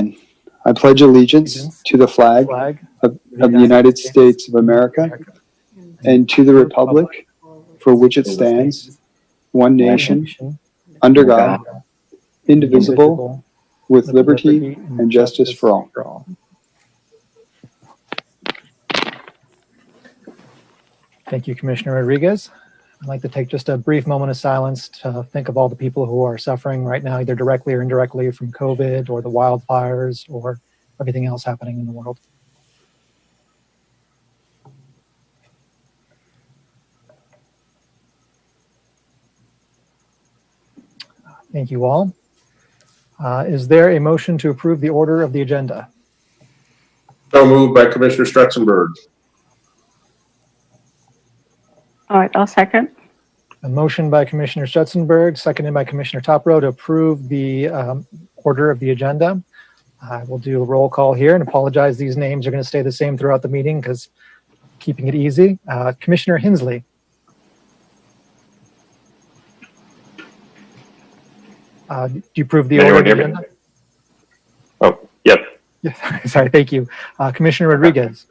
I pledge allegiance to the flag of the United States of America and to the republic for which it stands, one nation, under God, indivisible, with liberty and justice for all. Thank you, Commissioner Rodriguez. I'd like to take just a brief moment of silence to think of all the people who are suffering right now, either directly or indirectly from COVID or the wildfires or everything else happening in the world. Thank you all. Is there a motion to approve the order of the agenda? So moved by Commissioner Stretzenberg. All right, I'll second. A motion by Commissioner Stretzenberg, seconded by Commissioner Toprow to approve the order of the agenda. I will do a roll call here and apologize. These names are going to stay the same throughout the meeting because keeping it easy. Commissioner Hensley. Do you approve the order of the agenda? Oh, yes. Yes. Sorry, thank you. Commissioner Rodriguez.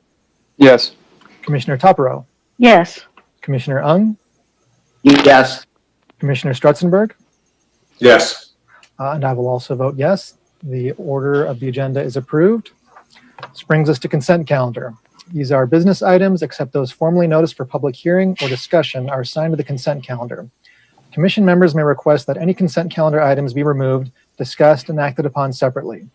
Yes. Commissioner Toprow. Yes. Commissioner Ung. Yes. Commissioner Stretzenberg. Yes. And I will also vote yes. The order of the agenda is approved. This brings us to consent calendar. These are business items, except those formally noticed for public hearing or discussion are assigned to the consent calendar. Commission members may request that any consent calendar items be removed, discussed, and acted upon separately.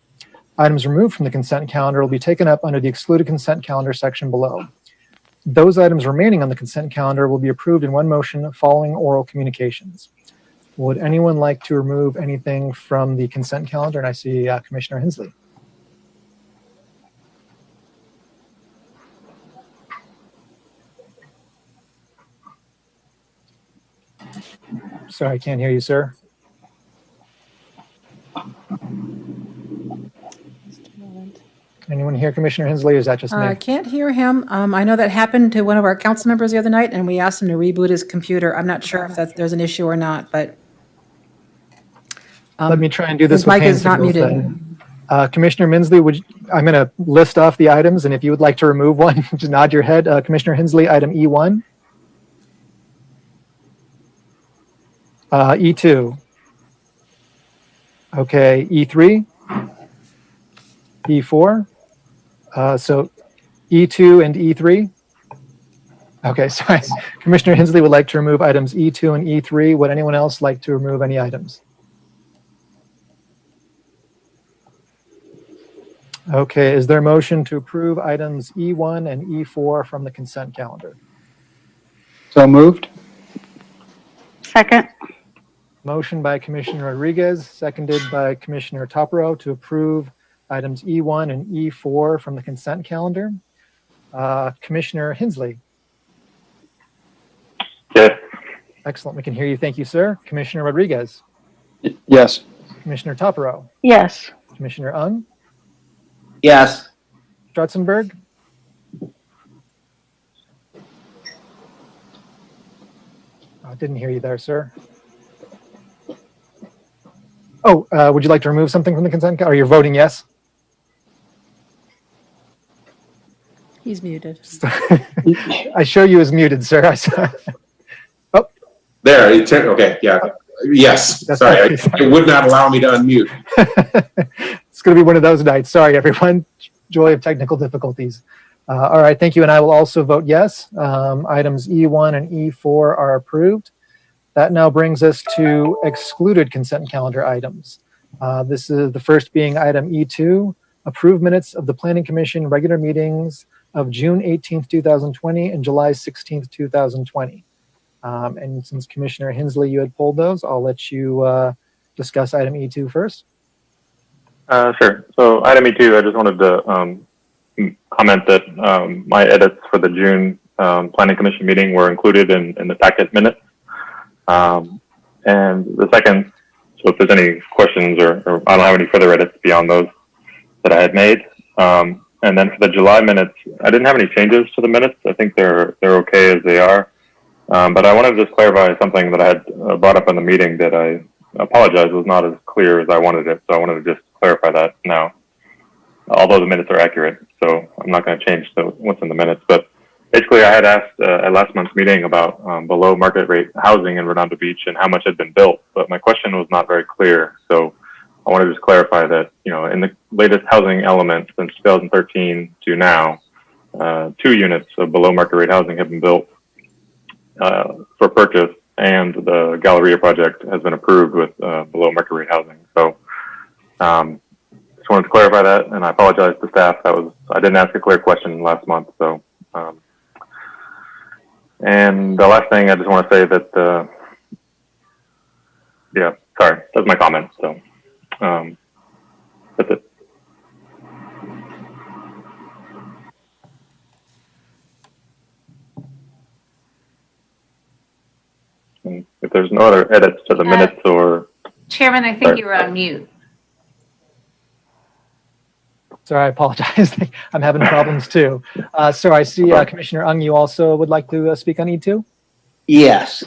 Items removed from the consent calendar will be taken up under the excluded consent calendar section below. Those items remaining on the consent calendar will be approved in one motion following oral communications. Would anyone like to remove anything from the consent calendar? And I see Commissioner Hensley. Sorry, I can't hear you, sir. Anyone hear Commissioner Hensley, or is that just me? I can't hear him. I know that happened to one of our council members the other night, and we asked him to reboot his computer. I'm not sure if there's an issue or not, but let me try and do this his with mic hand is not signals muted. then. Commissioner Hensley, I'm going to list off the items, and if you would like to remove one, just nod your head. Commissioner Hensley, item E1. E2. Okay, E3. E4. So E2 and E3. Okay, sorry. Commissioner Hensley would like to remove items E2 and E3. Would anyone else like to remove any items? Okay, is there a motion to approve items E1 and E4 from the consent calendar? So moved. Second. Motion by Commissioner Rodriguez, seconded by Commissioner Toprow to approve items E1 and E4 from the consent calendar. Commissioner Hensley. Yes. Excellent, we can hear you. Thank you, sir. Commissioner Rodriguez. Yes. Commissioner Toprow. Yes. Commissioner Ung. Yes. Stretzenberg. Didn't hear you there, sir. Oh, would you like to remove something from the consent calendar? Or you're voting yes? He's muted. I show you as muted, sir. I saw. Oh, There. Okay. Yeah. Yes. That's Sorry. right. It would not allow me to unmute. It's going to be one of those nights. Sorry, everyone. Joy of technical difficulties. All right, thank you. And I will also vote yes. Items E1 and E4 are approved. That now brings us to excluded consent calendar items. This is the first being item E2, approved minutes of the Planning Commission regular meetings of June 18th, 2020 and July 16th, 2020. And since Commissioner Hensley, you had pulled those, I'll let you discuss item E2 first. Sure. So item E2, I just wanted to comment that my edits for the June Planning Commission meeting were included in the packet minutes. And the second, so if there's any questions or I don't have any further edits beyond those that I had made. And then for the July minutes, I didn't have any changes to the minutes. I think they're okay as they are. But I wanted to just clarify something that I had brought up in the meeting that I apologize was not as clear as I wanted it. So I wanted to just clarify that now. although the minutes are accurate. So I'm not going to change what's in the minutes. But basically, I had asked at last month's meeting about below market rate housing in Redondo Beach and how much had been built. But my question was not very clear. So I want to just clarify that, in the latest housing element since 2013 to now, 2 units of below market rate housing have been built for purchase, and the Galleria project has been approved with below market rate housing. So just wanted to clarify that, and I apologize to staff. I didn't ask a clear question last month. So, and the last thing I just want to say that, sorry, that's my comment. So that's it. And if there's no other edits to the minutes or... Chairman, I think Sorry. you were on mute. Sorry, I apologize. I'm having problems too. So I see Commissioner Ung, you also would like to speak on E2? Yes.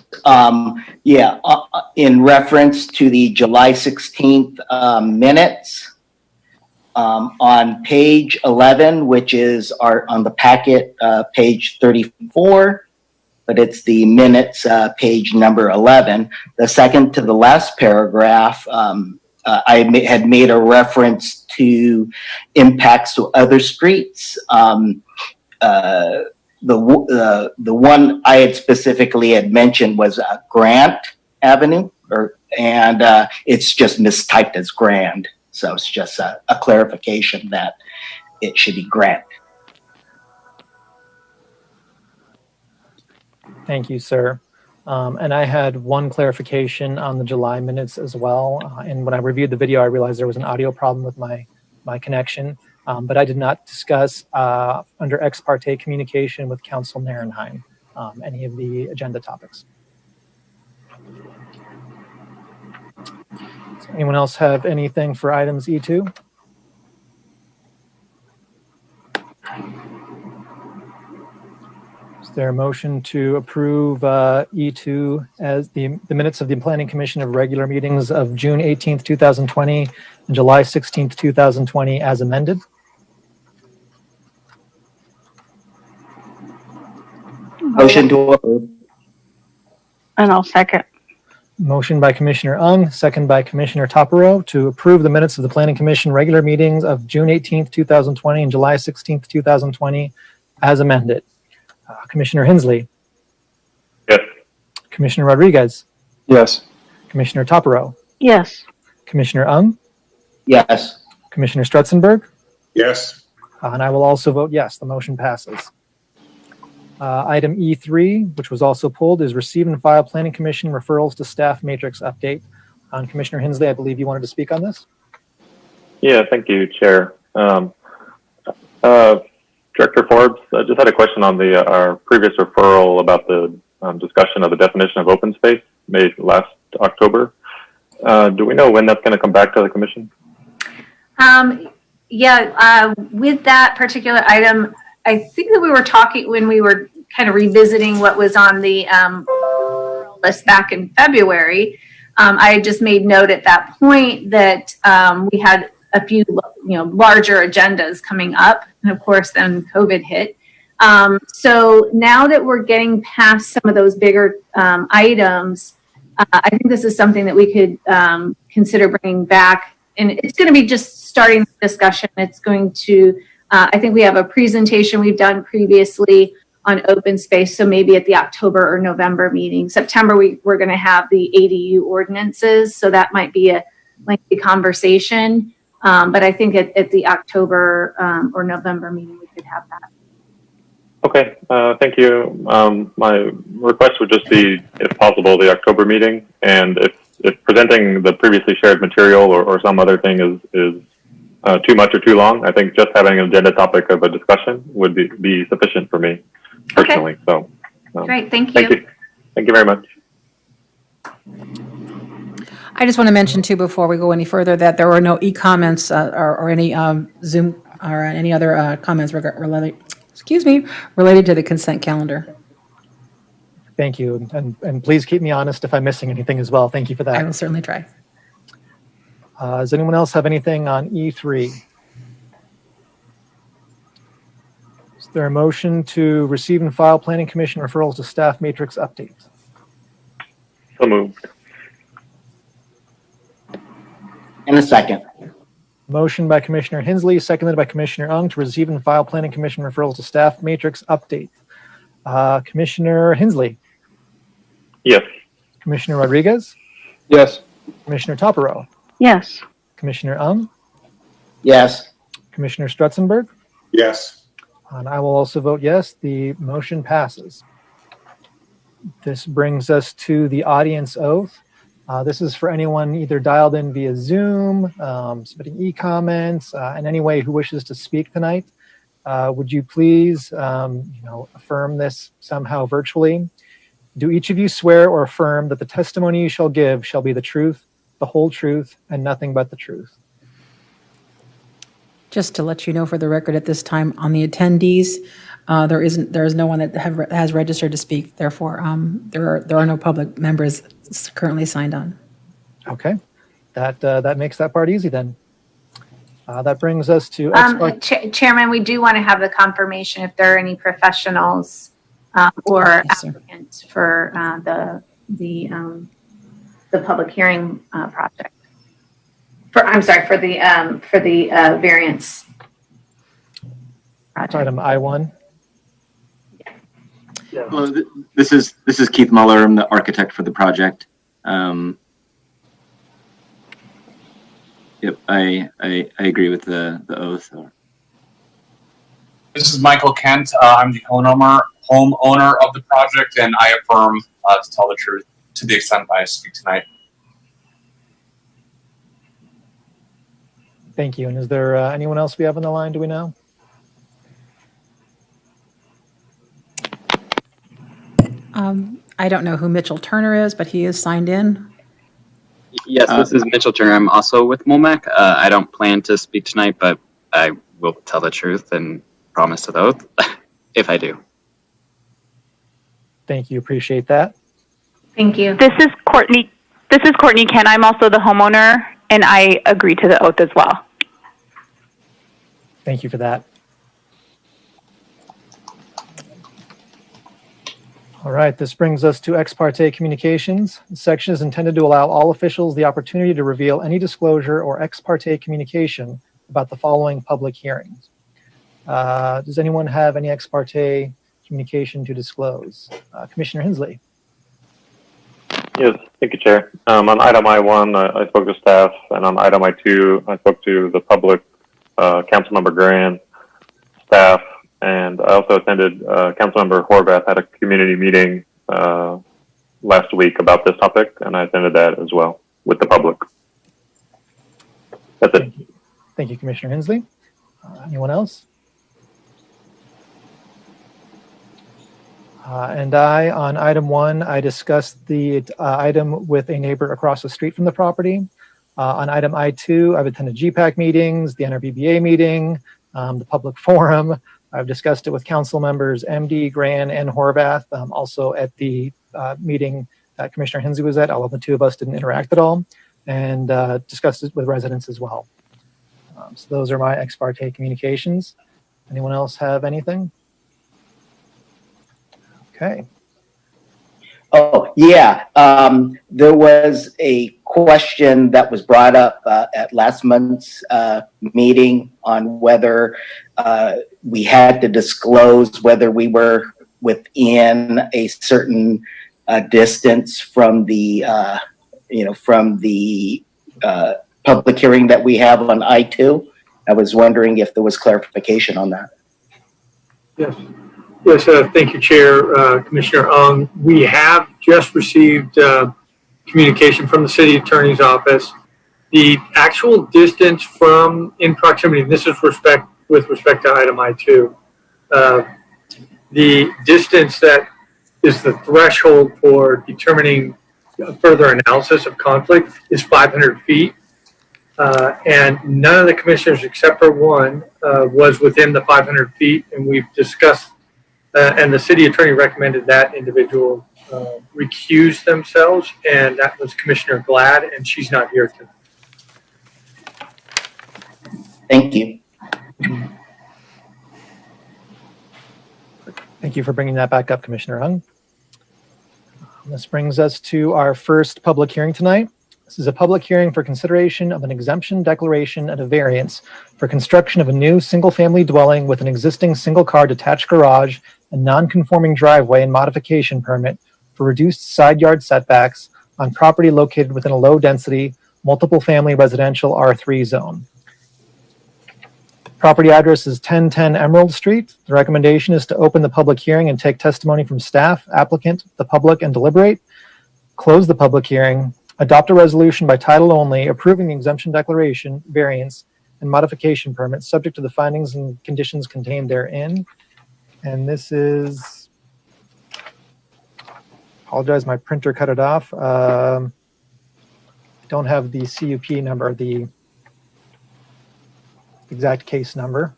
In reference to the July 16th minutes, on page 11, which is on the packet, page 34, but it's the minutes, page number 11. The second to the last paragraph, I had made a reference to impacts to other streets. The one I had specifically mentioned was Grant Avenue, and it's just mistyped as Grand. So it's just a clarification that it should be Grant. Thank you, sir. And I had one clarification on the July minutes as well. And when I reviewed the video, I realized there was an audio problem with my connection. But I did not discuss under ex parte communication with Council Narenheim any of the agenda topics. Does anyone else have anything for items E2? Is there a motion to approve E2 as the minutes of the Planning Commission of regular meetings of June 18th, 2020 and July 16th, 2020 as amended? Motion to approve. And I'll second. Motion by Commissioner Ung, second by Commissioner Topero to approve the minutes of the Planning Commission regular meetings of June 18th, 2020 and July 16th, 2020 as amended. Commissioner Hensley. Yes. Commissioner Rodriguez. Yes. Commissioner Topero. Yes. Commissioner Ung. Yes. Commissioner Strutzenberg. Yes. And I will also vote yes. The motion passes. Item E3, which was also pulled, is receive and file Planning Commission referrals to staff matrix update. Commissioner Hensley, I believe you wanted to speak on this. Yeah, thank you, Chair. Director Forbes, I just had a question on our previous referral about the discussion of the definition of open space made last October. Do we know when that's going to come back to the Commission? With that particular item, I think that we were talking when we were kind of revisiting what was on the list back in February. I had just made note at that point that we had a few, larger agendas coming up, and of course, then COVID hit. So now that we're getting past some of those bigger items, I think this is something that we could consider bringing back, and it's going to be just starting the discussion. It's going to, I think we have a presentation we've done previously on open space, so maybe at the October or November meeting. September, we're going to have the ADU ordinances, so that might be a lengthy conversation. But I think at the October or November meeting, we could have that. Okay, thank you. My request would just be, if possible, the October meeting, and if presenting the previously shared material or some other thing is too much or too long, I think just having an agenda topic of a discussion would be sufficient for me personally. Okay. So, great, thank you. Thank you. Thank you very much. I just want to mention too, before we go any further, that there were no e-comments or any Zoom or any other comments related to the consent calendar. Thank you. And please keep me honest if I'm missing anything as well. Thank you for that. I will certainly try. Does anyone else have anything on E3? there a motion to receive and file Planning Commission referrals to staff matrix update? So moved. In a second. Motion by Commissioner Hensley, seconded by Commissioner Ung to receive and file Planning Commission referrals to staff matrix update. Commissioner Hensley, Yes. Commissioner Rodriguez, Yes. Commissioner Topero, Yes. Commissioner Ung, Yes. Commissioner Strutzenberg, Yes. and I will also vote yes. The motion passes. This brings us to the audience oath. This is for anyone either dialed in via Zoom, submitting e-comments, in any way who wishes to speak tonight. Would you please, affirm this somehow virtually? Do each of you swear or affirm that the testimony you shall give shall be the truth, the whole truth, and nothing but the truth? Just to let you know for the record at this time, on the attendees, there is no one that has registered to speak. Therefore, there are no public members currently signed on. Okay, that makes that part easy then. That brings us to Chairman, we do want to have the confirmation if there are any professionals or Yes, sir. applicants for the public hearing project. For the variance project. item I1. Hello, this is Keith Muller. I'm the architect for the project. Yep, I agree with the oath. This is Michael Kent. I'm the homeowner of the project, and I affirm to tell the truth to the extent I speak tonight. Thank you. And is there anyone else we have on the line? Do we know? I don't know who Mitchell Turner is, but he is signed in. Yes, this is Mitchell Turner. I'm also with MOMAC. I don't plan to speak tonight, but I will tell the truth and promise to the oath if I do. Thank you. Appreciate that. Thank you. This is Courtney Kent. I'm also the homeowner, and I agree to the oath as well. Thank you for that. All right, this brings us to ex parte communications. This section is intended to allow all officials the opportunity to reveal any disclosure or ex parte communication about the following public hearings. Does anyone have any ex parte communication to disclose? Commissioner Hensley. Yes, thank you, Chair. On item I1, I spoke to staff, and on item I2, I spoke to the public, Councilmember Graham, staff, and I also attended Councilmember Horvath at a community meeting last week about this topic, and I attended that as well with the public. That's it. Thank you, Commissioner Hensley. Anyone else? And on item 1, I discussed the item with a neighbor across the street from the property. On item I2, I've attended GPAC meetings, the NRBBA meeting, the public forum. I've discussed it with council members MD, Gran, and Horvath. Also at the meeting that Commissioner Hensley was at, although the two of us didn't interact at all, and discussed it with residents as well. So those are my ex parte communications. Anyone else have anything? Okay. Oh, yeah. There was a question that was brought up at last month's meeting on whether we had to disclose whether we were within a certain distance from the, public hearing that we have on I-2. I was wondering if there was clarification on that. Yes. Yes, thank you, Chair. Commissioner Ung, we have just received communication from the City Attorney's Office. The actual distance from in proximity, this is with respect to item I2, the distance that is the threshold for determining further analysis of conflict is 500 feet. And none of the commissioners except for one was within the 500 feet, and we've discussed and the city attorney recommended that individual recuse themselves, and that was Commissioner Glad, and she's not here today. Thank you. Thank you for bringing that back up, Commissioner Hung. This brings us to our first public hearing tonight. This is a public hearing for consideration of an exemption declaration and a variance for construction of a new single-family dwelling with an existing single-car detached garage and non-conforming driveway and modification permit for reduced side yard setbacks on property located within a low-density, multiple-family residential R3 zone. Property address is 1010 Emerald Street. The recommendation is to open the public hearing and take testimony from staff, applicant, the public, and deliberate. Close the public hearing. Adopt a resolution by title only approving the exemption declaration, variance, and modification permit subject to the findings and conditions contained therein. And this is, apologize, my printer cut it off. Don't have the CUP number, the exact case number.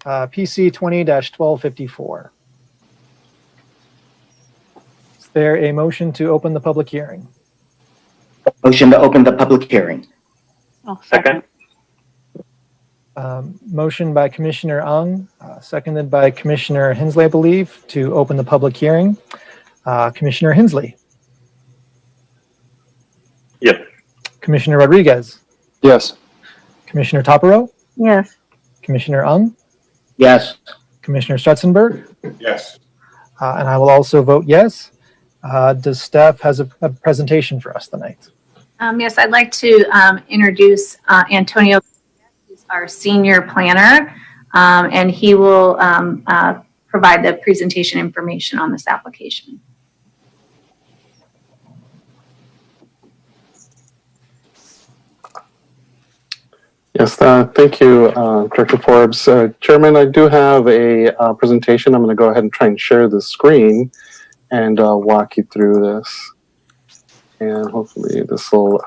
PC 20-1254. Is there a motion to open the public hearing? Motion to open the public hearing. Second. Motion by Commissioner Ung, seconded by Commissioner Hensley, I believe, to open the public hearing. Commissioner Hensley. Yes. Commissioner Rodriguez. Yes. Commissioner Topero. Yes. Commissioner Ung. Yes. Commissioner Stretzenberg. Yes. And I will also vote yes. Does staff has a presentation for us tonight? Yes, I'd like to introduce Antonio, who's our senior planner, and he will provide the presentation information on this application. Yes, thank you, Director Forbes. Chairman, I do have a presentation. I'm going to go ahead and try and share the screen and walk you through this. And hopefully this will,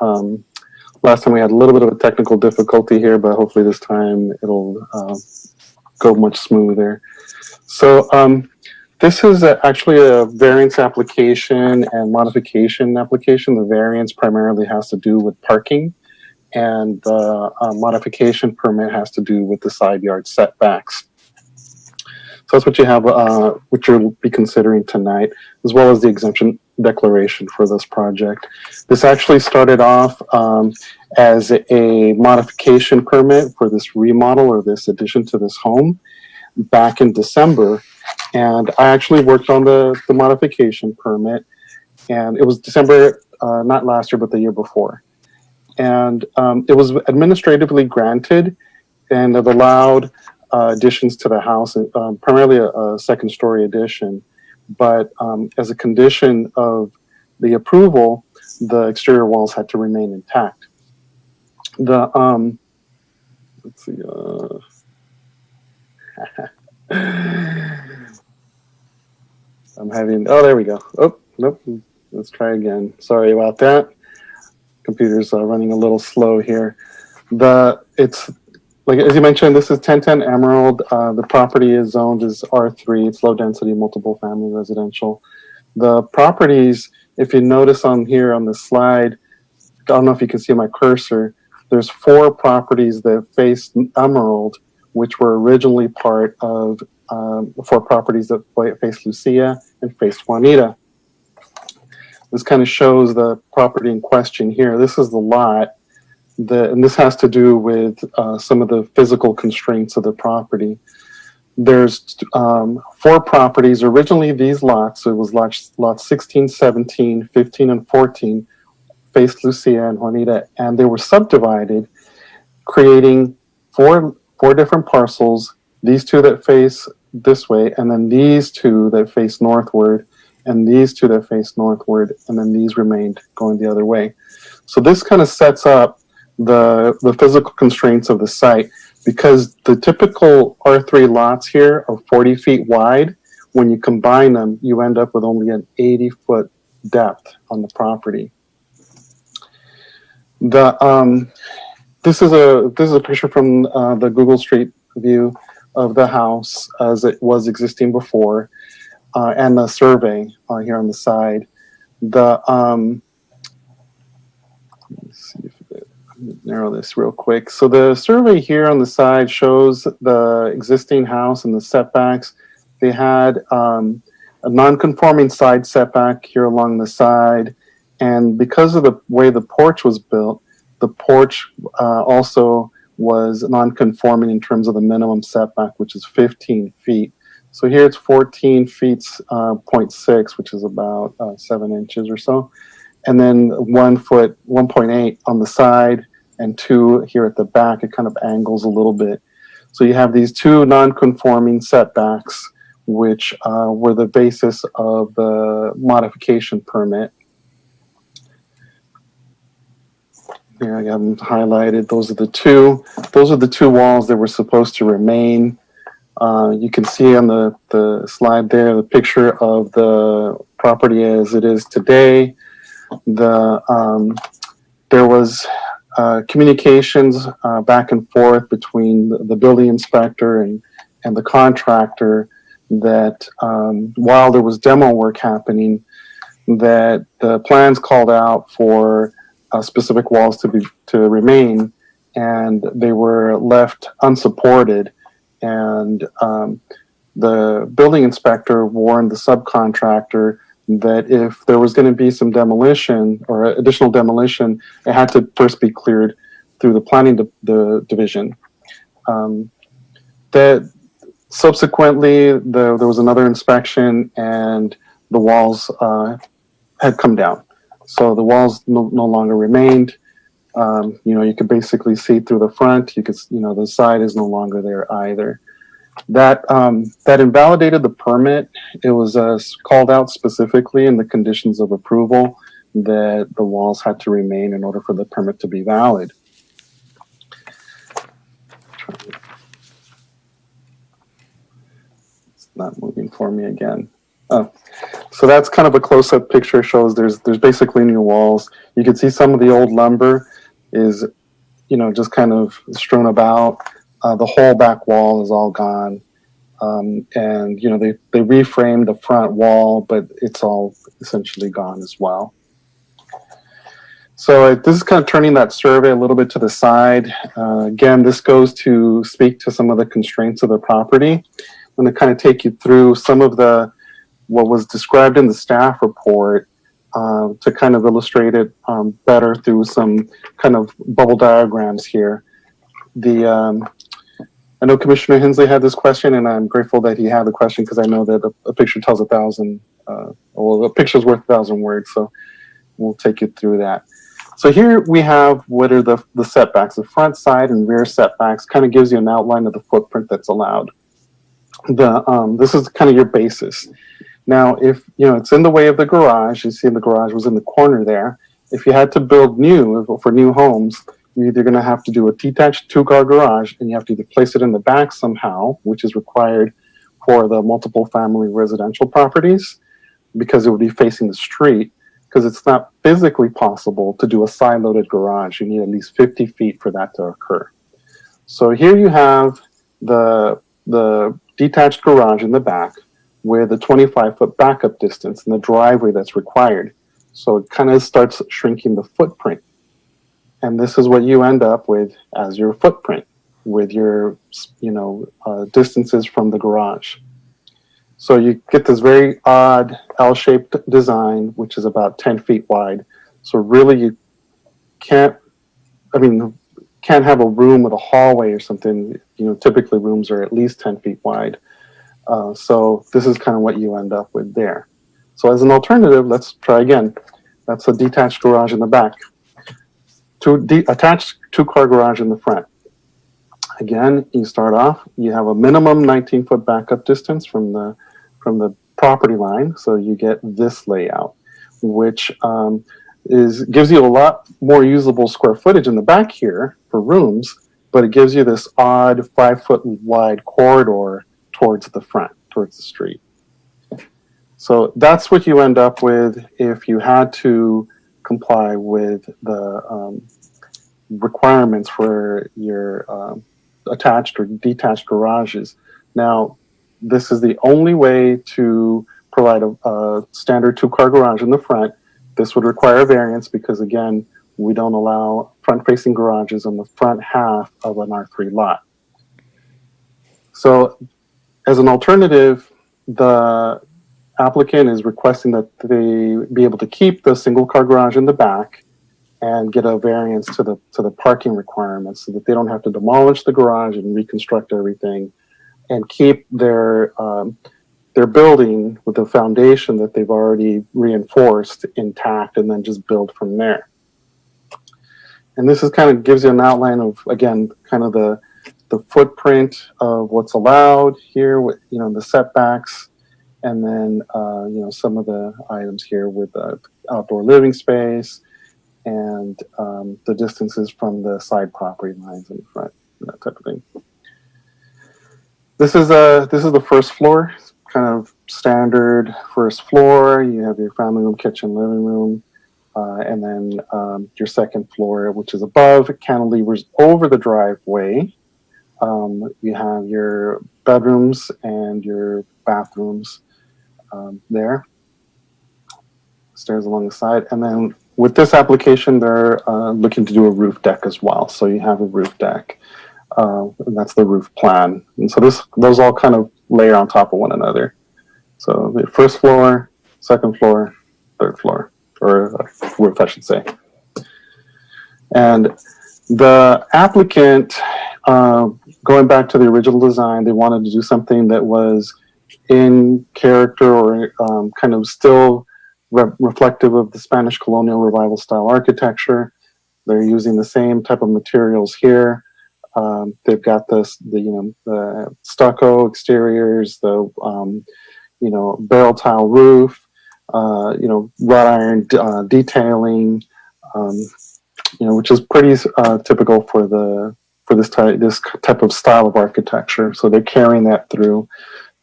last time we had a little bit of a technical difficulty here, but hopefully this time it'll go much smoother. So this is actually a variance application and modification application. The variance primarily has to do with parking, and the modification permit has to do with the side yard setbacks. So that's what you have, what you'll be considering tonight, as well as the exemption declaration for this project. This actually started off as a modification permit for this remodel or this addition to this home back in December. And I actually worked on the modification permit, and it was December, not last year, but the year before. And it was administratively granted, and it allowed additions to the house, primarily a second-story addition. But as a condition of the approval, the exterior walls had to remain intact. The let's see. I'm having. Oh, there we go. Oh, nope. Let's try again. Sorry about that. Computer's running a little slow here. It's like, as you mentioned, this is 1010 Emerald. The property is zoned as R3. It's low density, multiple family residential. The properties, if you notice on here on the slide, I don't know if you can see my cursor, there's 4 properties that face Emerald, which were originally part of 4 properties that face Lucia and face Juanita. This kind of shows the property in question here. This is the lot, and this has to do with some of the physical constraints of the property. There's 4 properties. Originally, these lots, so it was lots 16, 17, 15, and 14, faced Lucia and Juanita, and they were subdivided, creating four different parcels, these 2 that face this way, and then these 2 that face northward, and these 2 that face northward, and then these remained going the other way. So this kind of sets up the physical constraints of the site, because the typical R3 lots here are 40 feet wide. When you combine them, you end up with only an 80-foot depth on the property. This is a picture from the Google Street View of the house as it was existing before. And the survey here on the side. Let me see if narrow this real quick. So the survey here on the side shows the existing house and the setbacks. They had a non-conforming side setback here along the side, and because of the way the porch was built, the porch also was non-conforming in terms of the minimum setback, which is 15 feet. So here it's 14 feet, 0.6, which is about 7 inches or so. And then 1 foot, 1.8 on the side, and 2 here at the back. It kind of angles a little bit. So you have these two non-conforming setbacks, which were the basis of the modification permit. Here I have them highlighted. Those are the two. Those are the two walls that were supposed to remain. You can see on the slide there the picture of the property as it is today. There was communications back and forth between the building inspector and the contractor that while there was demo work happening, that the plans called out for specific walls to remain, and they were left unsupported. And the building inspector warned the subcontractor that if there was going to be some demolition or additional demolition, it had to first be cleared through the planning division. That subsequently, there was another inspection, and the walls had come down. So the walls no longer remained. You could basically see through the front. You could, the side is no longer there either. That invalidated the permit. It was called out specifically in the conditions of approval that the walls had to remain in order for the permit to be valid. It's not moving for me again. Oh, so that's kind of a close-up picture. Shows there's basically new walls. You can see some of the old lumber is, just kind of strewn about. The whole back wall is all gone. And, they reframed the front wall, but it's all essentially gone as well. So this is kind of turning that survey a little bit to the side. Again, this goes to speak to some of the constraints of the property. I'm going to kind of take you through some of what was described in the staff report to kind of illustrate it better through some kind of bubble diagrams here. I know Commissioner Hensley had this question, and I'm grateful that he had the question because I know that a picture tells 1,000, a picture's worth 1,000 words, so we'll take you through that. So here we have what are the setbacks, the front, side, and rear setbacks. Kind of gives you an outline of the footprint that's allowed. This is kind of your basis. Now, if it's in the way of the garage, you see the garage was in the corner there. If you had to build for new homes, you're either going to have to do a detached 2-car garage, and you have to either place it in the back somehow, which is required for the multiple family residential properties, because it would be facing the street, because it's not physically possible to do a side-loaded garage. You need at least 50 feet for that to occur. So here you have the detached garage in the back with a 25-foot backup distance and the driveway that's required. So it kind of starts shrinking the footprint. And this is what you end up with as your footprint with your, distances from the garage. So you get this very odd L-shaped design, which is about 10 feet wide. So really you can't have a room with a hallway or something. Typically rooms are at least 10 feet wide. So this is kind of what you end up with there. So as an alternative, let's try again. That's a detached garage in the back. Attached 2-car garage in the front. Again, you start off, you have a minimum 19-foot backup distance from the property line. So you get this layout, which gives you a lot more usable square footage in the back here for rooms, but it gives you this odd 5-foot wide corridor towards the front, towards the street. So that's what you end up with if you had to comply with the requirements for your attached or detached garages. Now, this is the only way to provide a standard 2-car garage in the front. This would require a variance because, again, we don't allow front-facing garages on the front half of an R3 lot. So as an alternative, the applicant is requesting that they be able to keep the single-car garage in the back and get a variance to the parking requirements so that they don't have to demolish the garage and reconstruct everything, and keep their building with the foundation that they've already reinforced intact, and then just build from there. And this is kind of gives you an outline of, again, kind of the footprint of what's allowed here with, you know, the setbacks, and then you know, some of the items here with the outdoor living space, and the distances from the side property lines in the front, that type of thing. This is the first floor, kind of standard first floor. You have your family room, kitchen, living room, and then your second floor, which is above cantilevers over the driveway. You have your bedrooms and your bathrooms there, stairs along the side, and then with this application, they're looking to do a roof deck as well. So you have a roof deck. And that's the roof plan. And so those all kind of layer on top of one another. So the first floor, second floor, third floor, or roof, I should say. And the applicant, going back to the original design, they wanted to do something that was in character, or kind of still reflective of the Spanish colonial revival style architecture. They're using the same type of materials here. They've got the stucco exteriors, the you know, barrel tile roof, you know, wrought iron detailing, you know, which is pretty typical for this type of style of architecture. So they're carrying that through.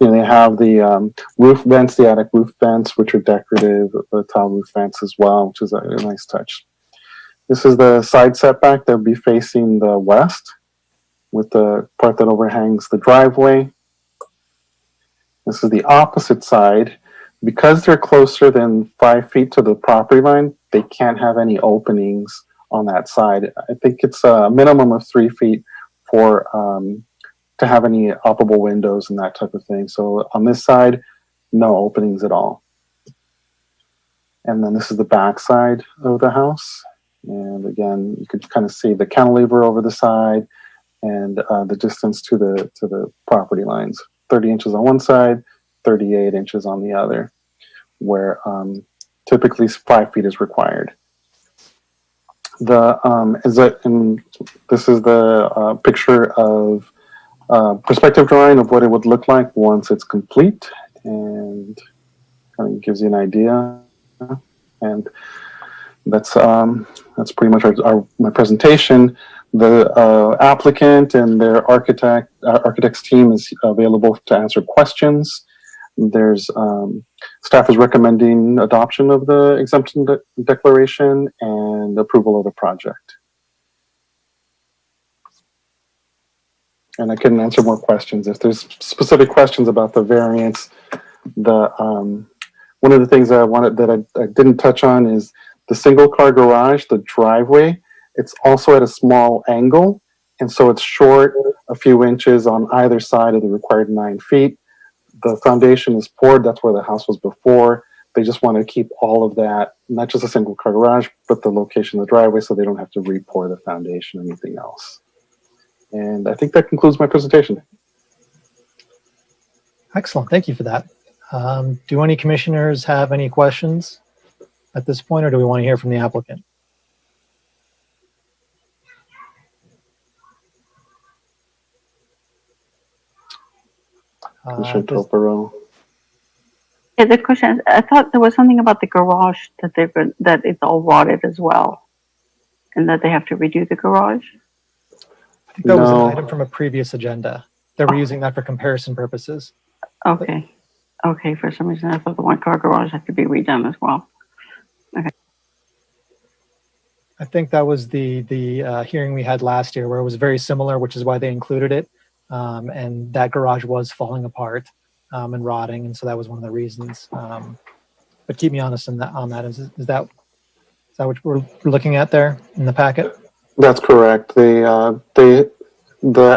You know, they have the roof vents, the attic roof vents, which are decorative, the tile roof vents as well, which is a nice touch. This is the side setback that would be facing the west, with the part that overhangs the driveway. This is the opposite side. Because they're closer than 5 feet to the property line, they can't have any openings on that side. I think it's a minimum of 3 feet for to have any operable windows and that type of thing. So on this side, no openings at all. And then this is the back side of the house. And again, you could kind of see the cantilever over the side, and the distance to the property lines. 30 inches on one side, 38 inches on the other, where typically 5 feet is required. This is the picture of perspective drawing of what it would look like once it's complete, and kind of gives you an idea. And that's pretty much my presentation. The applicant and their architect's team is available to answer questions. There's staff is recommending adoption of the exemption declaration and approval of the project. And I can answer more questions if there's specific questions about the variance. One of the things that I didn't touch on is the single car garage, the driveway. It's also at a small angle, and so it's short a few inches on either side of the required 9 feet. The foundation is poured. That's where the house was before. They just want to keep all of that, not just a single car garage, but the location of the driveway, so they don't have to re-pour the foundation or anything else. And I think that concludes my presentation. Excellent. Thank you for that. Do any commissioners have any questions at this point, or do we want to hear from the applicant? Commissioner Topero. Yeah, the question is, I thought there was something about the garage that that it's all rotted as well, and that they have to redo the garage. I think that was an item from a previous agenda. They were using that for comparison purposes. Okay. Okay, for some reason I thought the one car garage had to be redone as well. Okay. I think that was the hearing we had last year, where it was very similar, which is why they included it. And that garage was falling apart and rotting, and so that was one of the reasons. But keep me honest on that. Is that Is that what we're looking at there in the packet? That's correct. The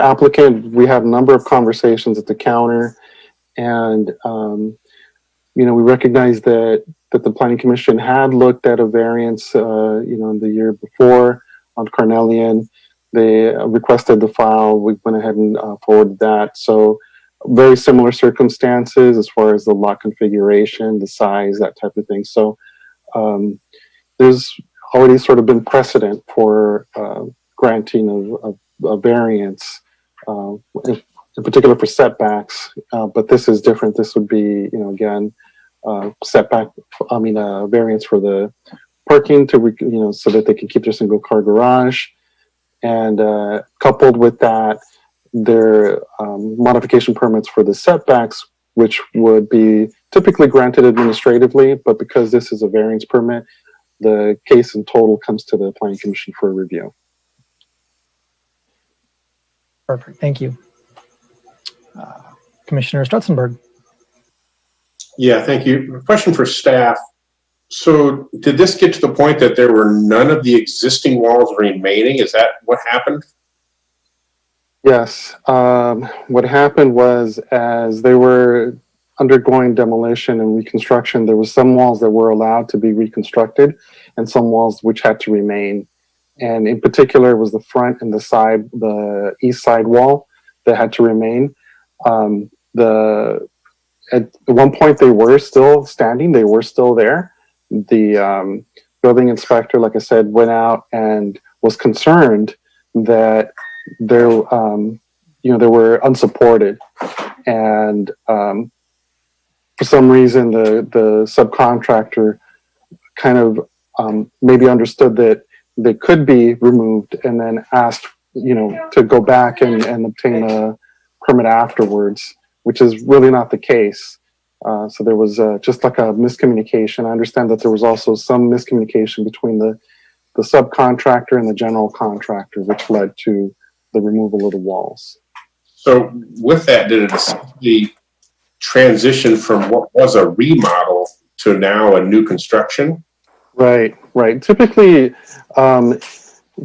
applicant, we had a number of conversations at the counter, and we recognize that the Planning Commission had looked at a variance, in the year before on Carnelian. They requested the file. We went ahead and forwarded that. So very similar circumstances as far as the lot configuration, the size, that type of thing. So there's already sort of been precedent for granting of a variance, in particular for setbacks. But this is different. This would be, again, variance for the parking to, so that they can keep their single car garage. And coupled with that, their modification permits for the setbacks, which would be typically granted administratively, but because this is a variance permit, the case in total comes to the Planning Commission for review. Perfect. Thank you. Commissioner Strutzenberg. Yeah, thank you. A question for staff. So did this get to the point that there were none of the existing walls remaining? Is that what happened? Yes. What happened was, as they were undergoing demolition and reconstruction, there were some walls that were allowed to be reconstructed and some walls which had to remain. And in particular, it was the front and the side, the east side wall that had to remain. At one point, they were still standing. They were still there. The building inspector, like I said, went out and was concerned that they were unsupported, and for some reason, the subcontractor kind of maybe understood that they could be removed, and then asked, to go back and obtain a permit afterwards, which is really not the case. So there was just like a miscommunication. I understand that there was also some miscommunication between the subcontractor and the general contractor, which led to the removal of the walls. So with that, did it essentially transition from what was a remodel to now a new construction? Right. Typically,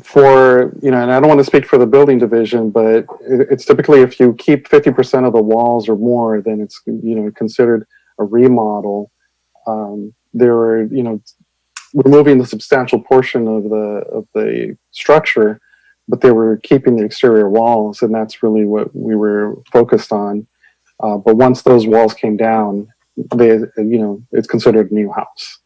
for, and I don't want to speak for the building division, but it's typically if you keep 50% of the walls or more, then it's, considered a remodel. They were, removing the substantial portion of the structure, but they were keeping the exterior walls, and that's really what we were focused on. But once those walls came down, it's considered a new house.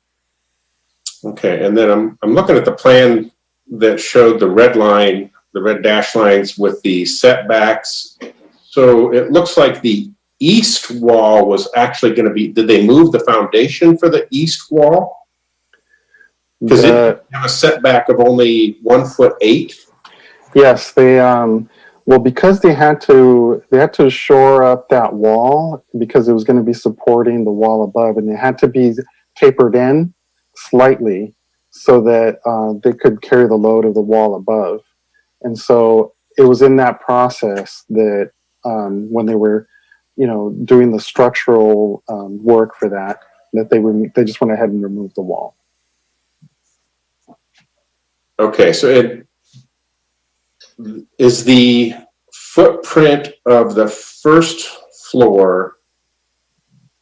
Okay, and then I'm looking at the plan that showed the red line, the red dash lines with the setbacks. So it looks like the east wall was actually going to be, did they move the foundation for the east wall? Because it have a setback of only 1'8". Yes, they because they had to shore up that wall because it was going to be supporting the wall above, and it had to be tapered in slightly so that they could carry the load of the wall above. And so it was in that process that when they were, doing the structural work for that they just went ahead and removed the wall. Okay, so is the footprint of the first floor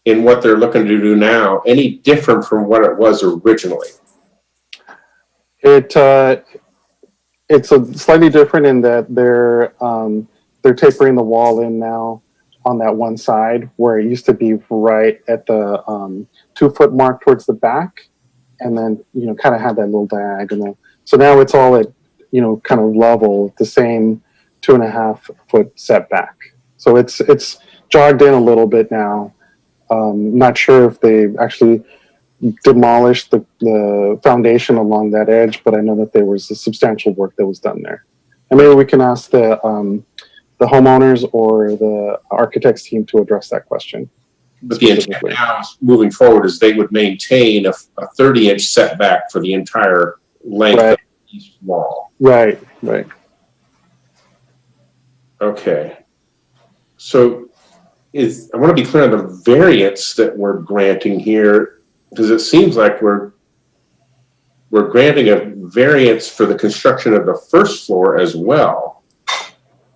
in what they're looking to do now any different from what it was originally? It's slightly different in that they're tapering the wall in now on that one side where it used to be right at the 2-foot mark towards the back, and then kind of had that little diagonal. So now it's all at kind of level, the same 2.5-foot setback. So it's jogged in a little bit now. Not sure if they actually demolished the foundation along that edge, but I know that there was a substantial work that was done there. And maybe we can ask the homeowners or the architects team to address that question. But the intent now is moving forward is they would maintain a 30-inch setback for the entire length of the east wall. Right. Okay. So I want to be clear on the variance that we're granting here, because it seems like we're we're granting a variance for the construction of the first floor as well.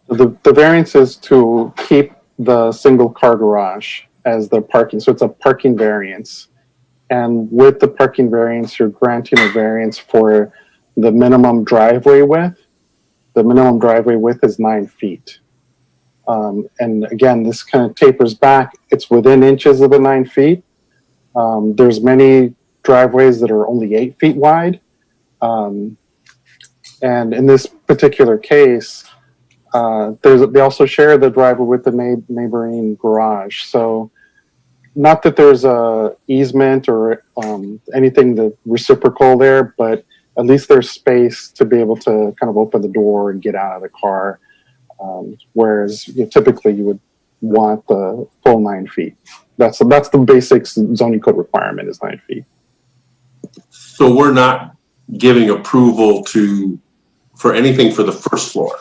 The variance is to keep the single car garage as the parking. So it's a parking variance. And with the parking variance, you're granting a variance for the minimum driveway width. The minimum driveway width is 9 feet. And again, this kind of tapers back. It's within inches of the 9 feet. There's many driveways that are only 8 feet wide. And in this particular case, they also share the driveway with the neighboring garage. So not that there's a easement or anything that reciprocal there, but at least there's space to be able to kind of open the door and get out of the car. Whereas typically you would want the full 9 feet. That's the basic zoning code requirement is 9 feet. So we're not giving approval for anything for the first floor.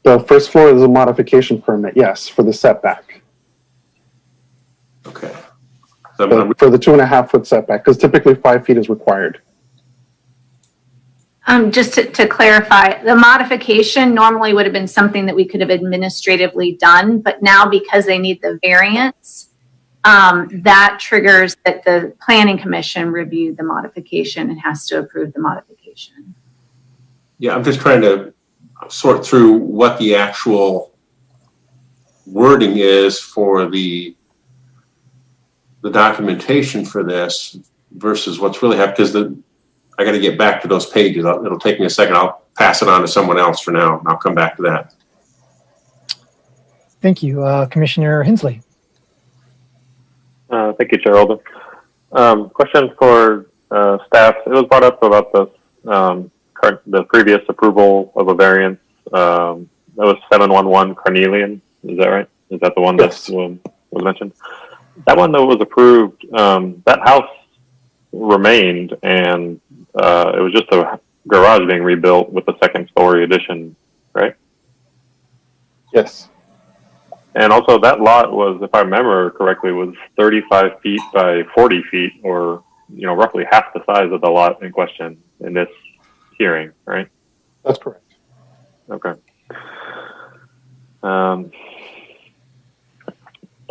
The first floor is a modification permit, yes, for the setback. Okay. For the 2.5 foot setback, because typically 5 feet is required. Just to clarify, the modification normally would have been something that we could have administratively done, but now because they need the variance, that triggers that the planning commission reviewed the modification and has to approve the modification. Yeah, I'm just trying to sort through what the actual wording is for the documentation for this versus what's really happening, because I got to get back to those pages. It'll take me a second. I'll pass it on to someone else for now. I'll come back to that. Thank you. Commissioner Hensley. Thank you, Chair Holden. Question for staff. It was brought up about the previous approval of a variance. That was 711 Carnelian. Is that right? Is that the one yes. that was mentioned? That one that was approved, that house remained, and it was just a garage being rebuilt with a second story addition, right? Yes. And also that lot was, if I remember correctly, was 35 feet by 40 feet, or, roughly half the size of the lot in question in this hearing, right? That's correct. Okay.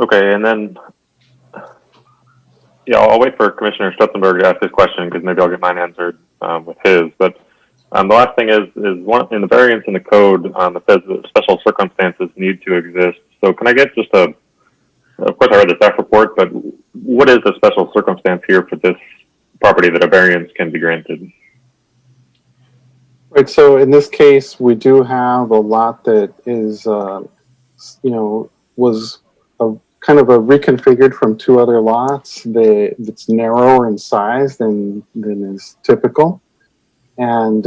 Okay, and then, I'll wait for Commissioner Stutzenberg to ask his question because maybe I'll get mine answered with his. But the last thing is one in the variance in the code that says that special circumstances need to exist. So can I get just of course I read the staff report, but what is the special circumstance here for this property that a variance can be granted? Right. So in this case, we do have a lot that is, was kind of reconfigured from 2 other lots. It's narrower in size than is typical, and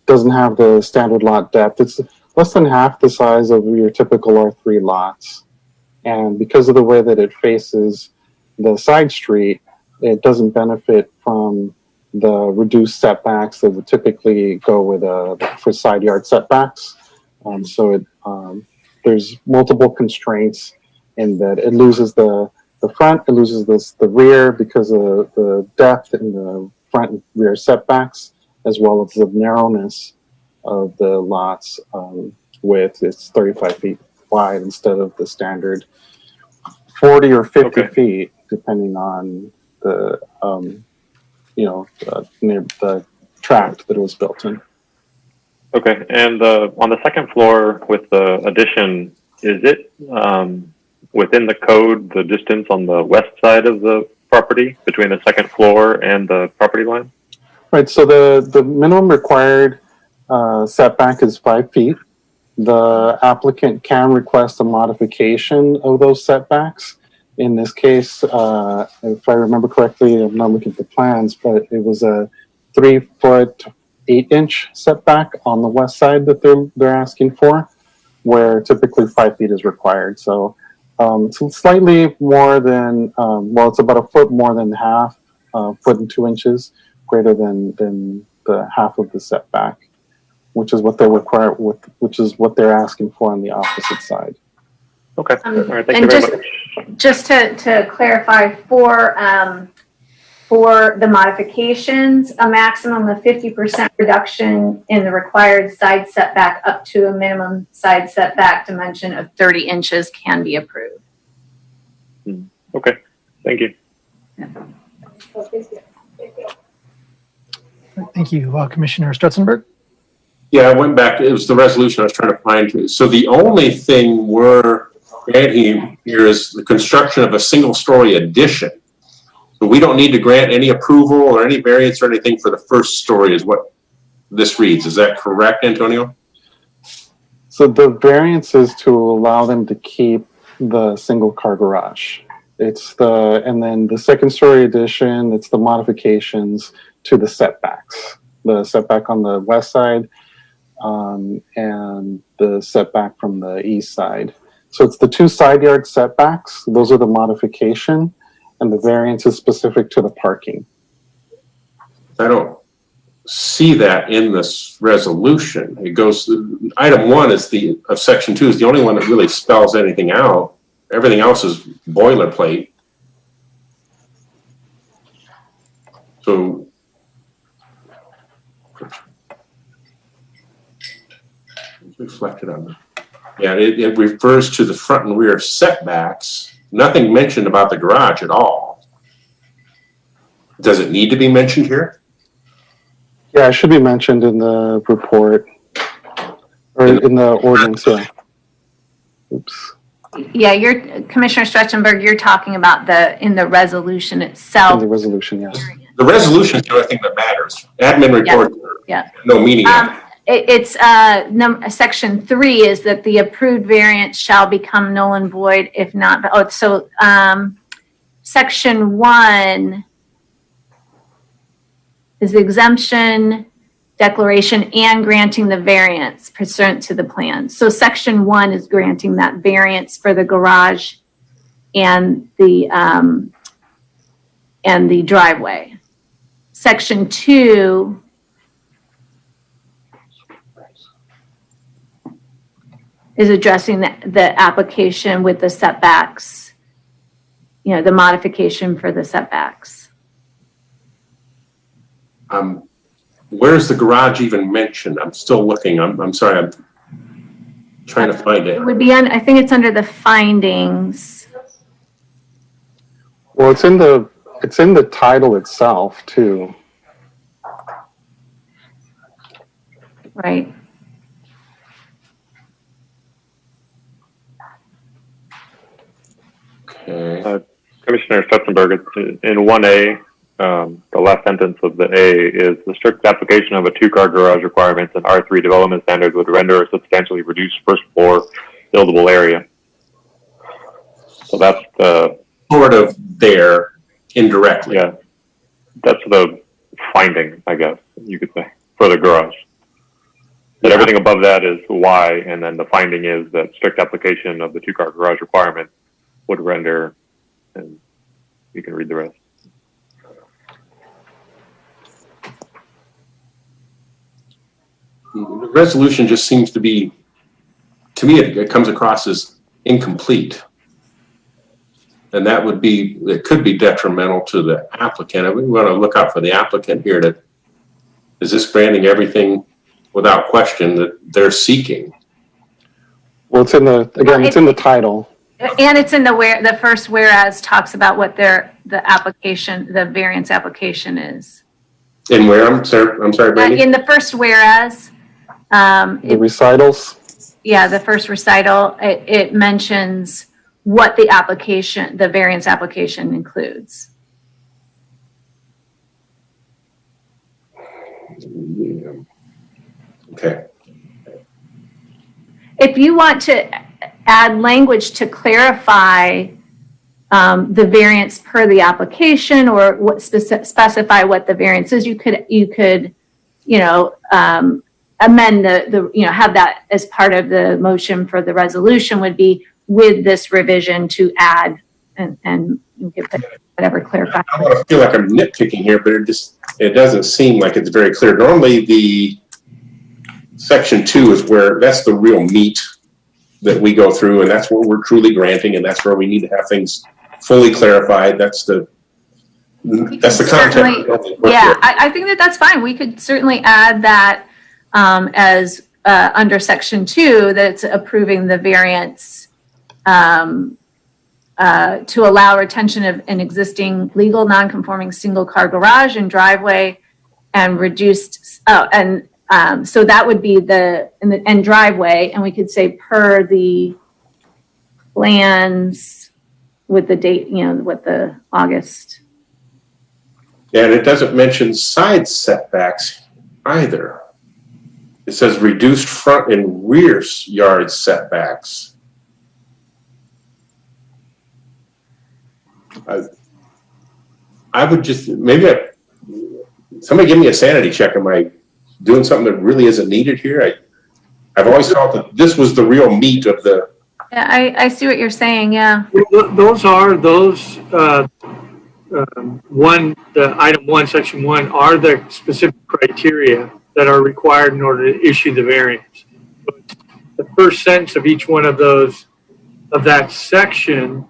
doesn't have the standard lot depth. It's less than half the size of your typical R3 lots, and because of the way that it faces the side street, it doesn't benefit from the reduced setbacks that would typically go with for side yard setbacks. There's multiple constraints in that it loses the front, it loses the rear because of the depth in the front and rear setbacks, as well as the narrowness of the lots width. It's 35 feet wide instead of the standard 40 or 50 feet, depending on the the tract that it was built in. Okay, and on the second floor with the addition, is it within the code, the distance on the west side of the property between the second floor and the property line? Right, so the minimum required setback is 5 feet. The applicant can request a modification of those setbacks. In this case, if I remember correctly, I'm not looking at the plans, but it was a 3 foot 8 inch setback on the west side that they're asking for, where typically 5 feet is required. So it's slightly more than, it's about a foot more than half, foot and 2 inches greater than the half of the setback, which is what which is what they're asking for on the opposite side. Okay. All right. Thank you very much. Just to clarify, for For the modifications, a maximum of 50% reduction in the required side setback up to a minimum side setback dimension of 30 inches can be approved. Okay, thank you. Thank you. Commissioner Stutzenberg? Yeah, I went back. It was the resolution I was trying to find. So the only thing we're granting here is the construction of a single-story addition. So we don't need to grant any approval or any variance or anything for the first story is what this reads. Is that correct, Antonio? So the variance is to allow them to keep the single car garage. And then the second story addition, it's the modifications to the setbacks. The setback on the west side and the setback from the east side. So it's the 2 side yard setbacks. Those are the modification, and the variance is specific to the parking. I don't see that in this resolution. It goes, item 1 is of section 2 is the only one that really spells anything out. Everything else is boilerplate. So it's reflected on that. Yeah, it refers to the front and rear setbacks. Nothing mentioned about the garage at all. Does it need to be mentioned here? Yeah, it should be mentioned in the report or in the ordinance. Yeah. Oops. Yeah, Commissioner Stretchenberg, you're talking about in the resolution itself. In the resolution, yes. The resolution is the only thing that matters. Admin report, yeah. No meaning. It's section 3 is that the approved variance shall become null and void if not. Section 1 is the exemption declaration and granting the variance pursuant to the plan. So section 1 is granting that variance for the garage and the driveway. Section 2 is addressing the application with the setbacks, the modification for the setbacks. Where's the garage even mentioned? I'm still looking. I'm sorry. I'm trying to find it. It would be I think it's under the findings. Well, it's in the title itself too. Right. Okay. Commissioner Stutzenberg, in 1A, the last sentence of the A is the strict application of a 2-car garage requirements and R3 development standards would render a substantially reduced first floor buildable area. So that's sort of there indirectly. Yeah, that's the finding, I guess you could say, for the garage. That everything above that is Y, and then the finding is that strict application of the 2-car garage requirement would render, and you can read the rest. The resolution just seems to be, to me, it comes across as incomplete. And that would be, it could be detrimental to the applicant. We want to look out for the applicant here is this granting everything without question that they're seeking? Well, it's in the title. And it's in the first whereas talks about what the variance application is. In where? I'm sorry, Brandy? In the first whereas. The recitals? Yeah, the first recital, it mentions what the variance application includes. Yeah. Okay. If you want to add language to clarify the variance per the application or specify what the variance is, you could amend have that as part of the motion for the resolution would be with this revision to add and you could put whatever clarify. I feel like I'm nitpicking here, but it doesn't seem like it's very clear. Normally the section 2 is where that's the real meat that we go through, and that's what we're truly granting, and that's where we need to have things fully clarified. That's the That's the content. Yeah, I think that that's fine. We could certainly add that as under section 2, that it's approving the variance to allow retention of an existing legal non-conforming single-car garage and driveway and reduced, so that would be and driveway, and we could say per the plans with the date, what the August. Yeah, and it doesn't mention side setbacks either. It says reduced front and rear yard setbacks. I would just, somebody give me a sanity check. Am I doing something that really isn't needed here? I've always thought that this was the real meat of the. Yeah, I see what you're saying, yeah. The item 1, section 1 are the specific criteria that are required in order to issue the variance. The first sentence of each one of that section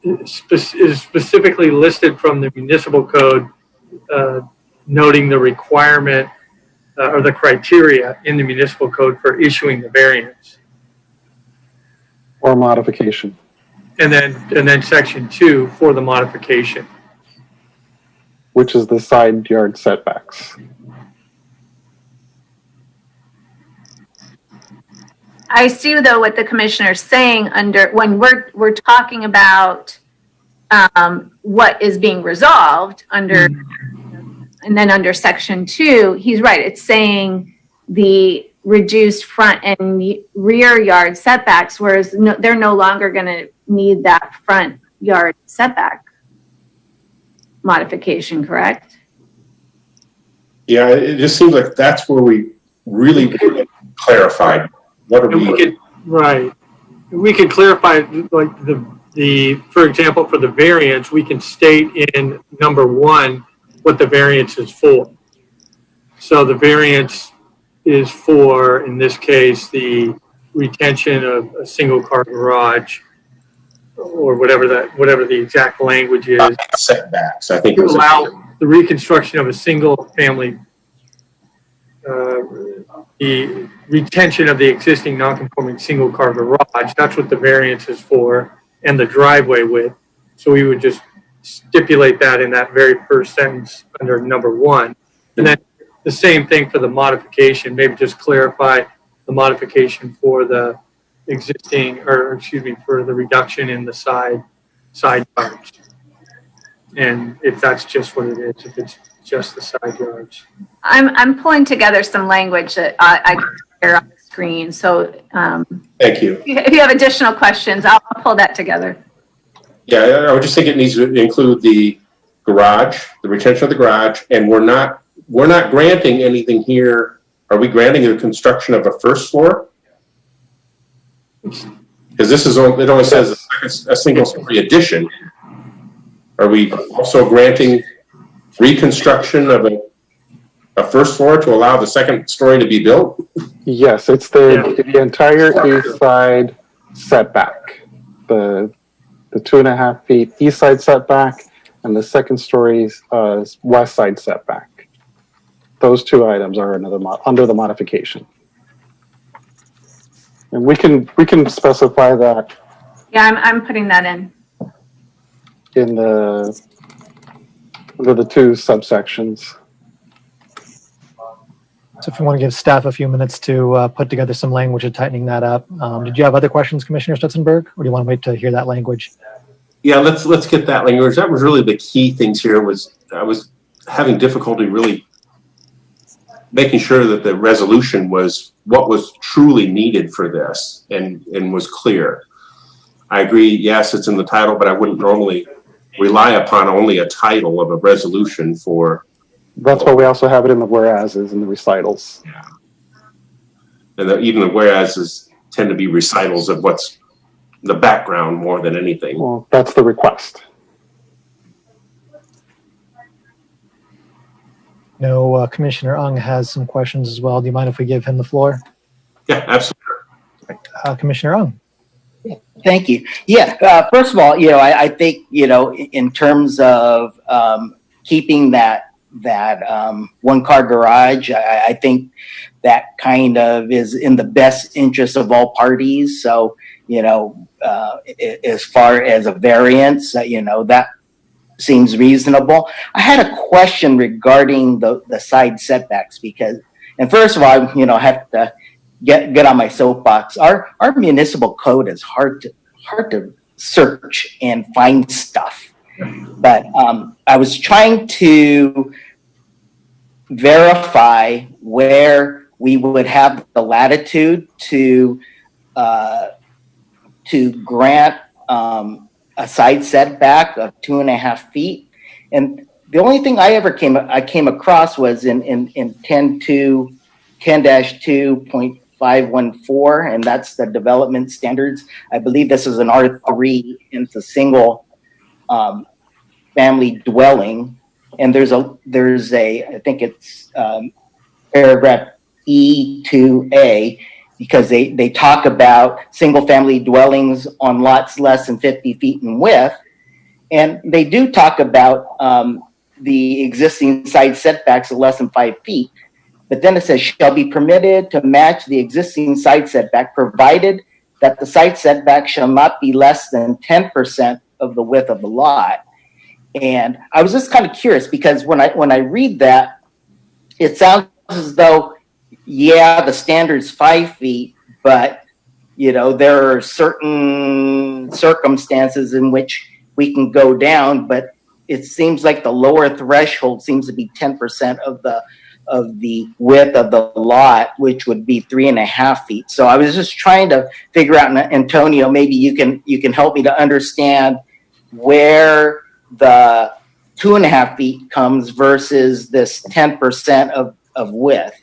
is specifically listed from the municipal code, noting the requirement or the criteria in the municipal code for issuing the variance. Or modification. And then section 2 for the modification. Which is the side yard setbacks. I see though what the commissioner's saying when we're talking about what is being resolved under, and then under section 2, he's right. It's saying the reduced front and rear yard setbacks, whereas they're no longer going to need that front yard setback modification, correct? Yeah, it just seems like that's where we really clarified. What are we? We could clarify, like for example, for the variance, we can state in number 1 what the variance is for. So the variance is for, in this case, the retention of a single car garage, or whatever the exact language is. Setbacks, I think. To allow the reconstruction of a single family, the retention of the existing non-conforming single car garage. That's what the variance is for, and the driveway width. So we would just stipulate that in that very first sentence under number 1. And then the same thing for the modification, maybe just clarify the modification for the existing, for the reduction in the side yards. And if that's just what it is, if it's just the side yards. I'm pulling together some language that I can share on the screen. So thank you. If you have additional questions, I'll pull that together. Yeah, I would just think it needs to include the garage, the retention of the garage, and we're not granting anything here. Are we granting the construction of a first floor? Because it only says a single story addition. Are we also granting reconstruction of a first floor to allow the second story to be built? Yes, it's the entire east side setback. The 2.5 feet east side setback and the second story's west side setback. Those 2 items are under the modification. And we can specify that. Yeah, I'm putting that in. Under the 2 subsections. So if you want to give staff a few minutes to put together some language and tightening that up. Did you have other questions, Commissioner Stutzenberg, or do you want to wait to hear that language? Yeah, let's get that language. That was really the key things here. I was having difficulty really making sure that the resolution was what was truly needed for this and was clear. I agree, yes, it's in the title, but I wouldn't normally rely upon only a title of a resolution for. That's why we also have it in the whereases and the recitals. Yeah. And even the whereases tend to be recitals of what's the background more than anything. Well, that's the request. No, Commissioner Ung has some questions as well. Do you mind if we give him the floor? Yeah, absolutely. Commissioner Ung. Thank you. Yeah, first of all, I think, in terms of keeping that one-car garage, I think that kind of is in the best interest of all parties. So, as far as a variance, that seems reasonable. I had a question regarding the side setbacks and first of all, I have to get on my soapbox. Our municipal code is hard to search and find stuff. But I was trying to verify where we would have the latitude to grant a side setback of 2.5 feet. And the only thing I came across was in 10-2.514, and that's the development standards. I believe this is an R3, and it's a single family dwelling. And there's a I think it's paragraph E2A, because they talk about single family dwellings on lots less than 50 feet in width. And they do talk about the existing side setbacks of less than 5 feet. But then it says, shall be permitted to match the existing side setback, provided that the side setback shall not be less than 10% of the width of the lot. And I was just kind of curious, because when I read that, it sounds as though, yeah, the standard's 5 feet, but there are certain circumstances in which we can go down, but it seems like the lower threshold seems to be 10% of the width of the lot, which would be 3.5 feet. So I was just trying to figure out, Antonio, maybe you can help me to understand where the 2.5 feet comes versus this 10% of width.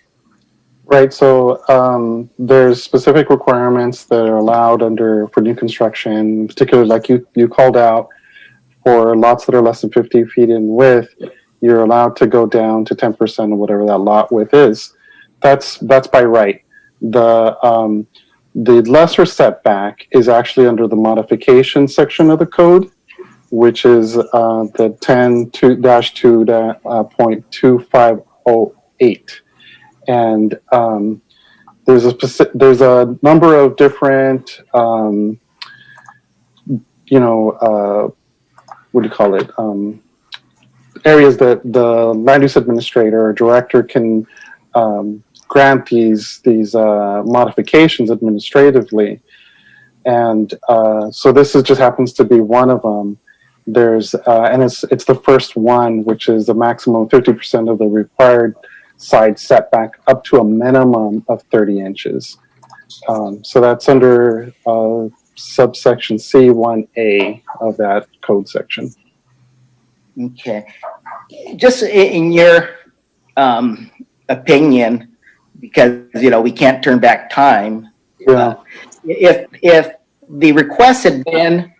Right. So there's specific requirements that are allowed for new construction, particularly like you called out, for lots that are less than 50 feet in width. You're allowed to go down to 10% of whatever that lot width is. That's by right. The lesser setback is actually under the modification section of the code, which is the 10-2-2.2508. And there's a number of different, what do you call it? Areas that the land use administrator or director can grant these modifications administratively. And so this just happens to be one of them. There's and it's the first one, which is a maximum of 50% of the required side setback up to a minimum of 30 inches. So that's under subsection C1A of that code section. Okay. Just in your opinion, because, we can't turn back time. Yeah. If the request had been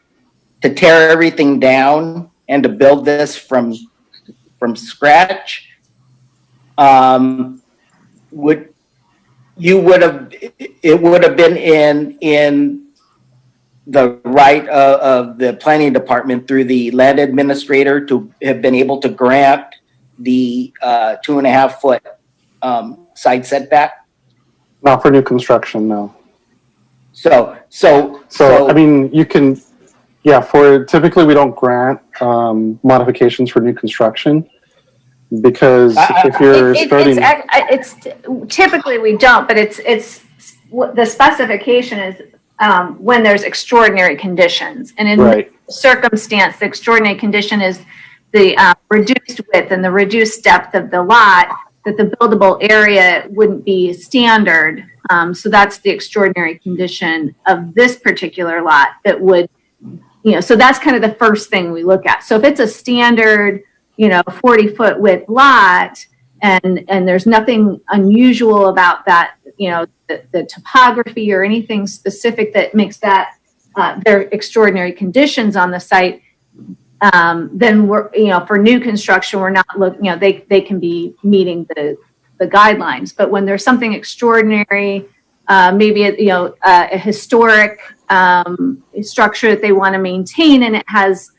to tear everything down and to build this from scratch, it would have been in the right of the planning department through the land administrator to have been able to grant the 2.5 foot side setback? Not for new construction, no. So I mean, you can, typically we don't grant modifications for new construction, because if you're starting, it's typically we don't, but it's the specification is when there's extraordinary conditions, and in this circumstance, the extraordinary condition is the reduced width and the reduced depth of the lot, that the buildable area wouldn't be standard. So that's the extraordinary condition of this particular lot that would, so that's kind of the first thing we look at. So if it's a standard, 40-foot width lot, and there's nothing unusual about that, the topography or anything specific that makes that there are extraordinary conditions on the site, then we're, for new construction, we're not looking, they can be meeting the guidelines. But when there's something extraordinary, maybe a historic structure that they want to maintain, and it has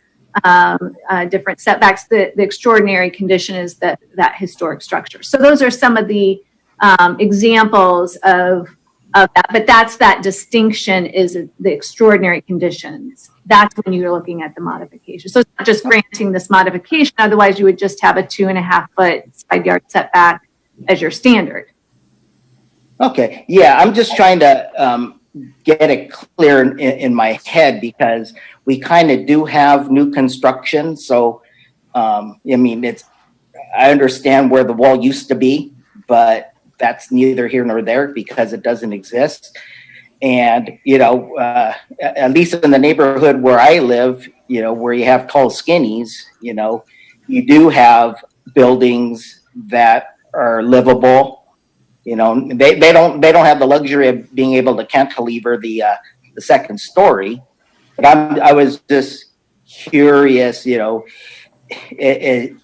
different setbacks. The extraordinary condition is that historic structure. So those are some of the examples of that, but that's that distinction is the extraordinary conditions. That's when you're looking at the modification. So it's not just granting this modification, otherwise you would just have a 2.5 foot side yard setback as your standard. Okay, yeah, I'm just trying to get it clear in my head, because we kind of do have new construction. So, I mean, I understand where the wall used to be, but that's neither here nor there because it doesn't exist. And, you know, at least in the neighborhood where I live, you know, where you have tall skinnies, you know, you do have buildings that are livable. You know, they don't have the luxury of being able to cantilever the second story. But I was just curious, you know. Right.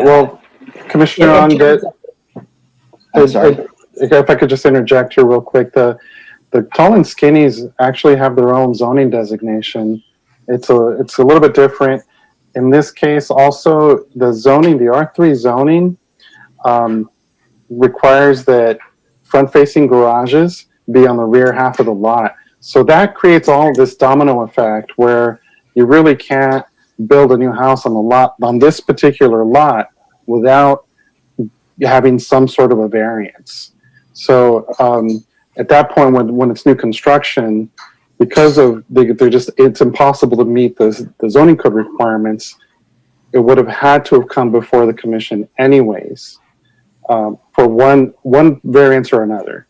Well, Commissioner, on that, I'm sorry. If I could just interject here real quick, the tall and skinnies actually have their own zoning designation. It's a little bit different. In this case, also the zoning, the R3 zoning, requires that front-facing garages be on the rear half of the lot. So that creates all this domino effect where you really can't build a new house on this particular lot without having some sort of a variance. So at that point, when it's new construction, because of it's impossible to meet the zoning code requirements, it would have had to have come before the commission anyways. For one variance or another.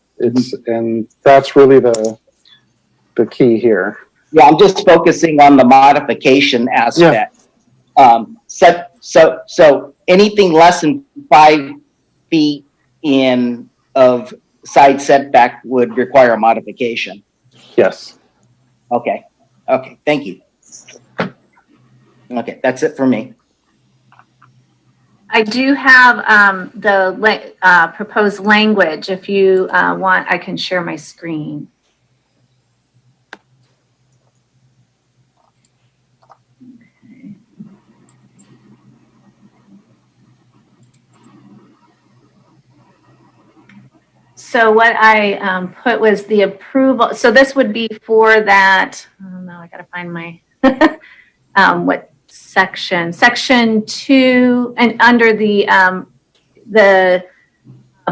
And that's really the key here. Yeah, I'm just focusing on the modification aspect. Yeah. So anything less than 5 feet of side setback would require a modification. Yes. Okay. Thank you. Okay, that's it for me. I do have the proposed language. If you want, I can share my screen. Okay. So what I put was the approval. So this would be for that. Oh no, I got to find my what section 2, and under the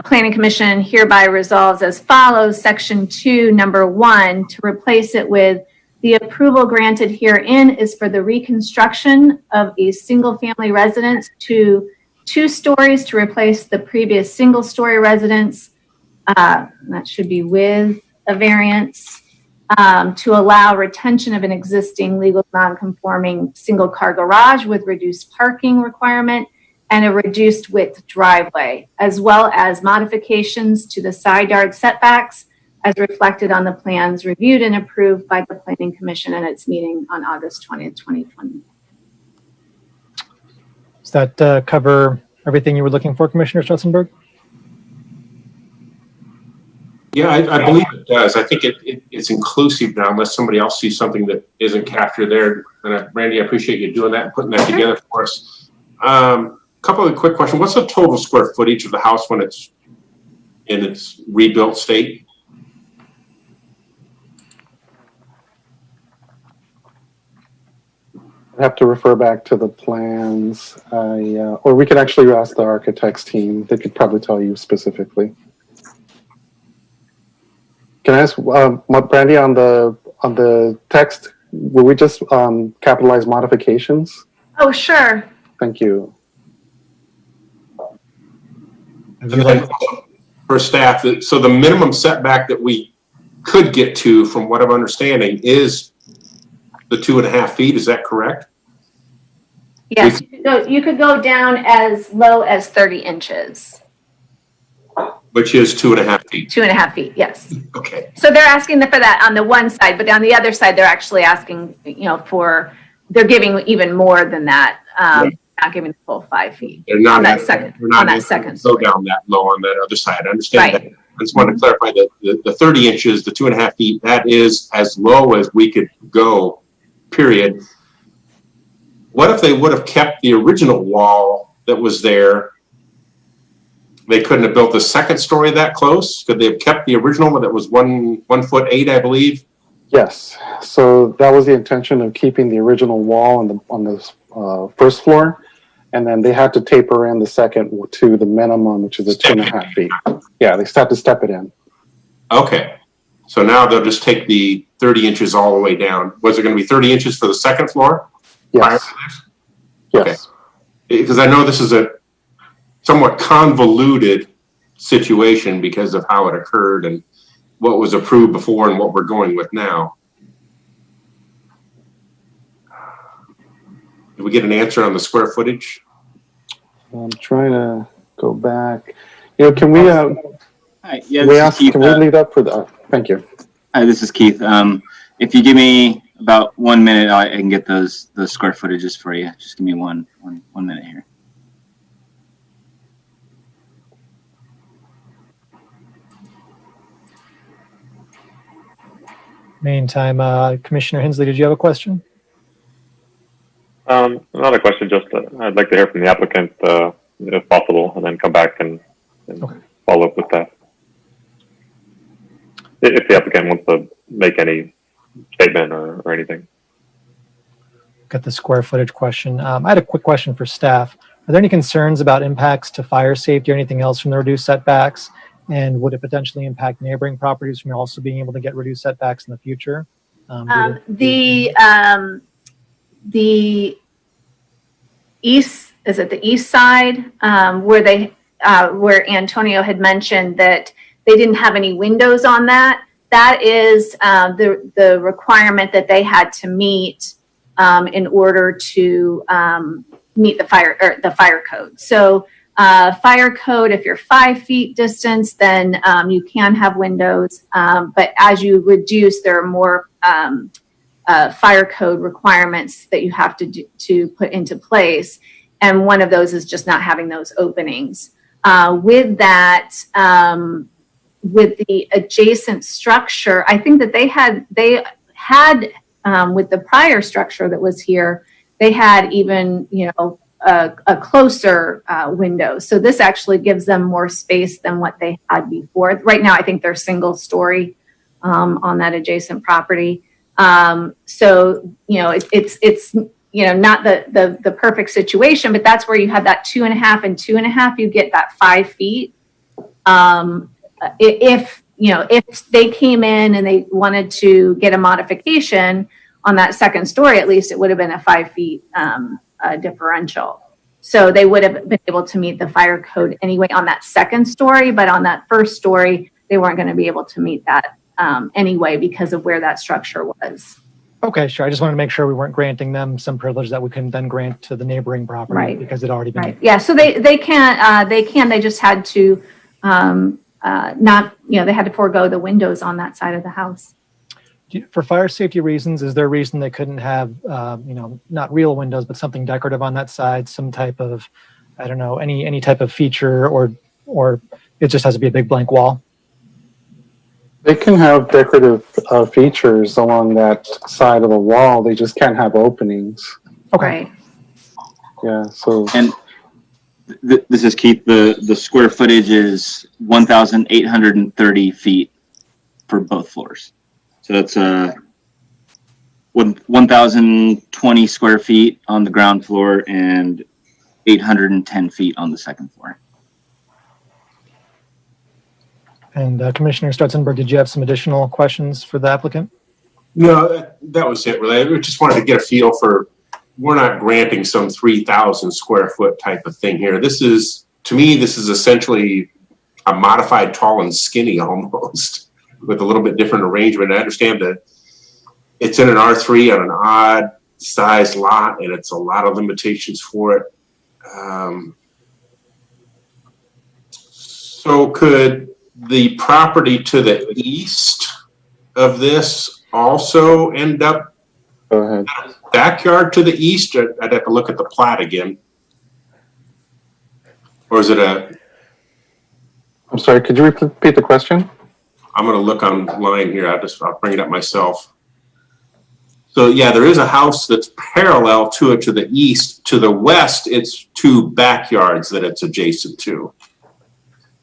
Planning Commission hereby resolves as follows, section 2, number 1, to replace it with the approval granted herein is for the reconstruction of a single family residence to 2 stories to replace the previous single story residence. That should be with a variance. To allow retention of an existing legal non-conforming single car garage with reduced parking requirement and a reduced width driveway, as well as modifications to the side yard setbacks as reflected on the plans reviewed and approved by the Planning Commission at its meeting on August 20th, 2020. Does that cover everything you were looking for, Commissioner Stutzenberg? Yeah, I believe it does. I think it's inclusive now, unless somebody else sees something that isn't captured there. And Randy, I appreciate you doing that and putting that together for us. Couple of quick questions. What's the total square footage of the house when it's in its rebuilt state? I have to refer back to the plans, or we could actually ask the architects team. They could probably tell you specifically. Can I ask, Brandy, on the text, will we just capitalize modifications? Oh, sure. Thank you. For staff, so the minimum setback that we could get to, from what I'm understanding, is the 2.5 feet. Is that correct? Yes, you could go down as low as 30 inches. Which is 2.5 feet. 2.5 feet, yes. Okay. So they're asking for that on the one side, but on the other side, they're actually asking, they're giving even more than that. Not giving the full 5 feet. They're not on that second. Go down that low on that other side. I understand that. just wanted to clarify that the 30 inches, the 2.5 feet, that is as low as we could go, period. What if they would have kept the original wall that was there? They couldn't have built the second story that close? Could they have kept the original one that was 1'8", I believe? Yes. So that was the intention of keeping the original wall on the first floor, and then they had to taper in the second to the minimum, which is 2.5 feet. Yeah, they had to step it in. Okay. So now they'll just take the 30 inches all the way down. Was it going to be 30 inches for the second floor? Yes. Yes. Okay. Because I know this is a somewhat convoluted situation because of how it occurred and what was approved before and what we're going with now. Did we get an answer on the square footage? I'm trying to go back. Can we? Hi, yeah, we this ask, is Keith. can we leave that for the? Thank you. Hi, this is Keith. If you give me about 1 minute, I can get those square footages for you. Just give me one minute here. Meantime, Commissioner Hensley, did you have a question? Not a question, just I'd like to hear from the applicant if possible, and then come back and follow up with that. If the applicant wants to make any statement or anything. Got the square footage question. I had a quick question for staff. Are there any concerns about impacts to fire safety or anything else from the reduced setbacks? And would it potentially impact neighboring properties from also being able to get reduced setbacks in the future? The east, is it the east side, where Antonio had mentioned that they didn't have any windows on that. That is the requirement that they had to meet in order to meet the fire code. So fire code, if you're 5 feet distance, then you can have windows. But as you reduce, there are more fire code requirements that you have to put into place. And one of those is just not having those openings. With that, with the adjacent structure, I think that they had with the prior structure that was here, they had even, a closer window. So this actually gives them more space than what they had before. Right now, I think they're single story on that adjacent property. So, it's not the perfect situation, but that's where you have that 2.5 and 2.5, you get that 5 feet. If they came in and they wanted to get a modification on that second story, at least it would have been a 5 feet differential. So they would have been able to meet the fire code anyway on that second story, but on that first story, they weren't going to be able to meet that anyway because of where that structure was. Okay, sure. I just wanted to make sure we weren't granting them some privilege that we couldn't then grant to the neighboring property because it already been. Right. Yeah. So they can. They just had to not. They had to forego the windows on that side of the house. For fire safety reasons, is there a reason they couldn't have, not real windows, but something decorative on that side, some type of, I don't know, any type of feature, or it just has to be a big blank wall? They can have decorative features along that side of the wall. They just can't have openings. Okay. Yeah. So. And this is Keith. The square footage is 1,830 feet for both floors. So that's 1,020 square feet on the ground floor and 810 feet on the second floor. And Commissioner Stutzenberg, did you have some additional questions for the applicant? No, that was it really. I just wanted to get a feel for, we're not granting some 3,000 square foot type of thing here. To me, this is essentially a modified tall and skinny almost, with a little bit different arrangement. I understand that it's in an R3 on an odd size lot, and it's a lot of limitations for it. So could the property to the east of this also end up backyard to the east? I'd have to look at the plat again. Or is it I'm sorry, could you repeat the question? I'm going to look online here. I'll bring it up myself. So yeah, there is a house that's parallel to it to the east. To the west, it's two backyards that it's adjacent to.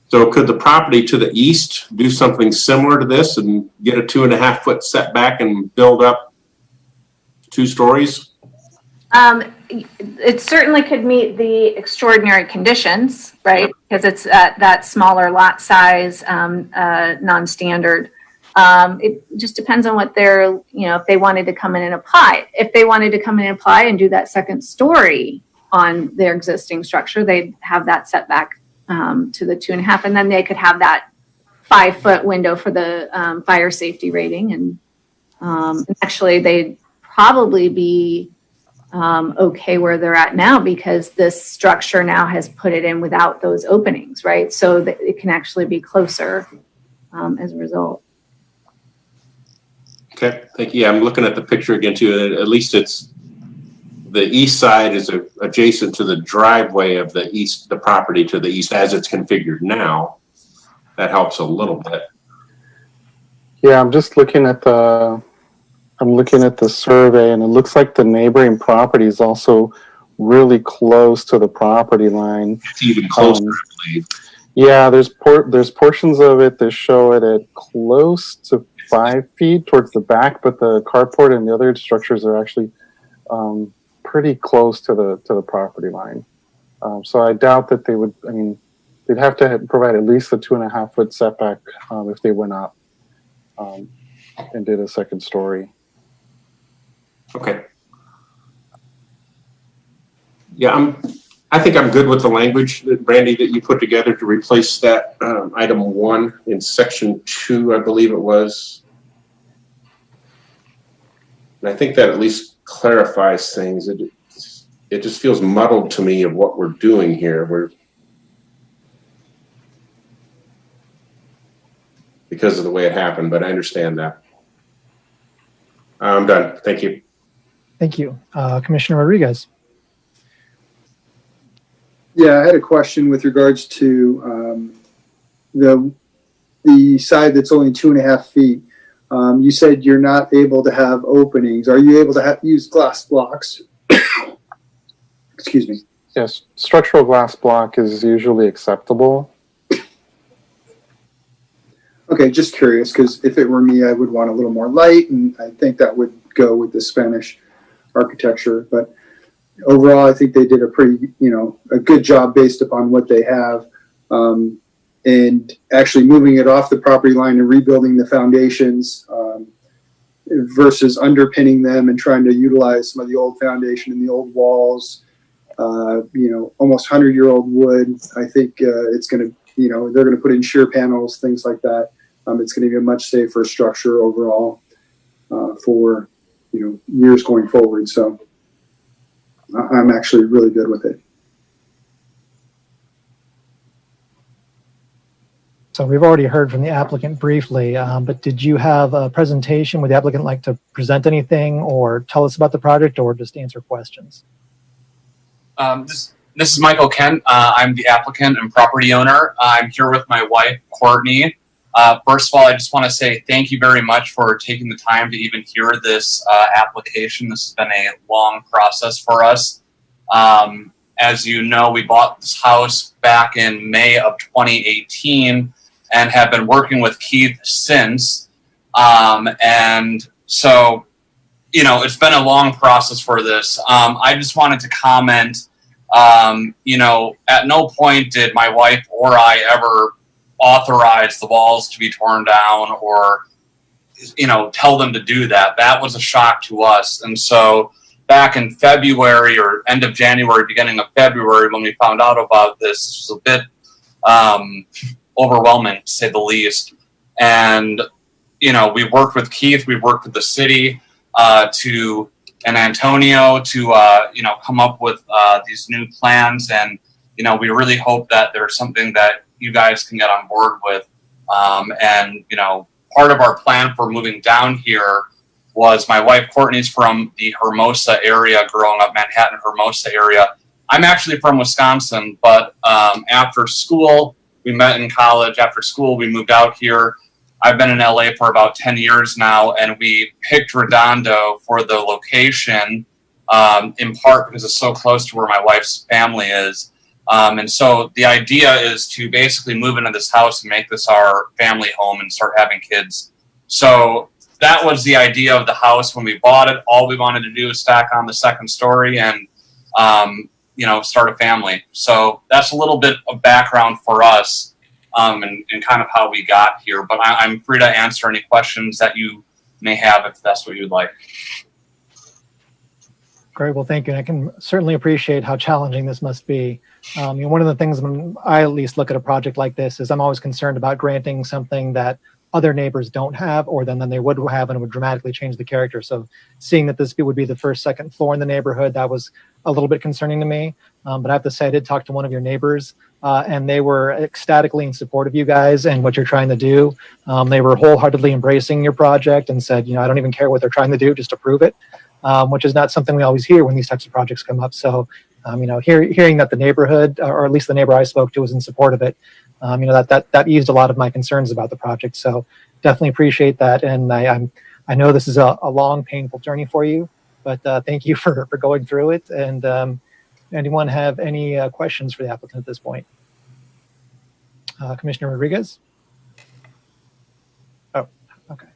So could the property to the east do something similar to this and get a 2.5 foot setback and build up 2 stories? It certainly could meet the extraordinary conditions, right? Because it's that smaller lot size, non-standard. It just depends on what they're, if they wanted to come in and apply. If they wanted to come in and apply and do that second story on their existing structure, they'd have that setback to the 2.5, and then they could have that 5 foot window for the fire safety rating. And actually, they'd probably be okay where they're at now because this structure now has put it in without those openings, right? So that it can actually be closer as a result. Okay, thank you. Yeah, I'm looking at the picture again too. At least it's the east side is adjacent to the driveway of the property to the east as it's configured now. That helps a little bit. Yeah, I'm just looking at the survey, and it looks like the neighboring property is also really close to the property line. It's even closer, I believe. Yeah, there's portions of it that show it at close to 5 feet towards the back, but the carport and the other structures are actually pretty close to the property line. So I doubt that they would. I mean, they'd have to provide at least a 2.5 foot setback if they went up and did a second story. Okay. Yeah, I think I'm good with the language that Brandy that you put together to replace that item 1 in section 2, I believe it was. And I think that at least clarifies things. It just feels muddled to me of what we're doing here. Because of the way it happened, but I understand that. I'm done. Thank you. Thank you. Commissioner Rodriguez. Yeah, I had a question with regards to the side that's only 2.5 feet. You said you're not able to have openings. Are you able to use glass blocks? Excuse me. Yes, structural glass block is usually acceptable. Okay, just curious, because if it were me, I would want a little more light, and I think that would go with the Spanish architecture. But overall, I think they did a pretty, a good job based upon what they have. And actually moving it off the property line and rebuilding the foundations versus underpinning them and trying to utilize some of the old foundation and the old walls, almost 100-year-old wood. I think it's going to, they're going to put in shear panels, things like that. It's going to be a much safer structure overall for, years going forward. So I'm actually really good with it. So we've already heard from the applicant briefly, but did you have a presentation? Would the applicant like to present anything or tell us about the project or just answer questions? This is Michael Kent. I'm the applicant and property owner. I'm here with my wife, Courtney. First of all, I just want to say thank you very much for taking the time to even hear this application. This has been a long process for us. As you know, we bought this house back in May of 2018 and have been working with Keith since. And so, it's been a long process for this. I just wanted to comment, at no point did my wife or I ever authorize the walls to be torn down or, tell them to do that. That was a shock to us. And so back in February or end of January, beginning of February, when we found out about this was a bit overwhelming, to say the least. And, we worked with Keith, we worked with the city and Antonio to, come up with these new plans. And, we really hope that there's something that you guys can get on board with. And, part of our plan for moving down here was my wife Courtney's from the Hermosa area, growing up Manhattan, Hermosa area. I'm actually from Wisconsin, but after school, We met in college after school. We moved out here. I've been in LA for about 10 years now, and we picked Redondo for the location, in part because it's so close to where my wife's family is. And so the idea is to basically move into this house and make this our family home and start having kids. So that was the idea of the house when we bought it. All we wanted to do was stack on the second story and, start a family. So that's a little bit of background for us, and kind of how we got here. But I'm free to answer any questions that you may have if that's what you'd like. Great. Well, thank you. And I can certainly appreciate how challenging this must be. One of the things when I at least look at a project like this is I'm always concerned about granting something that other neighbors don't have, or than they would have, and it would dramatically change the character. So seeing that this would be the first, second floor in the neighborhood, that was a little bit concerning to me. But I have to say, I did talk to one of your neighbors, and they were ecstatically in support of you guys and what you're trying to do. They were wholeheartedly embracing your project and said, I don't even care what they're trying to do, just approve it, which is not something we always hear when these types of projects come up. So, hearing that the neighborhood, or at least the neighbor I spoke to, was in support of it, that eased a lot of my concerns about the project. So definitely appreciate that. And I know this is a long, painful journey for you, but thank you for going through it. And anyone have any questions for the applicant at this point? Commissioner Rodriguez? Oh, okay.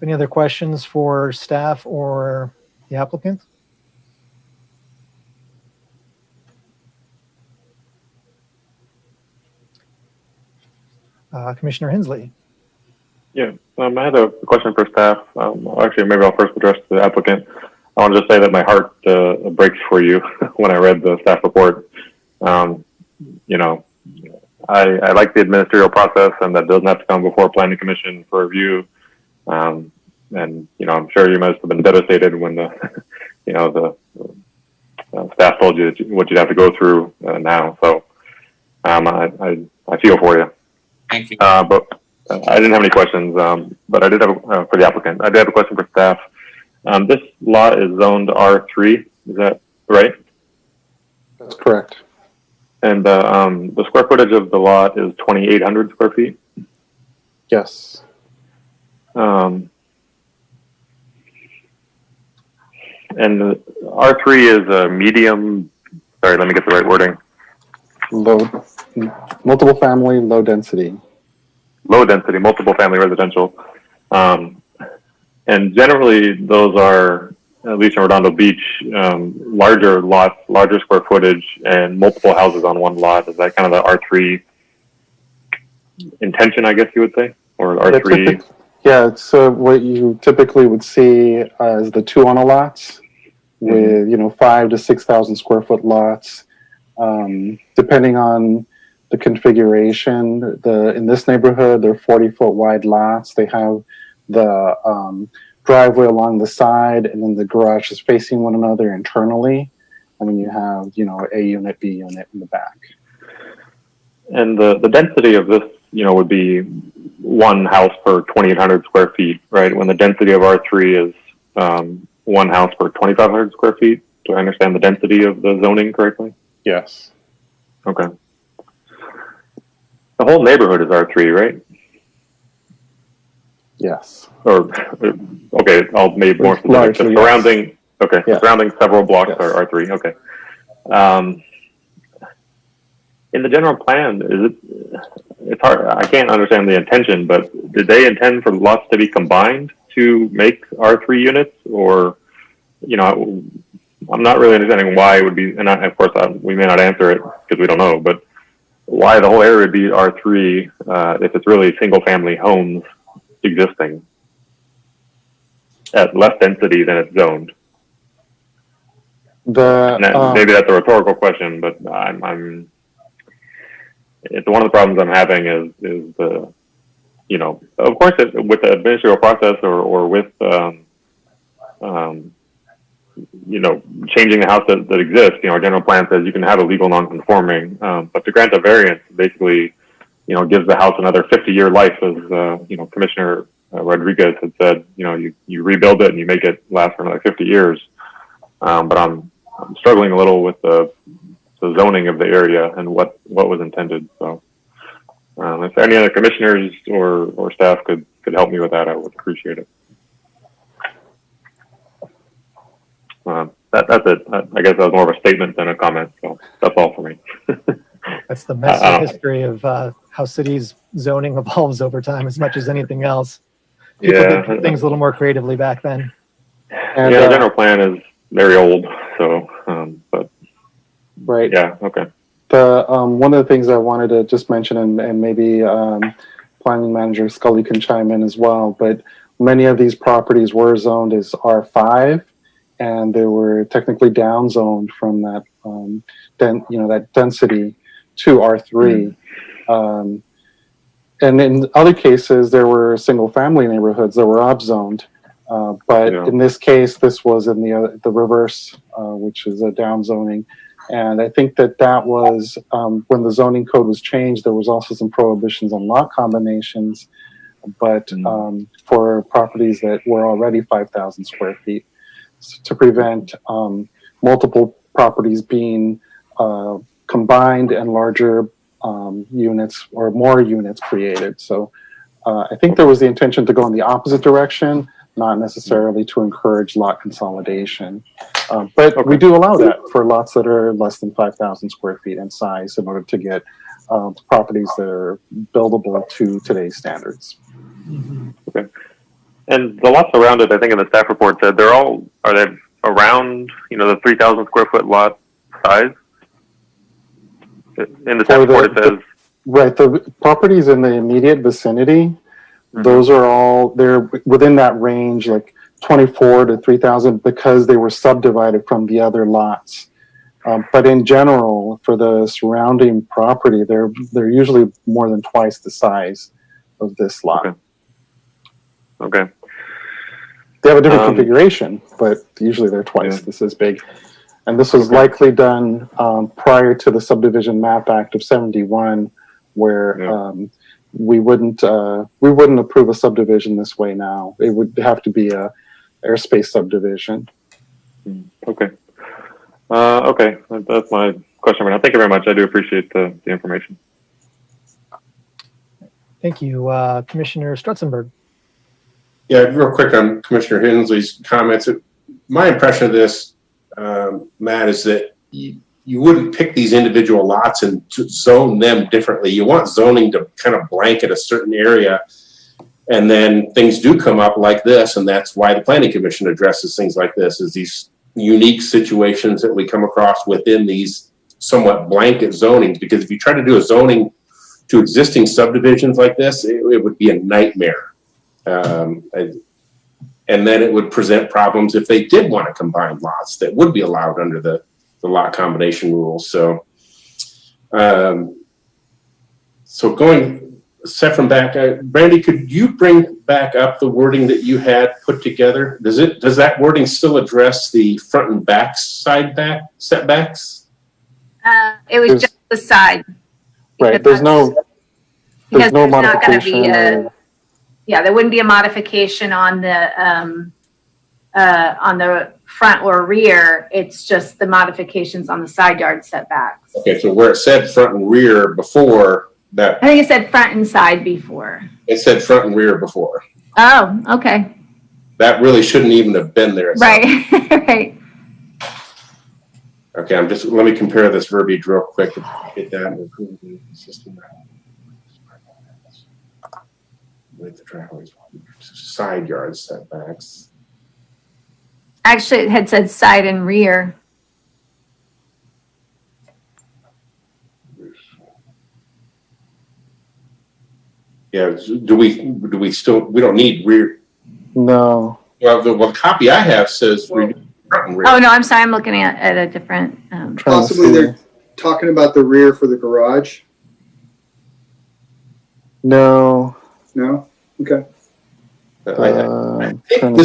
Any other questions for staff or the applicant? Commissioner Hensley. Yeah, I had a question for staff. Actually, maybe I'll first address the applicant. I want to just say that my heart breaks for you when I read the staff report. I like the administrative process, and that doesn't have to come before Planning Commission for review. And I'm sure you must have been devastated when the staff told you what you'd have to go through now. So I feel for you. Thank you. But I didn't have any questions. But I did have for the applicant. I did have a question for staff. This lot is zoned R3. Is that right? That's correct. And the square footage of the lot is 2,800 square feet. Yes. And the R3 is a medium. Sorry, let me get the right wording. Multiple family, low density. Low density, multiple family residential. And generally those are, at least in Redondo Beach, larger lots, larger square footage, and multiple houses on one lot. Is that kind of the R3 intention, I guess you would say? Or R3? Yeah, so what you typically would see is the 2 on a lots with, 5,000 to 6,000 square foot lots. Depending on the configuration, in this neighborhood, they're 40-foot wide lots. They have the driveway along the side, and then the garage is facing one another internally. And then you have, A unit, B unit in the back. And the density of this, would be one house per 2,800 square feet, right? When the density of R3 is one house per 2,500 square feet. Do I understand the density of the zoning correctly? Yes. Okay. The whole neighborhood is R3, right? Yes. Or, okay, I'll make more specific. The surrounding, yes. Okay, yes. Surrounding several blocks yes. are R3, okay. In the general plan, it's hard, I can't understand the intention, but did they intend for lots to be combined to make R3 units? Or, I'm not really understanding why it would be, and of course we may not answer it because we don't know, but why the whole area would be R3 if it's really single family homes existing at less density than it's zoned. Maybe that's a rhetorical question, but it's one of the problems I'm having is the, of course with the administrative process or with, changing the house that exists, our general plan says you can have a legal non-conforming, but to grant a variance basically, gives the house another 50-year life, as, Commissioner Rodriguez had said, you rebuild it and you make it last for another 50 years. But I'm struggling a little with the zoning of the area and what was intended. So, if any other commissioners or staff could help me with that, I would appreciate it. That's it. I guess that was more of a statement than a comment. So that's all for me. That's the messy history of how cities zoning evolves over time as much as anything else. People did things a little more creatively back then. And, the general plan is very old, so but right. Yeah. Okay. The one of the things I wanted to just mention, and maybe planning manager Scully can chime in as well, but many of these properties were zoned as R5, and they were technically downzoned from that that density to R3. And in other cases, there were single-family neighborhoods that were upzoned. But in this case, this was in the reverse, which is a downzoning. And I think that was when the zoning code was changed, there was also some prohibitions on lot combinations, but for properties that were already 5,000 square feet, to prevent multiple properties being combined and larger units or more units created. So I think there was the intention to go in the opposite direction, not necessarily to encourage lot consolidation. But we do allow that for lots that are less than 5,000 square feet in size in order to get properties that are buildable to today's standards. Okay. And the lots around it, I think in the staff report said are they around, the 3,000 square foot lot size? In the staff report it says. Right, the properties in the immediate vicinity, those are they're within that range, like 24 to 3,000, because they were subdivided from the other lots. But in general, for the surrounding property, they're usually more than twice the size of this lot. Okay. They have a different configuration, but usually they're twice this is big. And this was likely done prior to the Subdivision Map Act of '71, where we wouldn't approve a subdivision this way now. It would have to be a airspace subdivision. Okay. Okay. That's my question right now. Thank you very much. I do appreciate the information. Thank you. Commissioner Strutzenberg. Yeah, real quick on Commissioner Hensley's comments. My impression of this, Matt, is that you wouldn't pick these individual lots and zone them differently. You want zoning to kind of blanket a certain area, and then things do come up like this, and that's why the Planning Commission addresses things like this, is these unique situations that we come across within these somewhat blanket zonings. Because if you try to do a zoning to existing subdivisions like this, it would be a nightmare. And then it would present problems if they did want to combine lots that would be allowed under the lot combination rules. So, going set from back, Brandy, could you bring back up the wording that you had put together? Does that wording still address the front and back setbacks? It was just the side. Right. There's no modification. There wouldn't be a modification on the front or rear. It's just the modifications on the side yard setbacks. Okay, so where it said front and rear before that. I think it said front and side before. It said front and rear before. Oh, okay. That really shouldn't even have been there. Right, right. Okay, let me compare this verbiage real quick to get that system. With the driveways, side yard setbacks. Actually, it had said side and rear. Yeah, do we still, we don't need rear? No. Well, the copy I have says front and rear. Oh, no, I'm sorry. I'm looking at a different. Possibly they're talking about the rear for the garage. No. No? Okay. Sorry,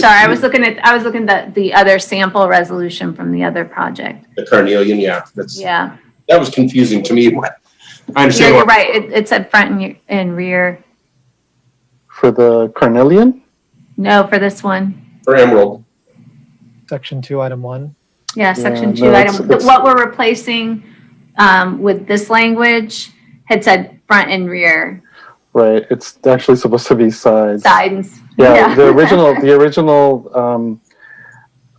I was looking at the other sample resolution from the other project. The Carnelian, yeah. That was confusing to me. I understand. Yeah, you're right. It said front and rear. For the Carnelian? No, for this one. For Emerald. Section 2, item 1. Yeah, section 2, item. What we're replacing with this language had said front and rear. Right. It's actually supposed to be sides. Sides. Yeah. The original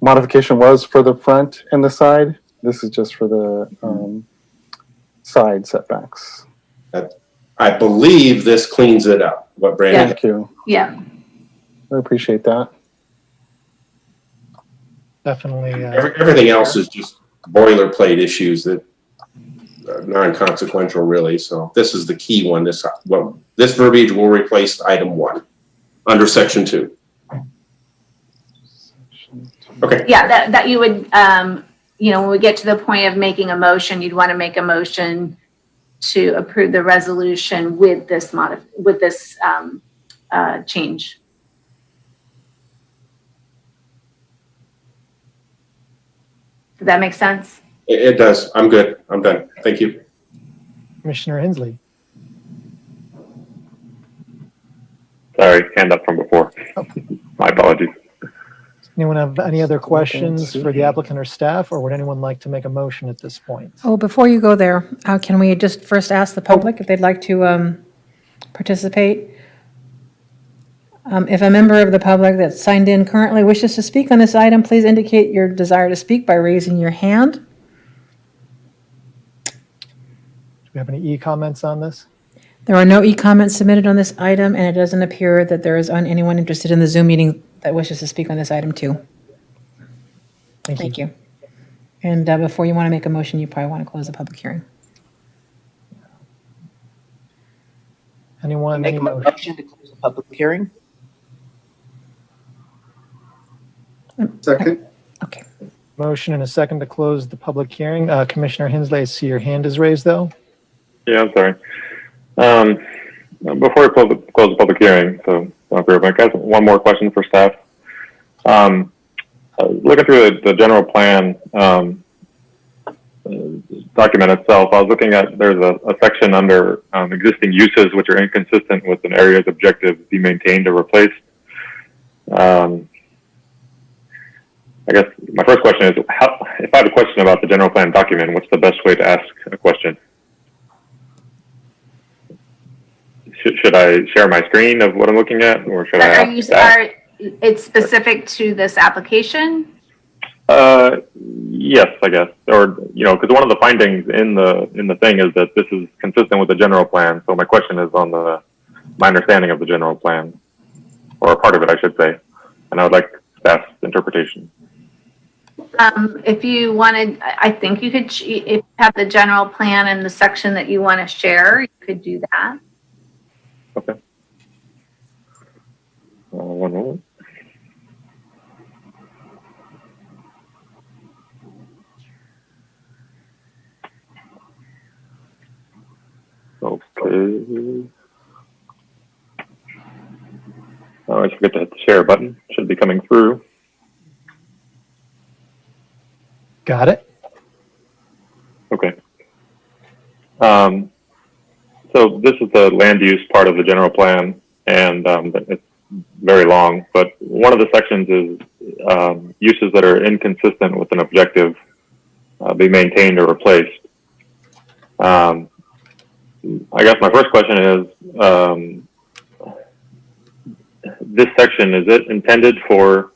modification was for the front and the side. This is just for the side setbacks. I believe this cleans it up. What Brandon? Thank you. Yeah. I appreciate that. Definitely. Everything else is just boilerplate issues that are non-consequential, really. So this is the key one. This verbiage will replace item 1 under section 2. Okay. Yeah, that you would, when we get to the point of making a motion, you'd want to make a motion to approve the resolution with this change. Does that make sense? It does. I'm good. I'm done. Thank you. Commissioner Hensley. Sorry, hand up from before. My apologies. Anyone have any other questions for the applicant or staff, or would anyone like to make a motion at this point? Oh, before you go there, can we just first ask the public if they'd like to participate? If a member of the public that's signed in currently wishes to speak on this item, please indicate your desire to speak by raising your hand. Do we have any e-comments on this? There are no e-comments submitted on this item, and it doesn't appear that there is anyone interested in the Zoom meeting that wishes to speak on this item too. Thank you. And before you want to make a motion, you probably want to close the public hearing. Anyone? Make a motion to close the public hearing? Second. Okay. Motion and a second to close the public hearing. Commissioner Hensley, I see your hand is raised though. Yeah, I'm sorry. Before we close the public hearing, so I guess one more question for staff. Looking through the general plan document itself, I was looking at, there's a section under existing uses which are inconsistent with an area's objective to be maintained or replaced. I guess my first question is, if I have a question about the general plan document, what's the best way to ask a question? Should I share my screen of what I'm looking at, or should I ask staff? It's specific to this application? Yes, I guess. Or, because one of the findings in the thing is that this is consistent with the general plan. So my question is on my understanding of the general plan, or a part of it, I should say. And I would like staff's interpretation. If you wanted, I think you could, if you have the general plan and the section that you want to share, you could do that. Okay. One moment. Okay. I always forget to hit the share button. Should be coming through. Got it. Okay. So this is the land use part of the general plan, and it's very long, but one of the sections is uses that are inconsistent with an objective be maintained or replaced. I guess my first question is, this section, is it intended for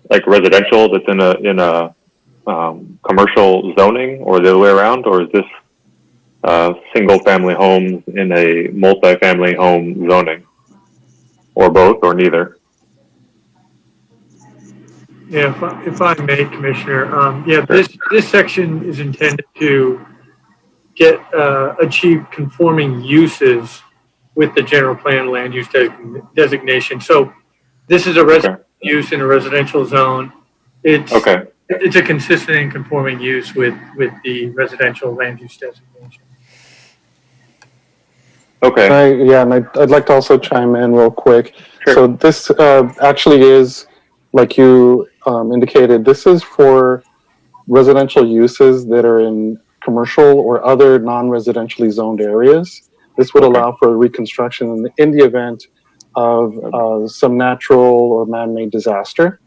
like residential that's in a commercial zoning, or the other way around, or is this single family homes in a multi-family home zoning, or both, or neither? Yeah, if I may, Commissioner, this section is intended to achieve conforming uses with the general plan land use designation. So this is a residential use in a residential zone. It's a consistent and conforming use with the residential land use designation. Okay. And I'd like to also chime in real quick. Sure. So this actually is, like you indicated, this is for residential uses that are in commercial or other non-residentially zoned areas. This would allow for reconstruction in the event of some natural or man-made disaster.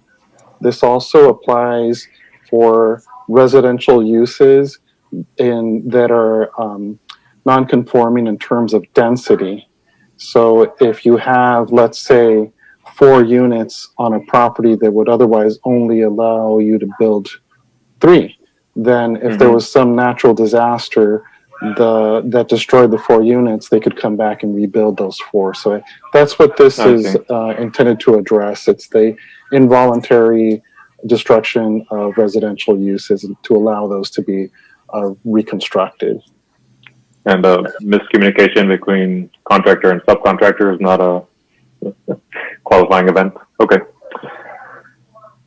This also applies for residential uses that are non-conforming in terms of density. So if you have, let's say, 4 units on a property that would otherwise only allow you to build 3, then if there was some natural disaster that destroyed the 4 units, they could come back and rebuild those 4. So that's what this is intended to address. It's the involuntary destruction of residential uses and to allow those to be reconstructed. And miscommunication between contractor and subcontractor is not a qualifying event. Okay.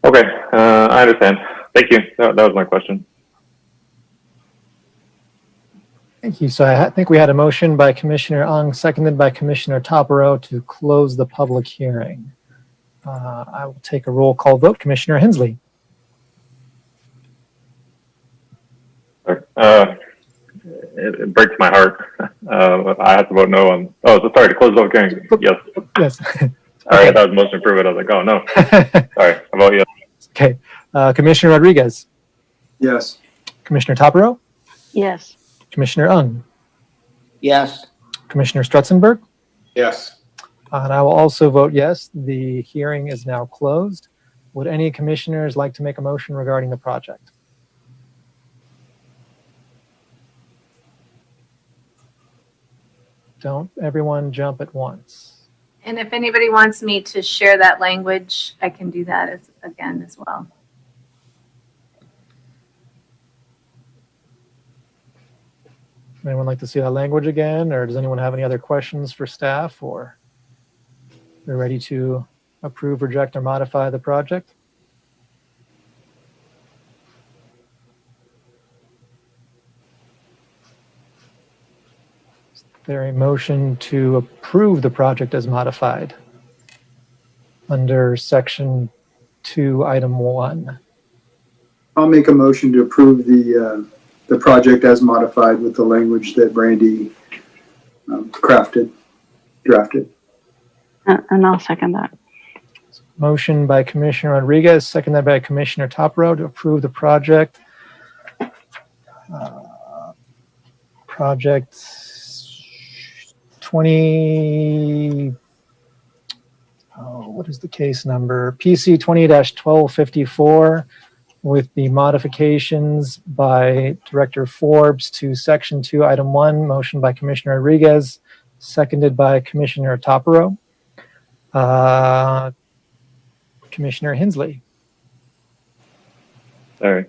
Okay, I understand. Thank you. That was my question. Thank you. So I think we had a motion by Commissioner Ung, seconded by Commissioner Topero to close the public hearing. I will take a roll call vote. Commissioner Hensley. It breaks my heart. I have to vote no on. Oh, so sorry to close the public hearing. Yes. Yes. All right, that was motion approved. I was like, oh no. Sorry, I vote yes. Okay. Commissioner Rodriguez. Yes. Commissioner Topero. Yes. Commissioner Ung. Yes. Commissioner Strutzenberg. Yes. And I will also vote yes. The hearing is now closed. Would any commissioners like to make a motion regarding the project? Don't everyone jump at once. And if anybody wants me to share that language, I can do that again as well. Anyone like to see that language again, or does anyone have any other questions for staff, or they're ready to approve, reject, or modify the project? Is there a motion to approve the project as modified under section 2, item 1? I'll make a motion to approve the project as modified with the language that Brandy drafted. And I'll second that. Motion by Commissioner Rodriguez, seconded by Commissioner Topero to approve the project. Project 20, what is the case number? PC 20-1254 with the modifications by Director Forbes to Section 2, Item 1, motion by Commissioner Rodriguez, seconded by Commissioner Topero. Commissioner Hensley. Sorry.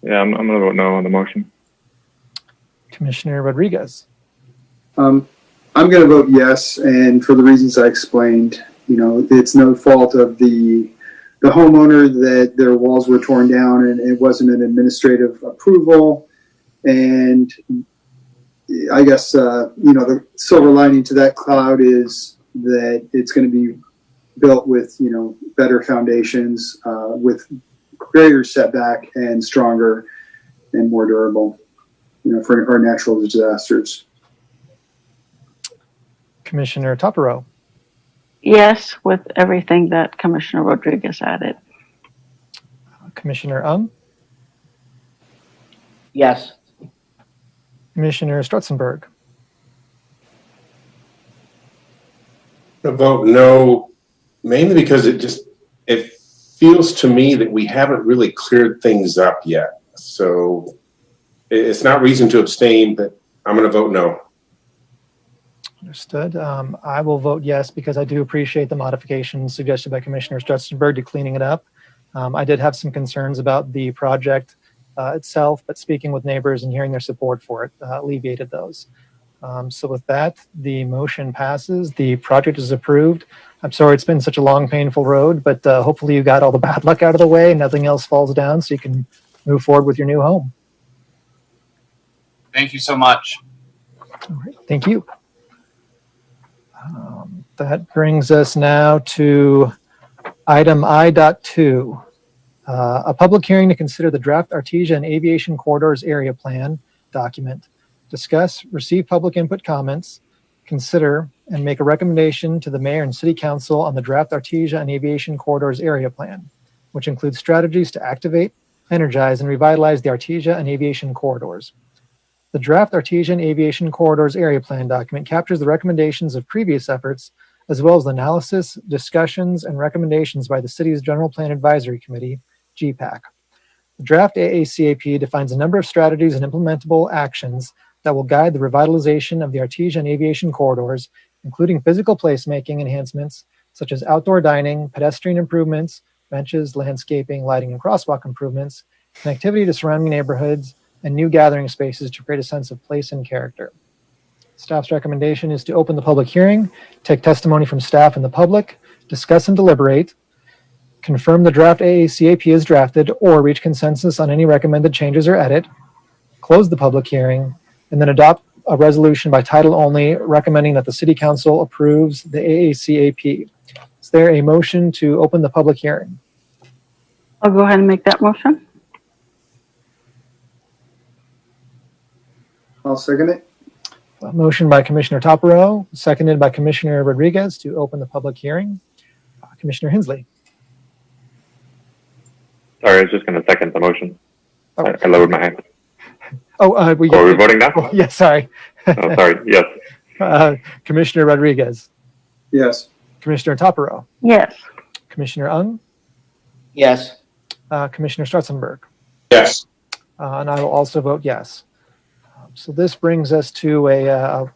Yeah, I'm going to vote no on the motion. Commissioner Rodriguez. I'm going to vote yes, and for the reasons I explained. You know, it's no fault of the homeowner that their walls were torn down, and it wasn't an administrative approval. And I guess the silver lining to that cloud is that it's going to be built with better foundations, with greater setback and stronger and more durable, for our natural disasters. Commissioner Topero. Yes, with everything that Commissioner Rodriguez added. Commissioner Ung. Yes. Commissioner Strutzenberg. I vote no, mainly because it feels to me that we haven't really cleared things up yet. So it's not reason to abstain, but I'm going to vote no. Understood. I will vote yes because I do appreciate the modifications suggested by Commissioner Strutzenberg to cleaning it up. I did have some concerns about the project itself, but speaking with neighbors and hearing their support for it alleviated those. So with that, the motion passes. The project is approved. I'm sorry it's been such a long, painful road, but hopefully you got all the bad luck out of the way and nothing else falls down so you can move forward with your new home. Thank you so much. All right, thank you. That brings us now to item I.2. A public hearing to consider the draft Artesia and Aviation Corridors Area Plan document. Discuss, receive public input comments, consider, and make a recommendation to the Mayor and City Council on the draft Artesia and Aviation Corridors Area Plan. which includes strategies to activate, energize, and revitalize the Artesia and aviation corridors. The draft Artesia and aviation corridors area plan document captures the recommendations of previous efforts, as well as the analysis, discussions, and recommendations by the city's General Plan Advisory Committee, GPAC. The draft AACAP defines a number of strategies and implementable actions that will guide the revitalization of the Artesia and aviation corridors, including physical placemaking enhancements such as outdoor dining, pedestrian improvements, benches, landscaping, lighting, and crosswalk improvements, connectivity to surrounding neighborhoods, and new gathering spaces to create a sense of place and character. Staff's recommendation is to open the public hearing, take testimony from staff and the public, discuss and deliberate, confirm the draft AACAP is drafted, or reach consensus on any recommended changes or edit, close the public hearing, and then adopt a resolution by title only recommending that the City Council approves the AACAP. Is there a motion to open the public hearing? I'll go ahead and make that motion. I'll second it. A motion by Commissioner Topero, seconded by Commissioner Rodriguez to open the public hearing. Commissioner Hensley. Sorry, I was just going to second the motion. Oh. I lowered my hand. Are we voting now? Oh, yes, sorry. Oh, sorry. Yes. Commissioner Rodriguez. Yes. Commissioner Topero. Yes. Commissioner Ung. Yes. Commissioner Stratzenberg. Yes. And I will also vote yes. So this brings us to a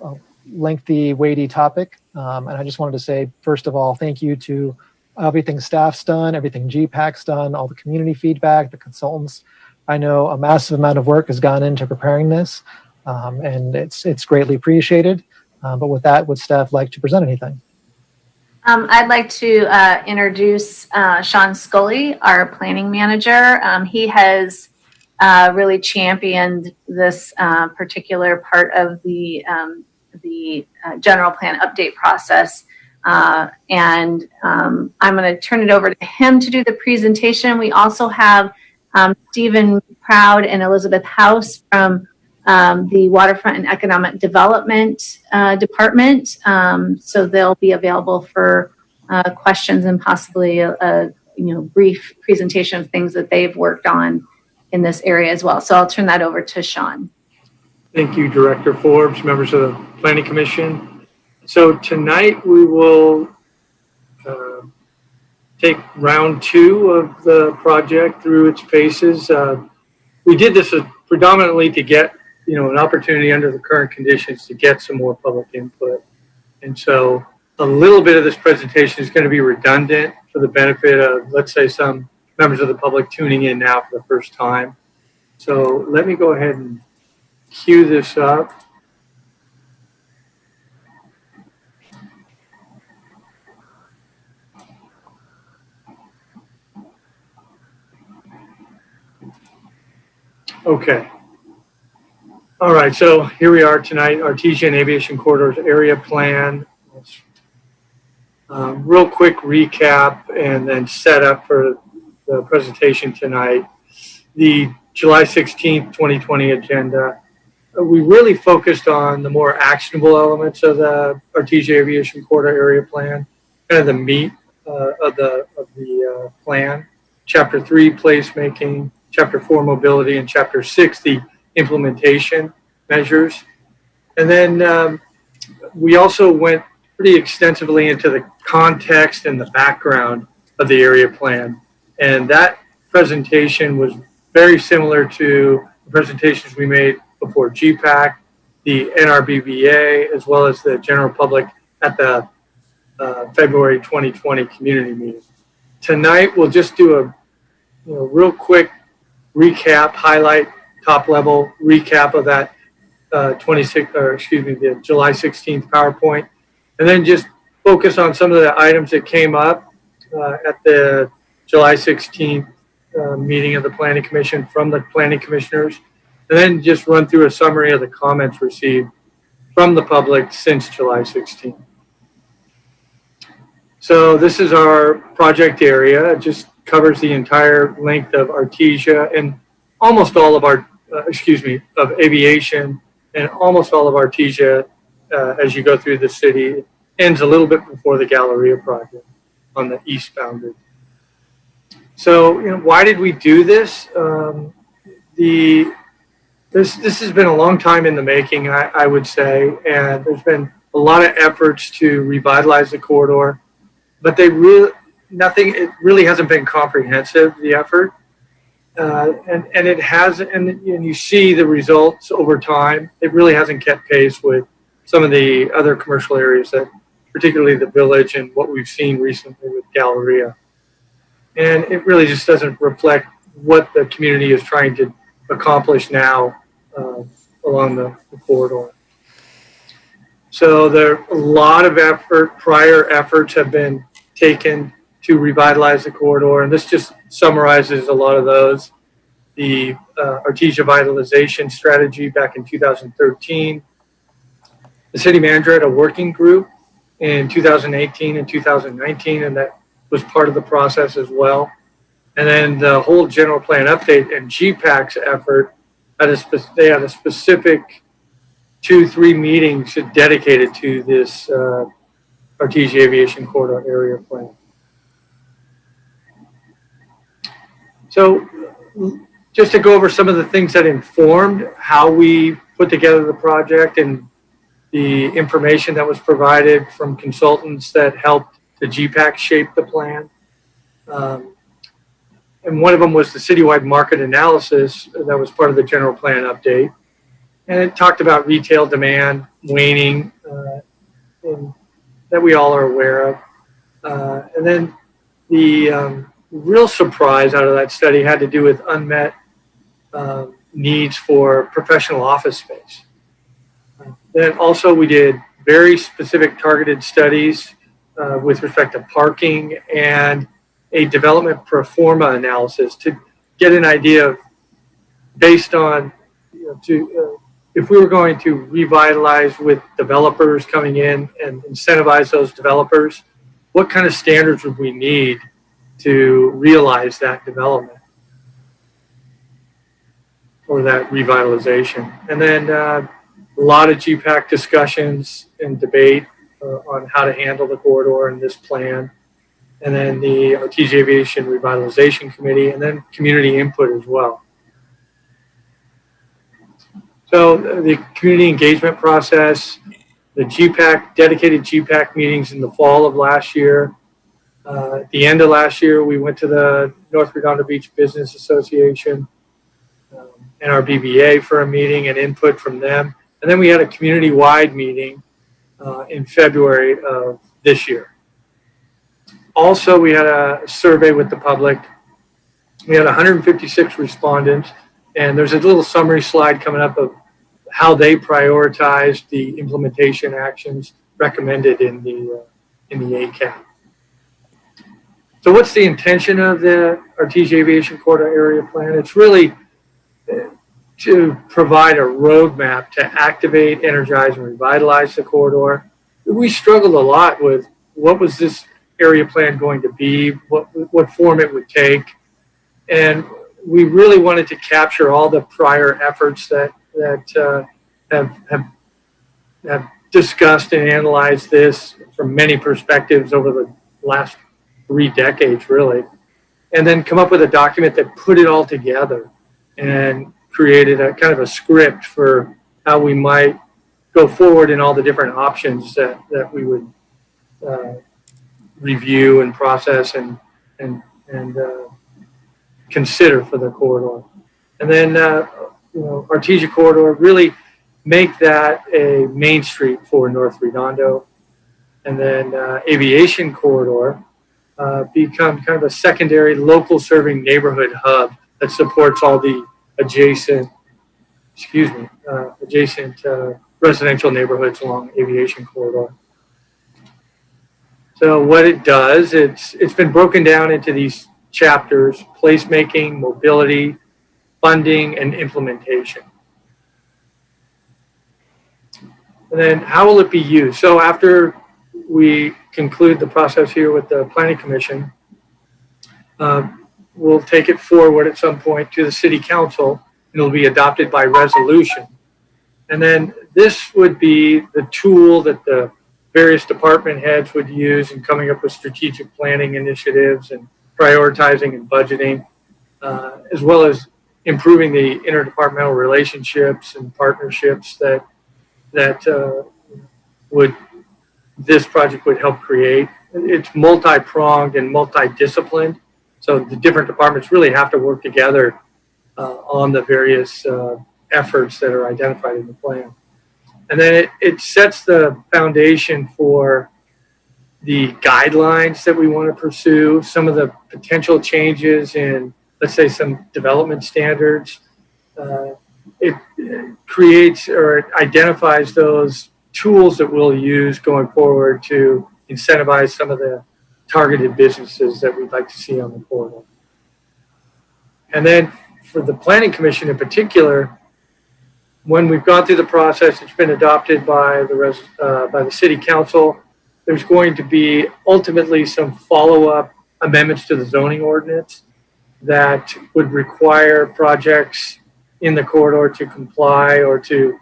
lengthy, weighty topic. And I just wanted to say, first of all, thank you to everything staff's done, everything GPAC's done, all the community feedback, the consultants. I know a massive amount of work has gone into preparing this, and it's greatly appreciated. But with that, would staff like to present anything? I'd like to introduce Sean Scully, our planning manager. He has really championed this particular part of the general plan update process. And I'm going to turn it over to him to do the presentation. We also have Stephen Proud and Elizabeth House from the Waterfront and Economic Development Department. So they'll be available for questions and possibly a brief presentation of things that they've worked on in this area as well. So I'll turn that over to Sean. Thank you, Director Forbes, members of the Planning Commission. So tonight we will take round 2 of the project through its paces. We did this predominantly to get an opportunity under the current conditions to get some more public input. And so a little bit of this presentation is going to be redundant for the benefit of, let's say, some members of the public tuning in now for the first time. So let me go ahead and cue this up. Okay. All right, so here we are tonight, Artesia and Aviation Corridors Area Plan. Real quick recap and then set up for the presentation tonight. The July 16th, 2020 agenda. We really focused on the more actionable elements of the Artesia Aviation Corridor Area Plan, kind of the meat of the plan. Chapter 3, placemaking. Chapter 4, mobility, and Chapter 6, the implementation measures. And then we also went pretty extensively into the context and the background of the area plan. And that presentation was very similar to the presentations we made before GPAC, the NRBBA, as well as the general public at the February 2020 community meeting. Tonight, we'll just do a real quick recap, highlight, top level recap of that the July 16th PowerPoint, and then just focus on some of the items that came up at the July 16th meeting of the Planning Commission from the Planning Commissioners, and then just run through a summary of the comments received from the public since July 16th. So this is our project area. It just covers the entire length of Artesia and almost all of our, of aviation and almost all of Artesia as you go through the city. It ends a little bit before the Galleria project on the east boundary. So, why did we do this? This has been a long time in the making, I would say, and there's been a lot of efforts to revitalize the corridor, but it really hasn't been comprehensive, the effort. And it hasn't, and you see the results over time. It really hasn't kept pace with some of the other commercial areas, particularly the Village and what we've seen recently with Galleria. And it really just doesn't reflect what the community is trying to accomplish now along the corridor. So a lot of prior efforts have been taken to revitalize the corridor, and this just summarizes a lot of those. The Artesia Vitalization Strategy back in 2013. The city manager had a working group in 2018 and 2019, and that was part of the process as well. And then the whole general plan update and GPAC's effort, they had a specific 2-3 meetings dedicated to this Artesia Aviation Corridor area plan. So just to go over some of the things that informed how we put together the project and the information that was provided from consultants that helped the GPAC shape the plan. And one of them was the citywide market analysis that was part of the general plan update. And it talked about retail demand waning that we all are aware of. And then the real surprise out of that study had to do with unmet needs for professional office space. Then also we did very specific targeted studies with respect to parking and a development pro forma analysis to get an idea of, based on, if we were going to revitalize with developers coming in and incentivize those developers, what kind of standards would we need to realize that development or that revitalization? And then a lot of GPAC discussions and debate on how to handle the corridor and this plan. And then the Artesia Aviation Revitalization Committee, and then community input as well. So the community engagement process, the dedicated GPAC meetings in the fall of last year. At the end of last year, we went to the North Redondo Beach Business Association and our BBA for a meeting and input from them. And then we had a community-wide meeting in February of this year. Also, we had a survey with the public. We had 156 respondents, and there's a little summary slide coming up of how they prioritized the implementation actions recommended in the ACAP. So what's the intention of the Artesia Aviation Corridor Area Plan? It's really to provide a roadmap to activate, energize, and revitalize the corridor. We struggled a lot with what was this area plan going to be, what form it would take. And we really wanted to capture all the prior efforts that have discussed and analyzed this from many perspectives over the last 3 decades, really, and then come up with a document that put it all together and created a kind of a script for how we might go forward in all the different options that we would review and process and consider for the corridor. And then, Artesia Corridor, really make that a main street for North Redondo. And then Aviation Corridor become kind of a secondary local serving neighborhood hub that supports all the adjacent residential neighborhoods along Aviation Corridor. So what it does, it's been broken down into these chapters: placemaking, mobility, funding, and implementation. And then how will it be used? So after we conclude the process here with the Planning Commission, we'll take it forward at some point to the City Council, and it'll be adopted by resolution. And then this would be the tool that the various department heads would use in coming up with strategic planning initiatives and prioritizing and budgeting, as well as improving the interdepartmental relationships and partnerships that this project would help create. It's multi-pronged and multidisciplined, so the different departments really have to work together on the various efforts that are identified in the plan. And then it sets the foundation for the guidelines that we want to pursue, some of the potential changes in, let's say, some development standards. It creates or identifies those tools that we'll use going forward to incentivize some of the targeted businesses that we'd like to see on the corridor. And then for the Planning Commission in particular, when we've gone through the process, it's been adopted by the City Council. There's going to be ultimately some follow-up amendments to the zoning ordinance that would require projects in the corridor to comply or to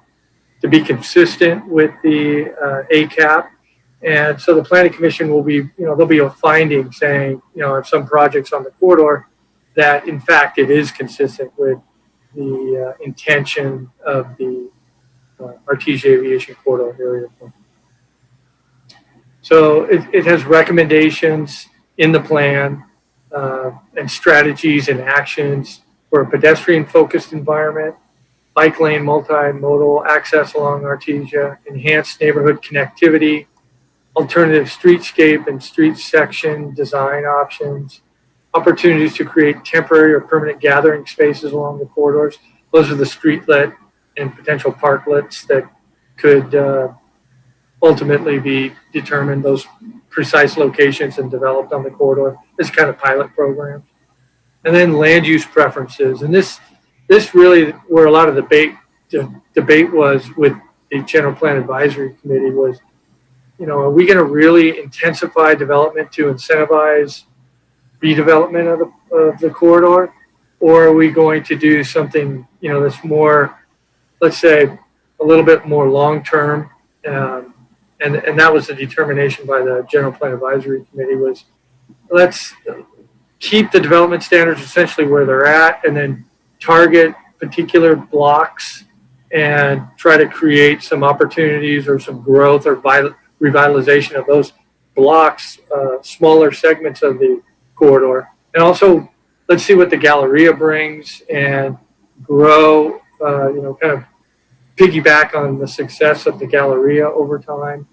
be consistent with the ACAP. And so the Planning Commission will be, there'll be a finding saying, if some projects on the corridor that in fact it is consistent with the intention of the Artesia Aviation Corridor area. So it has recommendations in the plan and strategies and actions for a pedestrian-focused environment, bike lane multimodal access along Artesia, enhanced neighborhood connectivity, alternative streetscape and street section design options, opportunities to create temporary or permanent gathering spaces along the corridors. Those are the streetlet and potential parklets that could ultimately be determined, those precise locations and developed on the corridor. This kind of pilot program. And then land use preferences. And this really where a lot of the debate was with the General Plan Advisory Committee was, are we going to really intensify development to incentivize redevelopment of the corridor, or are we going to do something that's more, let's say, a little bit more long-term? And that was the determination by the General Plan Advisory Committee was, let's keep the development standards essentially where they're at, and then target particular blocks and try to create some opportunities or some growth or revitalization of those blocks, smaller segments of the corridor. And also, let's see what the Galleria brings and grow, kind of piggyback on the success of the Galleria over time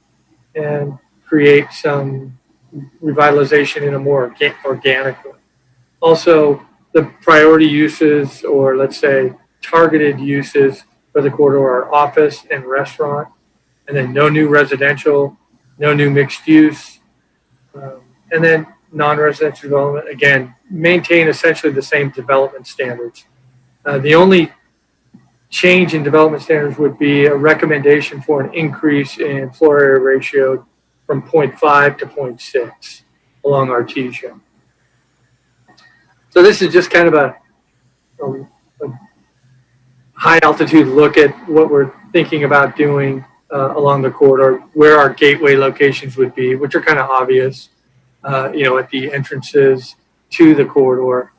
and create some revitalization in a more organic way. Also, the priority uses, or let's say targeted uses for the corridor, are office and restaurant, and then no new residential, no new mixed use, and then non-residential development, again, maintain essentially the same development standards. The only change in development standards would be a recommendation for an increase in floor area ratio from 0.5 to 0.6 along Artesia. So this is just kind of a high altitude look at what we're thinking about doing along the corridor, where our gateway locations would be, which are kind of obvious, at the entrances to the corridor.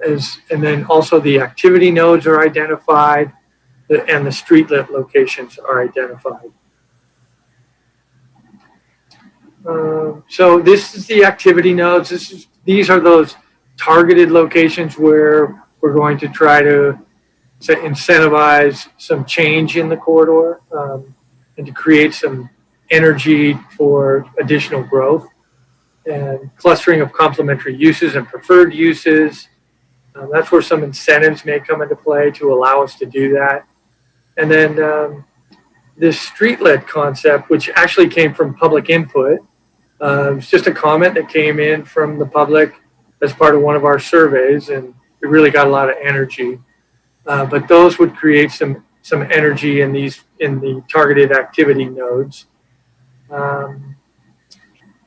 And then also the activity nodes are identified and the streetlit locations are identified. So this is the activity nodes. These are those targeted locations where we're going to try to incentivize some change in the corridor and to create some energy for additional growth and clustering of complementary uses and preferred uses. That's where some incentives may come into play to allow us to do that. And then this streetlit concept, which actually came from public input, it's just a comment that came in from the public as part of one of our surveys, and it really got a lot of energy. But those would create some energy in the targeted activity nodes.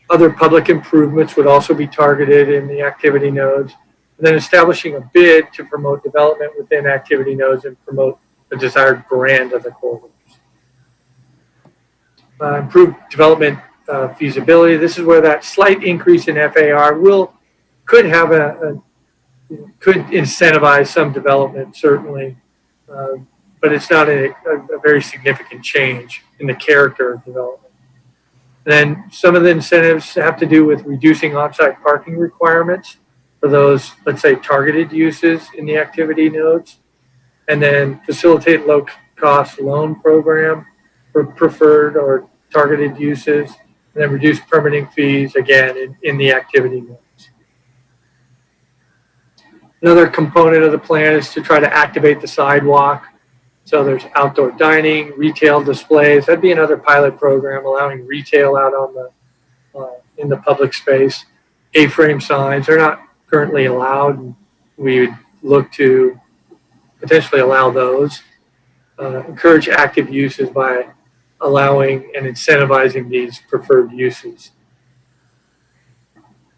Other public improvements would also be targeted in the activity nodes. And then establishing a bid to promote development within activity nodes and promote the desired brand of the corridors. Improved development feasibility. This is where that slight increase in FAR will could have could incentivize some development, certainly, but it's not a very significant change in the character of development. Then some of the incentives have to do with reducing on-site parking requirements for those, let's say, targeted uses in the activity nodes, and then facilitate low-cost loan program for preferred or targeted uses, and then reduce permitting fees, again, in the activity nodes. Another component of the plan is to try to activate the sidewalk. So there's outdoor dining, retail displays. That'd be another pilot program, allowing retail out on the in the public space. A-frame signs are not currently allowed. We would look to potentially allow those. Encourage active uses by allowing and incentivizing these preferred uses.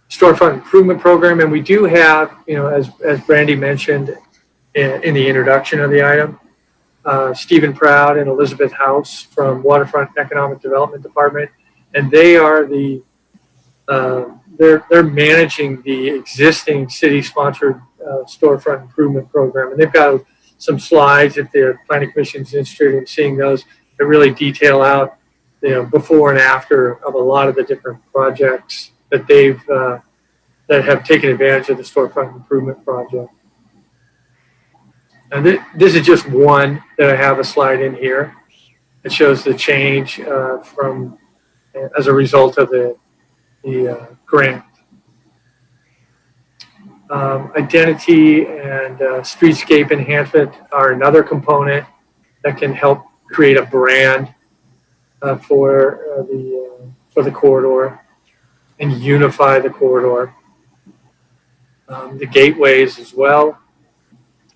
Storefront improvement program, and we do have, as Brandy mentioned in the introduction of the item, Stephen Proud and Elizabeth House from Waterfront Economic Development Department, and they are they're managing the existing city-sponsored storefront improvement program, and they've got some slides if the Planning Commission is interested in seeing those that really detail out, before and after of a lot of the different projects that they've that have taken advantage of the storefront improvement project. And this is just one that I have a slide in here. It shows the change from as a result of the grant. Identity and streetscape enhancement are another component that can help create a brand for the corridor and unify the corridor. The gateways as well.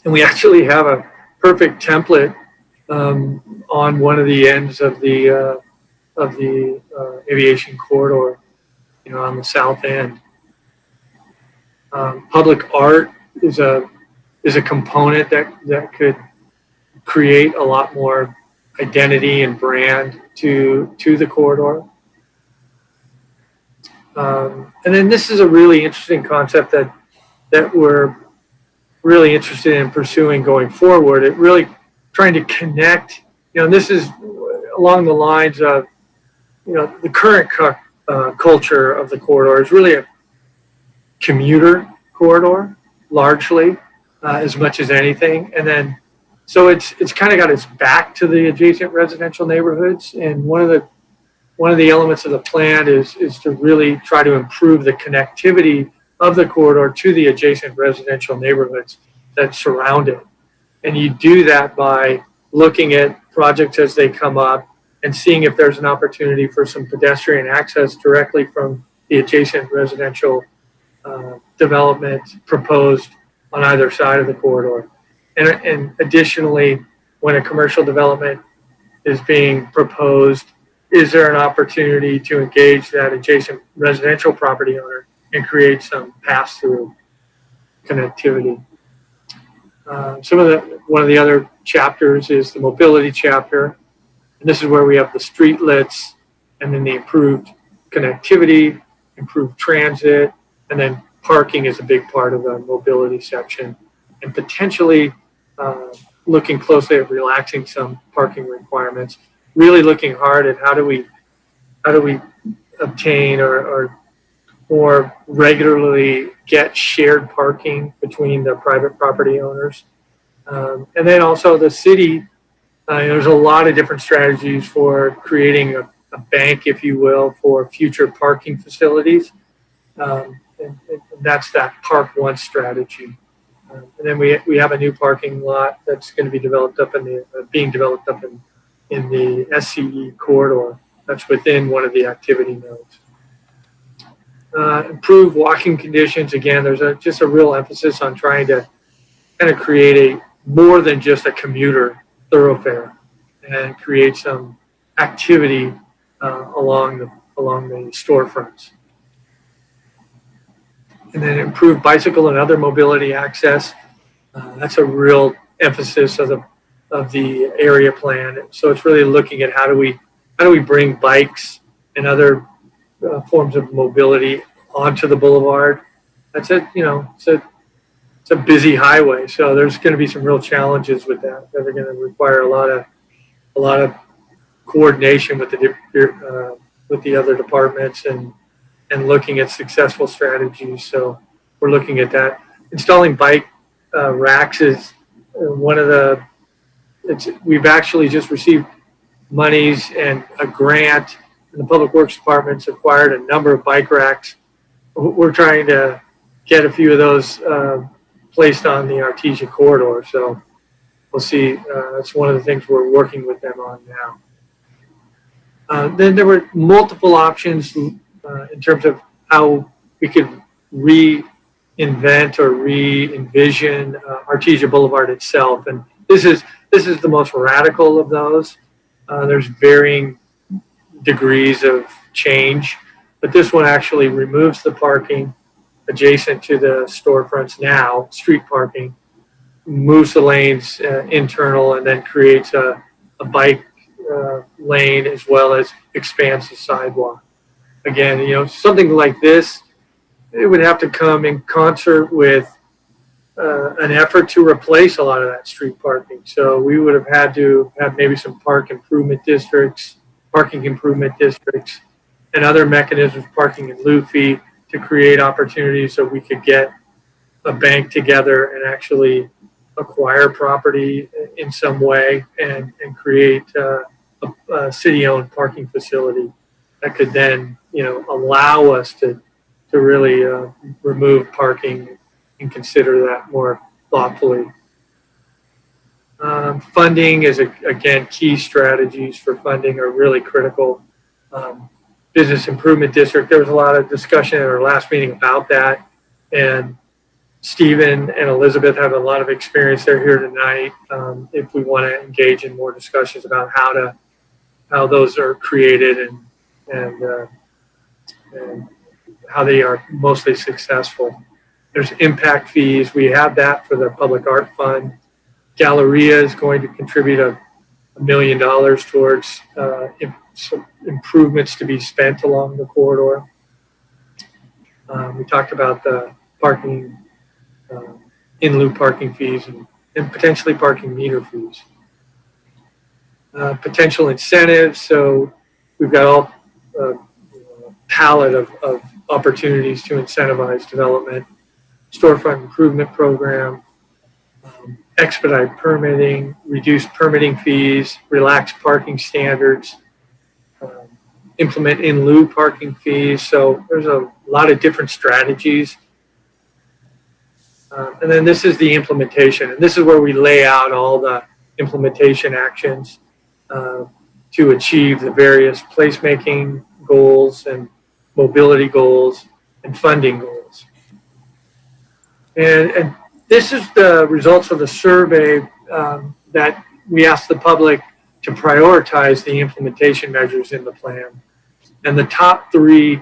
And we actually have a perfect template on one of the ends of the aviation corridor, on the south end. Public art is a component that could create a lot more identity and brand to the corridor. And then this is a really interesting concept that we're really interested in pursuing going forward. It really trying to connect, and this is along the lines of, the current culture of the corridor is really a commuter corridor, largely, as much as anything. And then, so it's kind of got its back to the adjacent residential neighborhoods. And one of the elements of the plan is to really try to improve the connectivity of the corridor to the adjacent residential neighborhoods that surround it. And you do that by looking at projects as they come up and seeing if there's an opportunity for some pedestrian access directly from the adjacent residential development proposed on either side of the corridor. And additionally, when a commercial development is being proposed, is there an opportunity to engage that adjacent residential property owner and create some pass-through connectivity? One of the other chapters is the mobility chapter, and this is where we have the streetlets, and then the improved connectivity, improved transit, and then parking is a big part of the mobility section, and potentially looking closely at relaxing some parking requirements. Really looking hard at how do we obtain or more regularly get shared parking between the private property owners. And then also the city, there's a lot of different strategies for creating a bank, if you will, for future parking facilities. And that's that Park One strategy. And then we have a new parking lot that's going to be developed up being developed up in the SCE corridor. That's within one of the activity nodes. Improve walking conditions. Again, there's just a real emphasis on trying to kind of create more than just a commuter thoroughfare and create some activity along the storefronts. And then improve bicycle and other mobility access. That's a real emphasis of the area plan. So it's really looking at how do we bring bikes and other forms of mobility onto the boulevard, that's a, you know, it's a busy highway. So there's going to be some real challenges with that are going to require a lot of coordination with the other departments and looking at successful strategies. So we're looking at that. Installing bike racks is one of the. We've actually just received monies and a grant, and the Public Works Department's acquired a number of bike racks. We're trying to get a few of those placed on the Artesia corridor. So we'll see. That's one of the things we're working with them on now. Then there were multiple options in terms of how we could reinvent or re-envision Artesia Boulevard itself. And this is the most radical of those. There's varying degrees of change, but this one actually removes the parking adjacent to the storefronts now, street parking, moves the lanes internal, and then creates a bike lane as well as expands the sidewalk. Again, you know, something like this, it would have to come in concert with an effort to replace a lot of that street parking. So we would have had to have maybe some parking improvement districts, and other mechanisms, parking in lieu fee, to create opportunities so we could get a bank together and actually acquire property in some way and create a city-owned parking facility that could then, you know, allow us to really remove parking and consider that more thoughtfully. Funding is, again, key strategies for funding are really critical. Business Improvement District, there was a lot of discussion at our last meeting about that. And Stephen and Elizabeth have a lot of experience. They're here tonight. If we want to engage in more discussions about how those are created and how they are mostly successful. There's impact fees. We have that for the Public Art Fund. Galleria is going to contribute $1 million towards some improvements to be spent along the corridor. We talked about the parking, in lieu parking fees and potentially parking meter fees. Potential incentives. So we've got all palette of opportunities to incentivize development. Storefront improvement program, expedite permitting, reduce permitting fees, relax parking standards, implement in lieu parking fees. So there's a lot of different strategies. And then this is the implementation. And this is where we lay out all the implementation actions to achieve the various placemaking goals and mobility goals and funding goals. And this is the results of the survey that we asked the public to prioritize the implementation measures in the plan. And the top three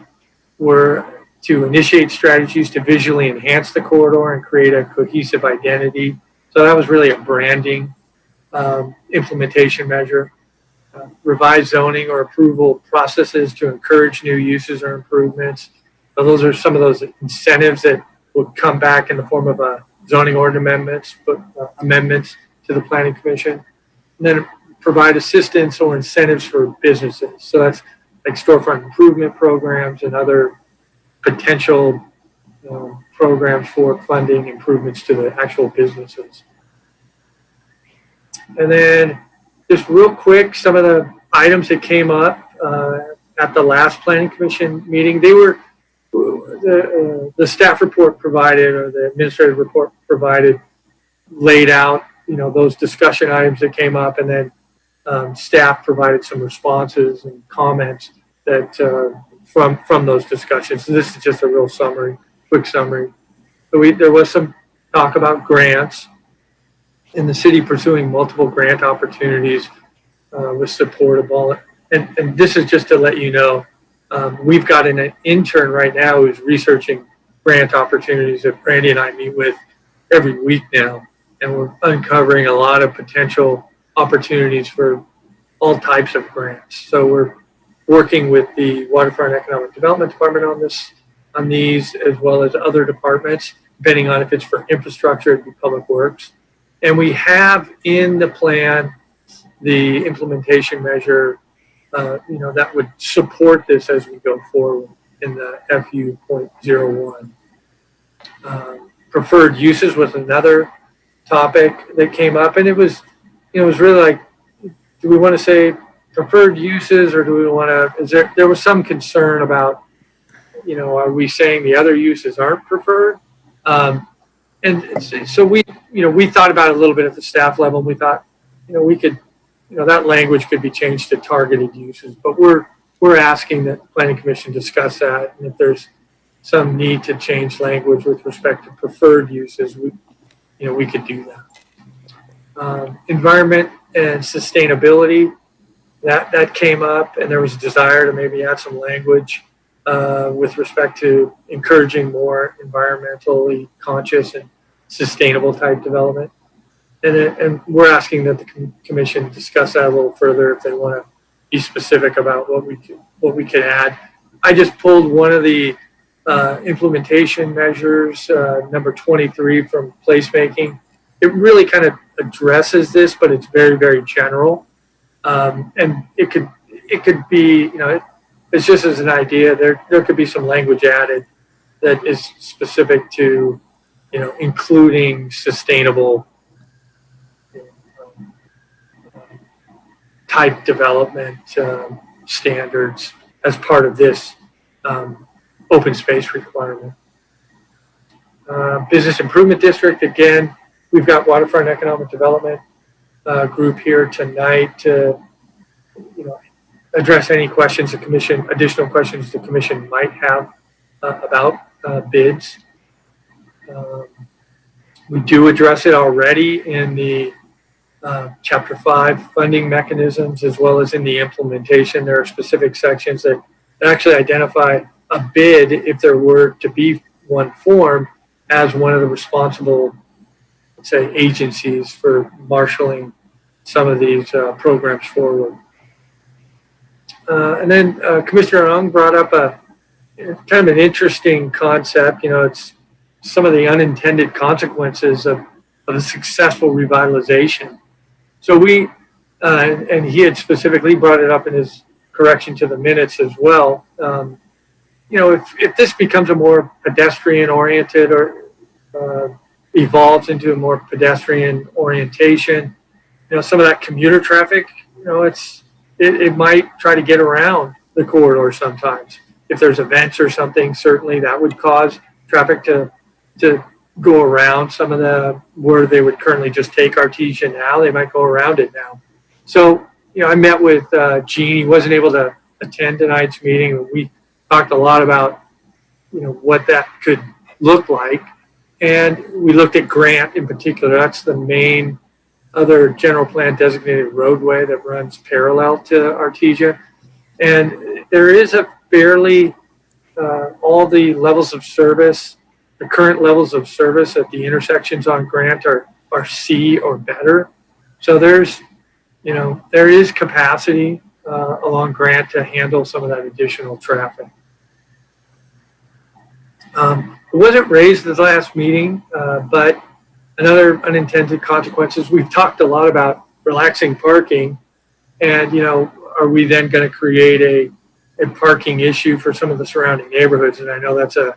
were to initiate strategies to visually enhance the corridor and create a cohesive identity. So that was really a branding implementation measure. Revise zoning or approval processes to encourage new uses or improvements. So those are some of those incentives that would come back in the form of a zoning ordinance amendments to the Planning Commission. And then provide assistance or incentives for businesses. So that's like storefront improvement programs and other potential programs for funding improvements to the actual businesses. And then just real quick, some of the items that came up at the last Planning Commission meeting, they were the staff report provided or the administrative report provided laid out, you know, those discussion items that came up, and then staff provided some responses and comments that from those discussions. So this is just a real summary, quick summary. So there was some talk about grants in the city pursuing multiple grant opportunities with support of all. And this is just to let you know, we've got an intern right now who's researching grant opportunities that Brandy and I meet with every week now. And we're uncovering a lot of potential opportunities for all types of grants. So we're working with the Waterfront Economic Development Department on this on these, as well as other departments, depending on if it's for infrastructure, it'd be public works. And we have in the plan the implementation measure, that would support this as we go forward in the FU.01. Preferred uses was another topic that came up, and it was really like, do we want to say preferred uses, or do we want to, there was some concern about, are we saying the other uses aren't preferred? And so we thought about it a little bit at the staff level, and we thought, we could, that language could be changed to targeted uses, but we're asking that the Planning Commission discuss that, and if there's some need to change language with respect to preferred uses, we could do that. Environment and sustainability, that came up, and there was a desire to maybe add some language with respect to encouraging more environmentally conscious and sustainable type development. And we're asking that the commission discuss that a little further if they want to be specific about what we could add. I just pulled one of the implementation measures, number 23 from placemaking. It really kind of addresses this, but it's very, very general. And it could be, it's just as an idea, there could be some language added that is specific to, including sustainable type development standards as part of this open space requirement. Business Improvement District, again, we've got Waterfront Economic Development group here tonight to address any questions additional questions the commission might have about bids. We do address it already in the Chapter 5 funding mechanisms, as well as in the implementation. There are specific sections that actually identify a bid, if there were to be one formed, as one of the responsible, let's say, agencies for marshaling some of these programs forward. And then Commissioner Ung brought up a kind of an interesting concept. It's some of the unintended consequences of a successful revitalization. So we, and he had specifically brought it up in his correction to the minutes as well. If this becomes a more pedestrian oriented or evolves into a more pedestrian orientation, some of that commuter traffic, it might try to get around the corridor sometimes. If there's events or something, certainly that would cause traffic to go around some of where they would currently just take Artesia now, they might go around it now. So, I met with Gene. He wasn't able to attend tonight's meeting. We talked a lot about, what that could look like. And we looked at Grant in particular. That's the main other general plan designated roadway that runs parallel to Artesia. And there is a fairly, all the levels of service, the current levels of service at the intersections on Grant are C or better. So there is capacity along Grant to handle some of that additional traffic. It wasn't raised at the last meeting, but another unintended consequences, we've talked a lot about relaxing parking, and are we then going to create a parking issue for some of the surrounding neighborhoods? And I know that's a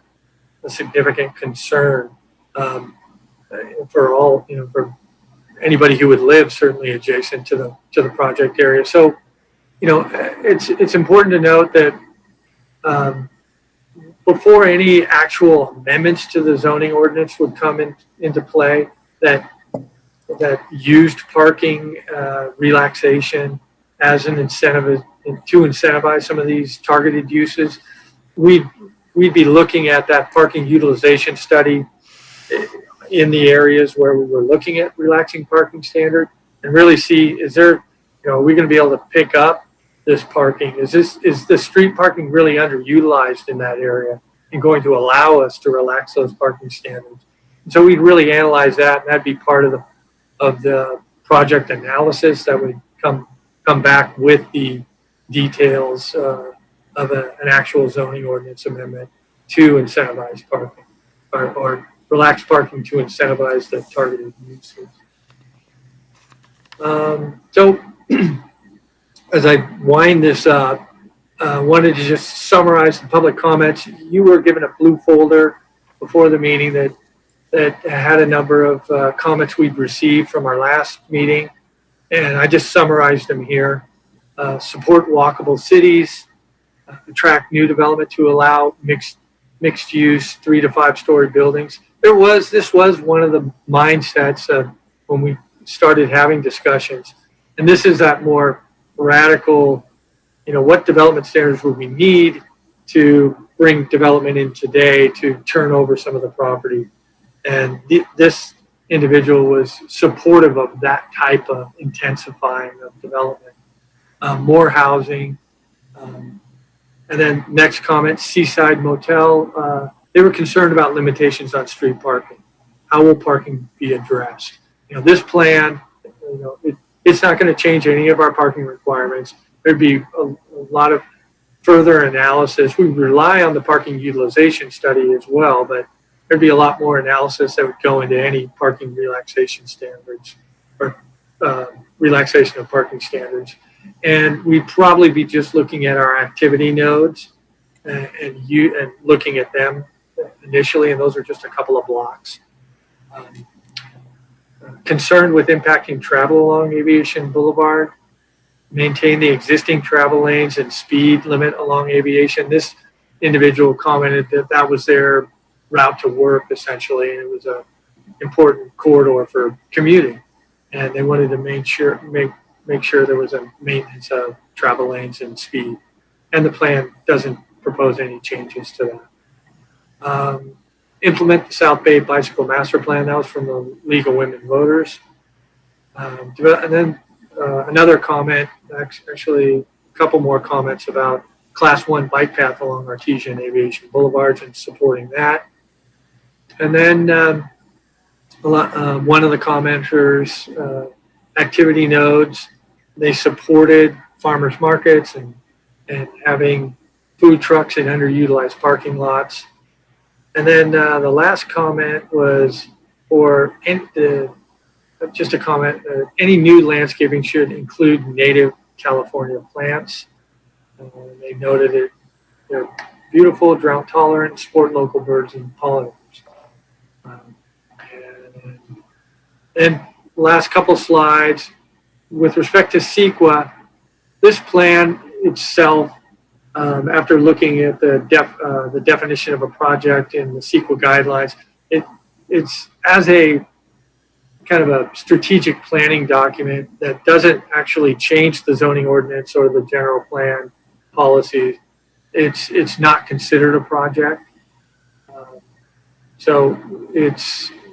significant concern for all, for anybody who would live certainly adjacent to the project area. So, it's important to note that before any actual amendments to the zoning ordinance would come into play, that used parking relaxation as an incentive to incentivize some of these targeted uses, we'd be looking at that parking utilization study in the areas where we were looking at relaxing parking standard and really see, are we going to be able to pick up this parking? Is the street parking really underutilized in that area and going to allow us to relax those parking standards? And so we'd really analyze that, and that'd be part of the project analysis that would come back with the details of an actual zoning ordinance amendment to incentivize parking, or relax parking to incentivize the targeted uses. So as I wind this up, wanted to just summarize the public comments. You were given a blue folder before the meeting that had a number of comments we'd received from our last meeting, and I just summarized them here. Support walkable cities, attract new development to allow mixed use 3 to 5 story buildings. This was one of the mindsets of when we started having discussions, and this is that more radical, what development standards would we need to bring development in today to turn over some of the property. And this individual was supportive of that type of intensifying of development. More housing. And then next comment, Seaside Motel. They were concerned about limitations on street parking. How will parking be addressed? This plan, it's not going to change any of our parking requirements. There'd be a lot of further analysis. We rely on the parking utilization study as well, but there'd be a lot more analysis that would go into any parking relaxation standards or relaxation of parking standards. And we'd probably be just looking at our activity nodes and looking at them initially, and those are just a couple of blocks. Concerned with impacting travel along Aviation Boulevard, maintain the existing travel lanes and speed limit along Aviation. This individual commented that was their route to work essentially, and it was an important corridor for commuting, and they wanted to make sure there was a maintenance of travel lanes and speed, and the plan doesn't propose any changes to that. Implement the South Bay Bicycle Master Plan. That was from the League of Women Voters. And then another comment, actually a couple more comments about Class 1 bike path along Artesian Aviation Boulevards and supporting that. And then one of the commenters, activity nodes, they supported farmers markets and having food trucks in underutilized parking lots. And then the last comment was just a comment, any new landscaping should include native California plants. They noted it, they're beautiful, drought tolerant, support local birds and pollinators. And last couple slides, with respect to CEQA, this plan itself, after looking at the definition of a project in the CEQA guidelines, it's as a kind of a strategic planning document that doesn't actually change the zoning ordinance or the general plan policies. It's not considered a project. So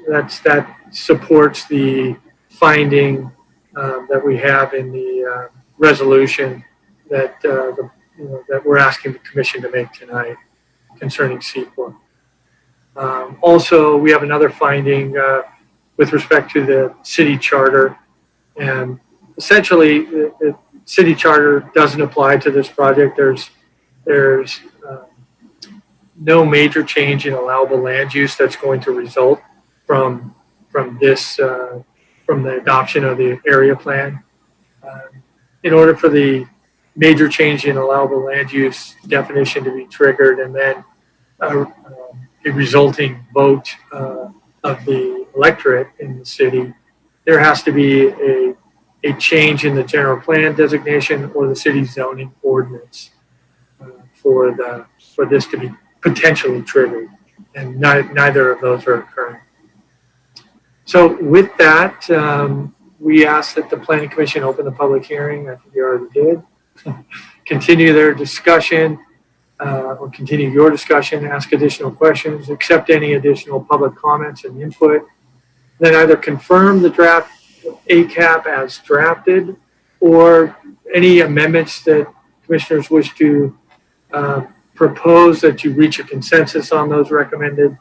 that supports the finding that we have in the resolution that that we're asking the commission to make tonight concerning CEQA. Also, we have another finding with respect to the city charter, and essentially the city charter doesn't apply to this project. There's no major change in allowable land use that's going to result from the adoption of the area plan. In order for the major change in allowable land use definition to be triggered, and then a resulting vote of the electorate in the city, there has to be a change in the general plan designation or the city zoning ordinance for this to be potentially triggered, and neither of those are occurring. So with that, we ask that the Planning Commission open the public hearing. I think you already did. Continue their discussion, or continue your discussion, ask additional questions, accept any additional public comments and input, then either confirm the draft ACAP as drafted, or any amendments that commissioners wish to propose, that you reach a consensus on those recommended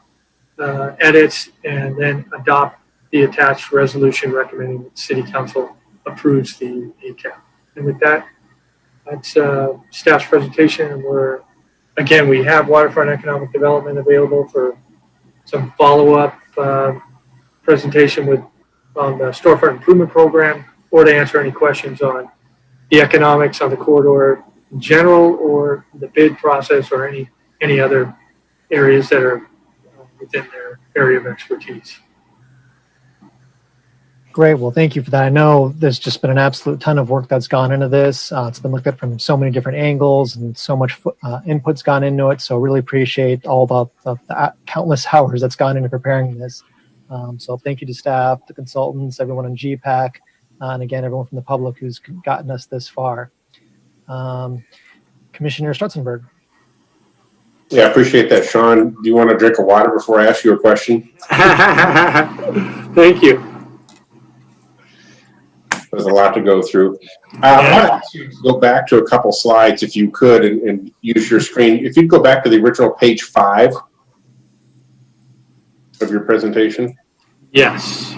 edits, and then adopt the attached resolution recommending that the City Council approves the ACAP. And with that, that's staff's presentation, and we're Again, we have waterfront economic development available for some follow-up presentation on the storefront improvement program, or to answer any questions on the economics on the corridor in general, or the bid process, or any other areas that are within their area of expertise. Great. Well, thank you for that. I know there's just been an absolute ton of work that's gone into this. It's been looked at from so many different angles, and so much input's gone into it. So really appreciate all the countless hours that's gone into preparing this. So thank you to staff, the consultants, everyone on GPAC, and again, everyone from the public who's gotten us this far. Commissioner Strutzenberg. Yeah, I appreciate that, Sean. Do you want a drink of water before I ask you a question? Thank you. There's a lot to go through. I want to ask you to go back to a couple slides, if you could, and use your screen. If you'd go back to the original page 5 of your presentation. Yes.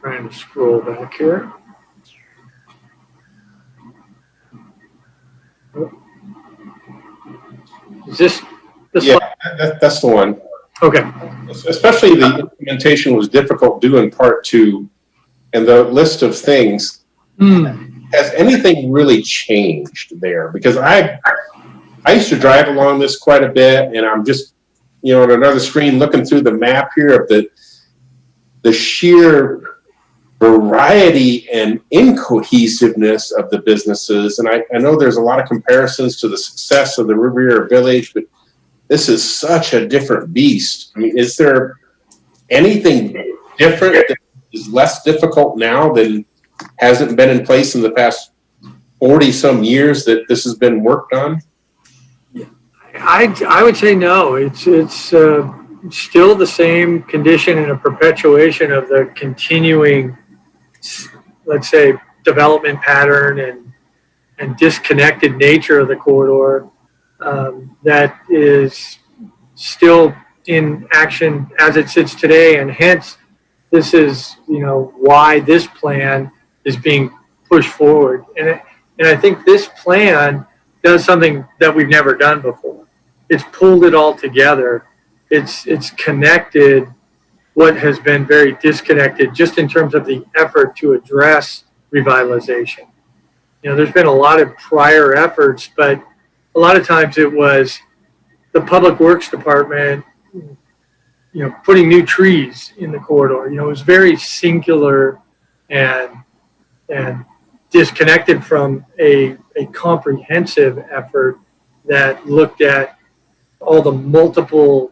Trying to scroll back here. Is this the Yeah, slide? that's the one. Okay. Especially the implementation was difficult due in part to, and the list of things. Has anything really changed there? Because I used to drive along this quite a bit, and I'm just, on another screen looking through the map here of the sheer variety and incohesiveness of the businesses. And I know there's a lot of comparisons to the success of the Riviera Village, but this is such a different beast. I mean, is there anything different that is less difficult now than hasn't been in place in the past 40 some years that this has been worked on? I would say no. It's still the same condition and a perpetuation of the continuing, let's say, development pattern and disconnected nature of the corridor. That is still in action as it sits today, and hence this is why this plan is being pushed forward. And I think this plan does something that we've never done before. It's pulled it all together. It's connected what has been very disconnected, just in terms of the effort to address revitalization. There's been a lot of prior efforts, but a lot of times it was the Public Works Department, putting new trees in the corridor. It was very singular and disconnected from a comprehensive effort that looked at all the multiple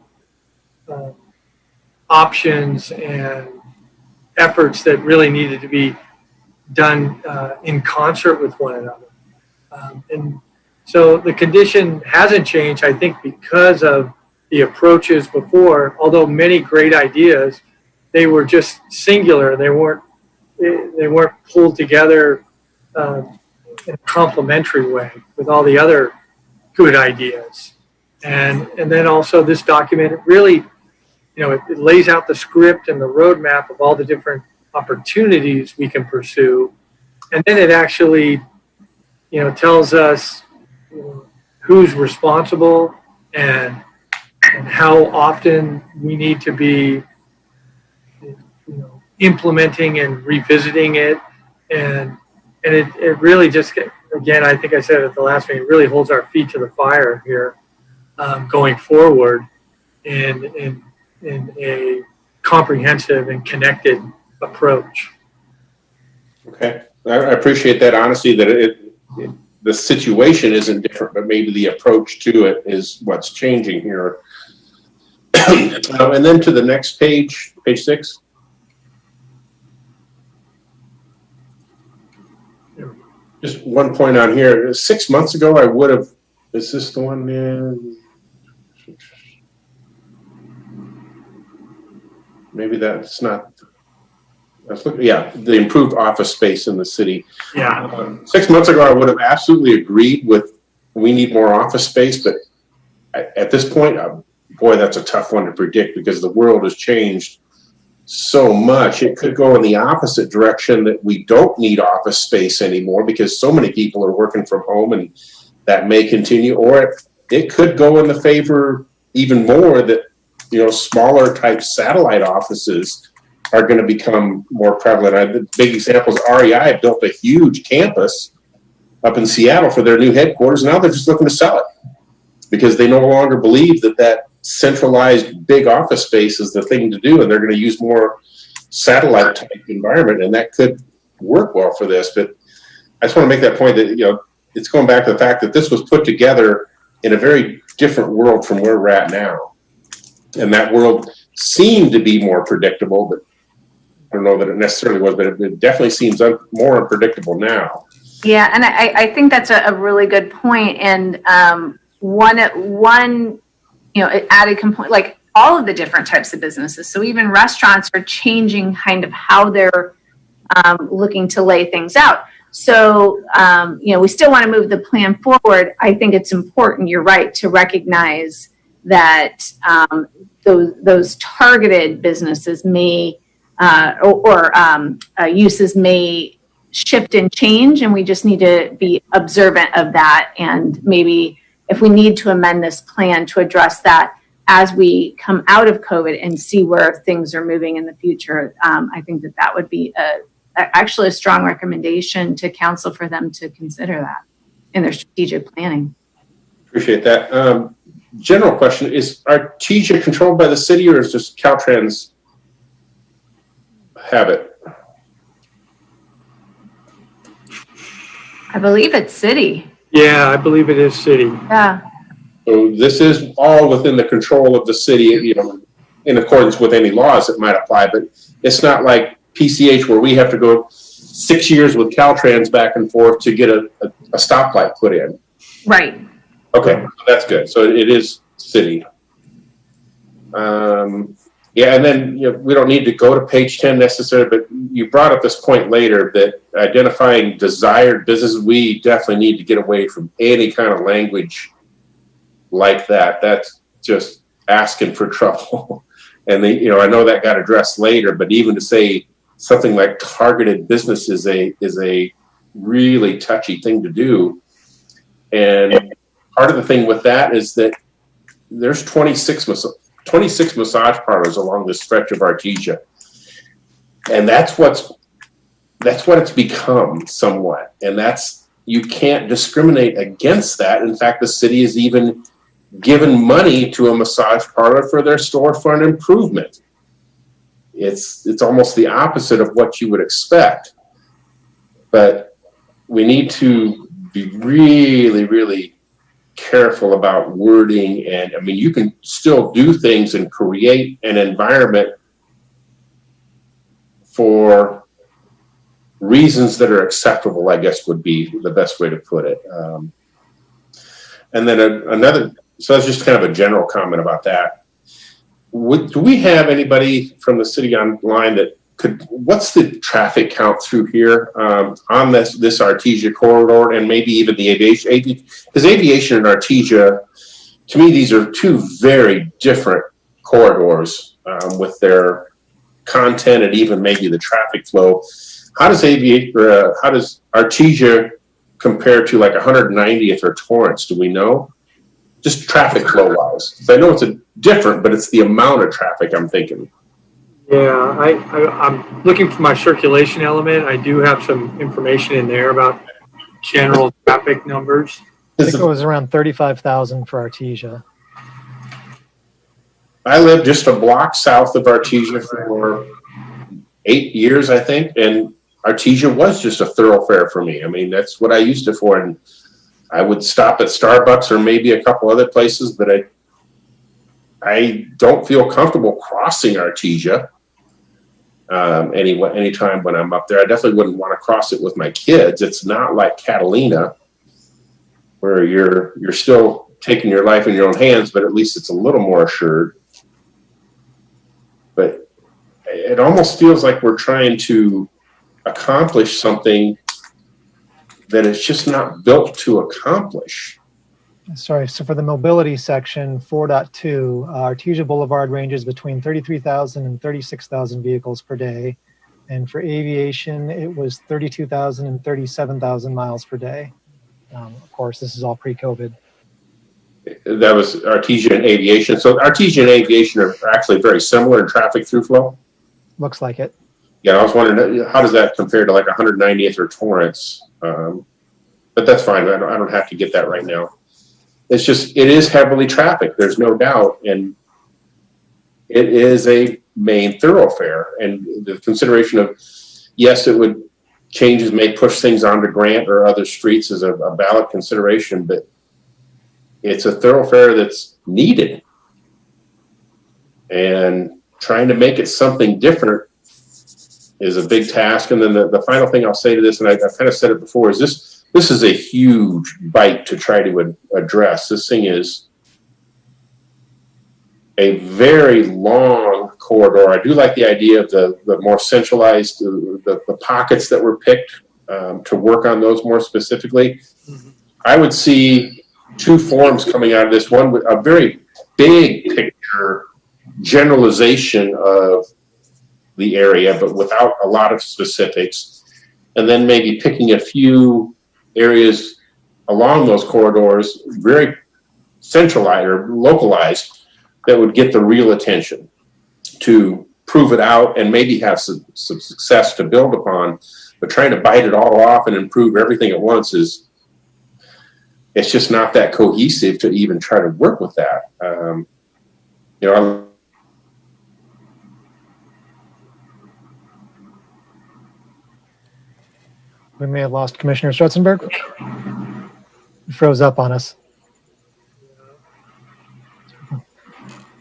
options and efforts that really needed to be done in concert with one another. And so the condition hasn't changed, I think, because of the approaches before. Although many great ideas, they were just singular. They weren't pulled together in a complementary way with all the other good ideas. And then also this document, it really, it lays out the script and the roadmap of all the different opportunities we can pursue. And then it actually, tells us who's responsible and how often we need to be implementing and revisiting it. And it really just, again, I think I said it at the last meeting, it really holds our feet to the fire here going forward in a comprehensive and connected approach. Okay. I appreciate that honesty, that the situation isn't different, but maybe the approach to it is what's changing here. And then to the next page, page 6. Just one point on here. 6 months ago, I would have, is this the one? Maybe that's not. Yeah, the improved office space in the city. Yeah. 6 months ago, I would have absolutely agreed with we need more office space, but at this point, boy, that's a tough one to predict because the world has changed so much. It could go in the opposite direction, that we don't need office space anymore because so many people are working from home, and that may continue. Or it could go in the favor even more that, smaller type satellite offices are going to become more prevalent. The big example is REI built a huge campus up in Seattle for their new headquarters. Now they're just looking to sell it because they no longer believe that centralized big office space is the thing to do, and they're going to use more satellite type environment, and that could work well for this. But I just want to make that point that it's going back to the fact that this was put together in a very different world from where we're at now, and that world seemed to be more predictable, but I don't know that it necessarily was, but it definitely seems more unpredictable now. Yeah, and I think that's a really good point. And one added component, like all of the different types of businesses. So even restaurants are changing kind of how they're looking to lay things out. So, we still want to move the plan forward. I think it's important, you're right, to recognize that those targeted businesses may, uses may shift and change, and we just need to be observant of that. And maybe if we need to amend this plan to address that as we come out of COVID and see where things are moving in the future, I think that would be actually a strong recommendation to council for them to consider that in their strategic planning. Appreciate that. General question, is Artesia controlled by the city, or is just Caltrans have it? I believe it's city. Yeah, I believe it is city. Yeah. So this is all within the control of the city, in accordance with any laws that might apply, but it's not like PCH where we have to go 6 years with Caltrans back and forth to get a stoplight put in. Right. Okay, that's good. So it is city. Yeah, and then we don't need to go to page 10 necessarily, but you brought up this point later that identifying desired businesses, we definitely need to get away from any kind of language like that. That's just asking for trouble. And I know that got addressed later, but even to say something like targeted business is a really touchy thing to do. And part of the thing with that is that there's 26 massage parlors along this stretch of Artesia, and that's what it's become somewhat. And you can't discriminate against that. In fact, the city has even given money to a massage parlor for their storefront improvement. It's almost the opposite of what you would expect. But we need to be really, really careful about wording. And you can still do things and create an environment for reasons that are acceptable, I guess would be the best way to put it. And then so that's just kind of a general comment about that. Do we have anybody from the city online that what's the traffic count through here on this Artesia corridor, and maybe even the aviation? Because aviation and Artesia, to me, these are two very different corridors with their content and even maybe the traffic flow. How does Artesia compare to like 190th or Torrance? Do we know? Just traffic flow wise. I know it's different, but it's the amount of traffic I'm thinking. Yeah, I'm looking for my circulation element. I do have some information in there about general traffic numbers. I think it was around 35,000 for Artesia. I lived just a block south of Artesia for 8 years, I think, and Artesia was just a thoroughfare for me. That's what I used it for, and I would stop at Starbucks or maybe a couple other places, but I don't feel comfortable crossing Artesia anytime when I'm up there. I definitely wouldn't want to cross it with my kids. It's not like Catalina, where you're still taking your life in your own hands, but at least it's a little more assured. But it almost feels like we're trying to accomplish something that it's just not built to accomplish. Sorry, so for the mobility section, 4.2, Artesia Boulevard ranges between 33,000 and 36,000 vehicles per day. And for aviation, it was 32,000 and 37,000 miles per day. Of course, this is all pre-COVID. That was Artesia and aviation. So Artesia and aviation are actually very similar in traffic through flow. Looks like it. Yeah, I was wondering, how does that compare to like 190th or Torrance? But that's fine. I don't have to get that right now. It's just, it is heavily trafficked. There's no doubt. And it is a main thoroughfare. And the consideration of, yes, it would, changes may push things onto Grant or other streets as a valid consideration, but it's a thoroughfare that's needed. And trying to make it something different is a big task. And then the final thing I'll say to this, and I've kind of said it before, is this is a huge bite to try to address. This thing is a very long corridor. I do like the idea of the more centralized, the pockets that were picked to work on those more specifically. Mm-hmm. I would see two forms coming out of this. One, a very big picture generalization of the area, but without a lot of specifics. And then maybe picking a few areas along those corridors, very centralized or localized, that would get the real attention to prove it out and maybe have some success to build upon. But trying to bite it all off and improve everything at once it's just not that cohesive to even try to work with that. We may have lost Commissioner Strutzenberg. He froze up on us.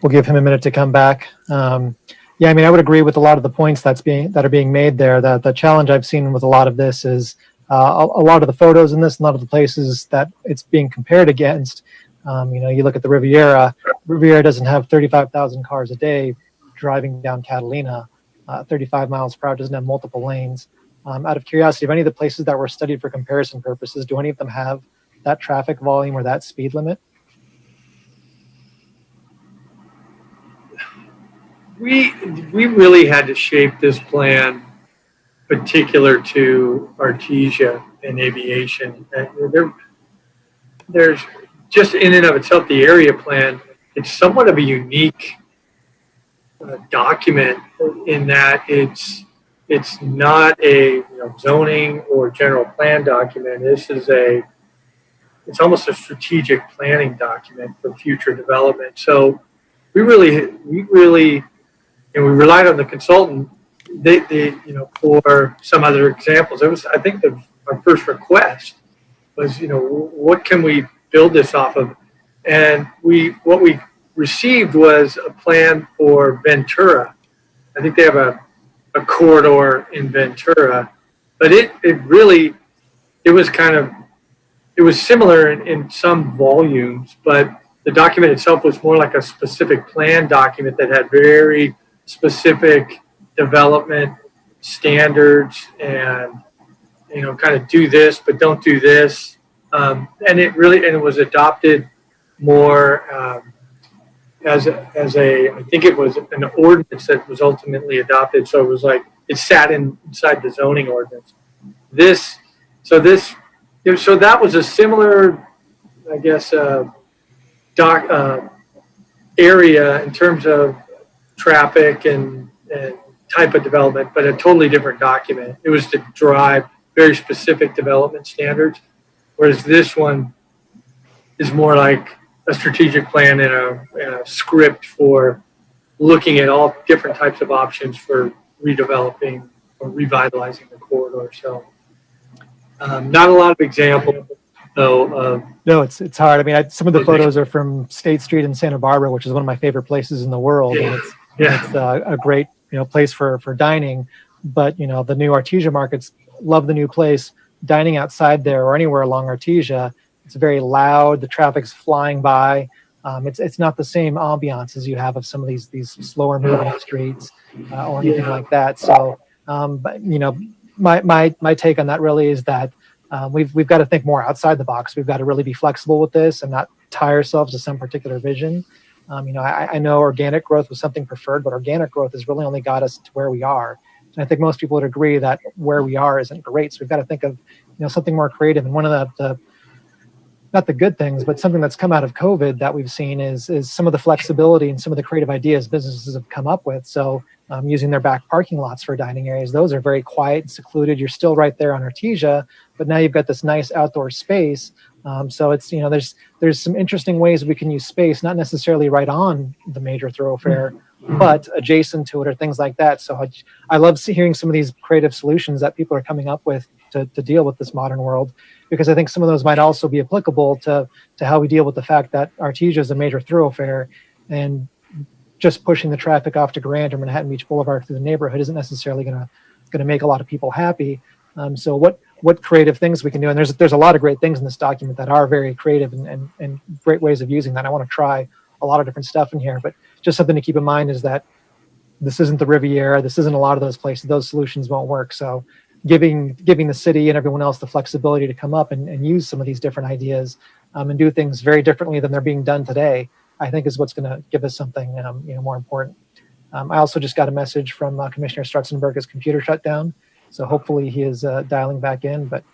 We'll give him a minute to come back. Yeah, I mean, I would agree with a lot of the points that are being made there. That the challenge I've seen with a lot of this is a lot of the photos in this, a lot of the places that it's being compared against. You look at the Riviera. Riviera doesn't have 35,000 cars a day driving down Catalina. 35 miles per hour, doesn't have multiple lanes. Out of curiosity, of any of the places that were studied for comparison purposes, do any of them have that traffic volume or that speed limit? We really had to shape this plan particular to Artesia and aviation. There's just in and of itself, the area plan, it's somewhat of a unique document in that it's not a zoning or general plan document. It's almost a strategic planning document for future development. So we really and we relied on the consultant. They for some other examples. I think our first request was, what can we build this off of? And what we received was a plan for Ventura. I think they have a corridor in Ventura, but it was similar in some volumes, but the document itself was more like a specific plan document that had very specific development standards and kind of do this but don't do this, and it was adopted more as I think it was an ordinance that was ultimately adopted. So it was like it sat inside the zoning ordinance. So that was a similar, I guess, area in terms of traffic and type of development, but a totally different document. It was to drive very specific development standards, whereas this one is more like a strategic plan and a script for looking at all different types of options for redeveloping or revitalizing the corridor. So not a lot of examples, though. No, it's hard. I mean, some of the photos are from State Street in Santa Barbara, which is one of my favorite places in the world. Yeah. And it's a great place for dining. But the new Artesia markets love the new place. Dining outside there or anywhere along Artesia, it's very loud. The traffic's flying by. It's not the same ambiance as you have of some of these slower moving streets or anything like that. So, but my take on that really is that we've got to think more outside the box. We've got to really be flexible with this and not tie ourselves to some particular vision. I know organic growth was something preferred, but organic growth has really only got us to where we are. And I think most people would agree that where we are isn't great. So we've got to think of, something more creative. And one of the not the good things, but something that's come out of COVID that we've seen is some of the flexibility and some of the creative ideas businesses have come up with. So using their back parking lots for dining areas, those are very quiet and secluded. You're still right there on Artesia, but now you've got this nice outdoor space. So it's, there's some interesting ways we can use space, not necessarily right on the major thoroughfare, but adjacent to it or things like that. So I love hearing some of these creative solutions that people are coming up with to deal with this modern world, because I think some of those might also be applicable to how we deal with the fact that Artesia is a major thoroughfare, and just pushing the traffic off to Grand or Manhattan Beach Boulevard through the neighborhood isn't necessarily going to make a lot of people happy. So what creative things we can do, and there's a lot of great things in this document that are very creative and great ways of using that. I want to try a lot of different stuff in here, but just something to keep in mind is that this isn't the Riviera, this isn't a lot of those places. Those solutions won't work. So giving the city and everyone else the flexibility to come up and use some of these different ideas and do things very differently than they're being done today, I think is what's going to give us something more important. I also just got a message from Commissioner Strutzenberg. His computer shut down, so hopefully he is dialing back in. But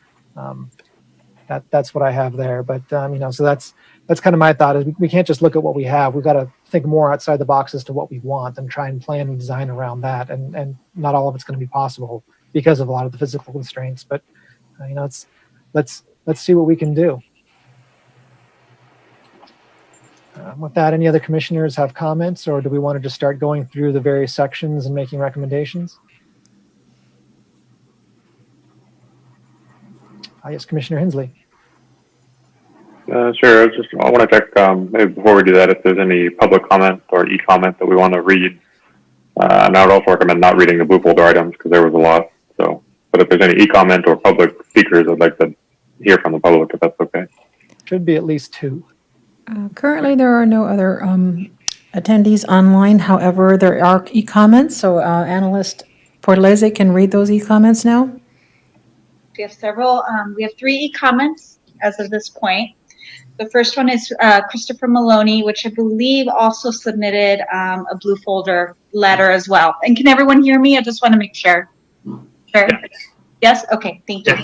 that's what I have there. But so that's kind of my thought. Is we can't just look at what we have. We've got to think more outside the box as to what we want and try and plan and design around that. And not all of it's going to be possible because of a lot of the physical constraints. But let's see what we can do. With that, any other commissioners have comments, or do we want to just start going through the various sections and making recommendations? Yes, Commissioner Hensley. Sure. I want to check maybe before we do that if there's any public comment or e-comment that we want to read. And I would also recommend not reading the blue folder items because there was a lot. So, but if there's any e-comment or public speakers, I'd like to hear from the public if that's okay. Should be at least 2. Currently, there are no other attendees online. However, there are e-comments, so Analyst Portelese can read those e-comments now. We have several. We have 3 e-comments as of this point. The first one is Christopher Maloney, which I believe also submitted a blue folder letter as well. And can everyone hear me? I just want to make sure. Sure. Yes? Okay, thank you.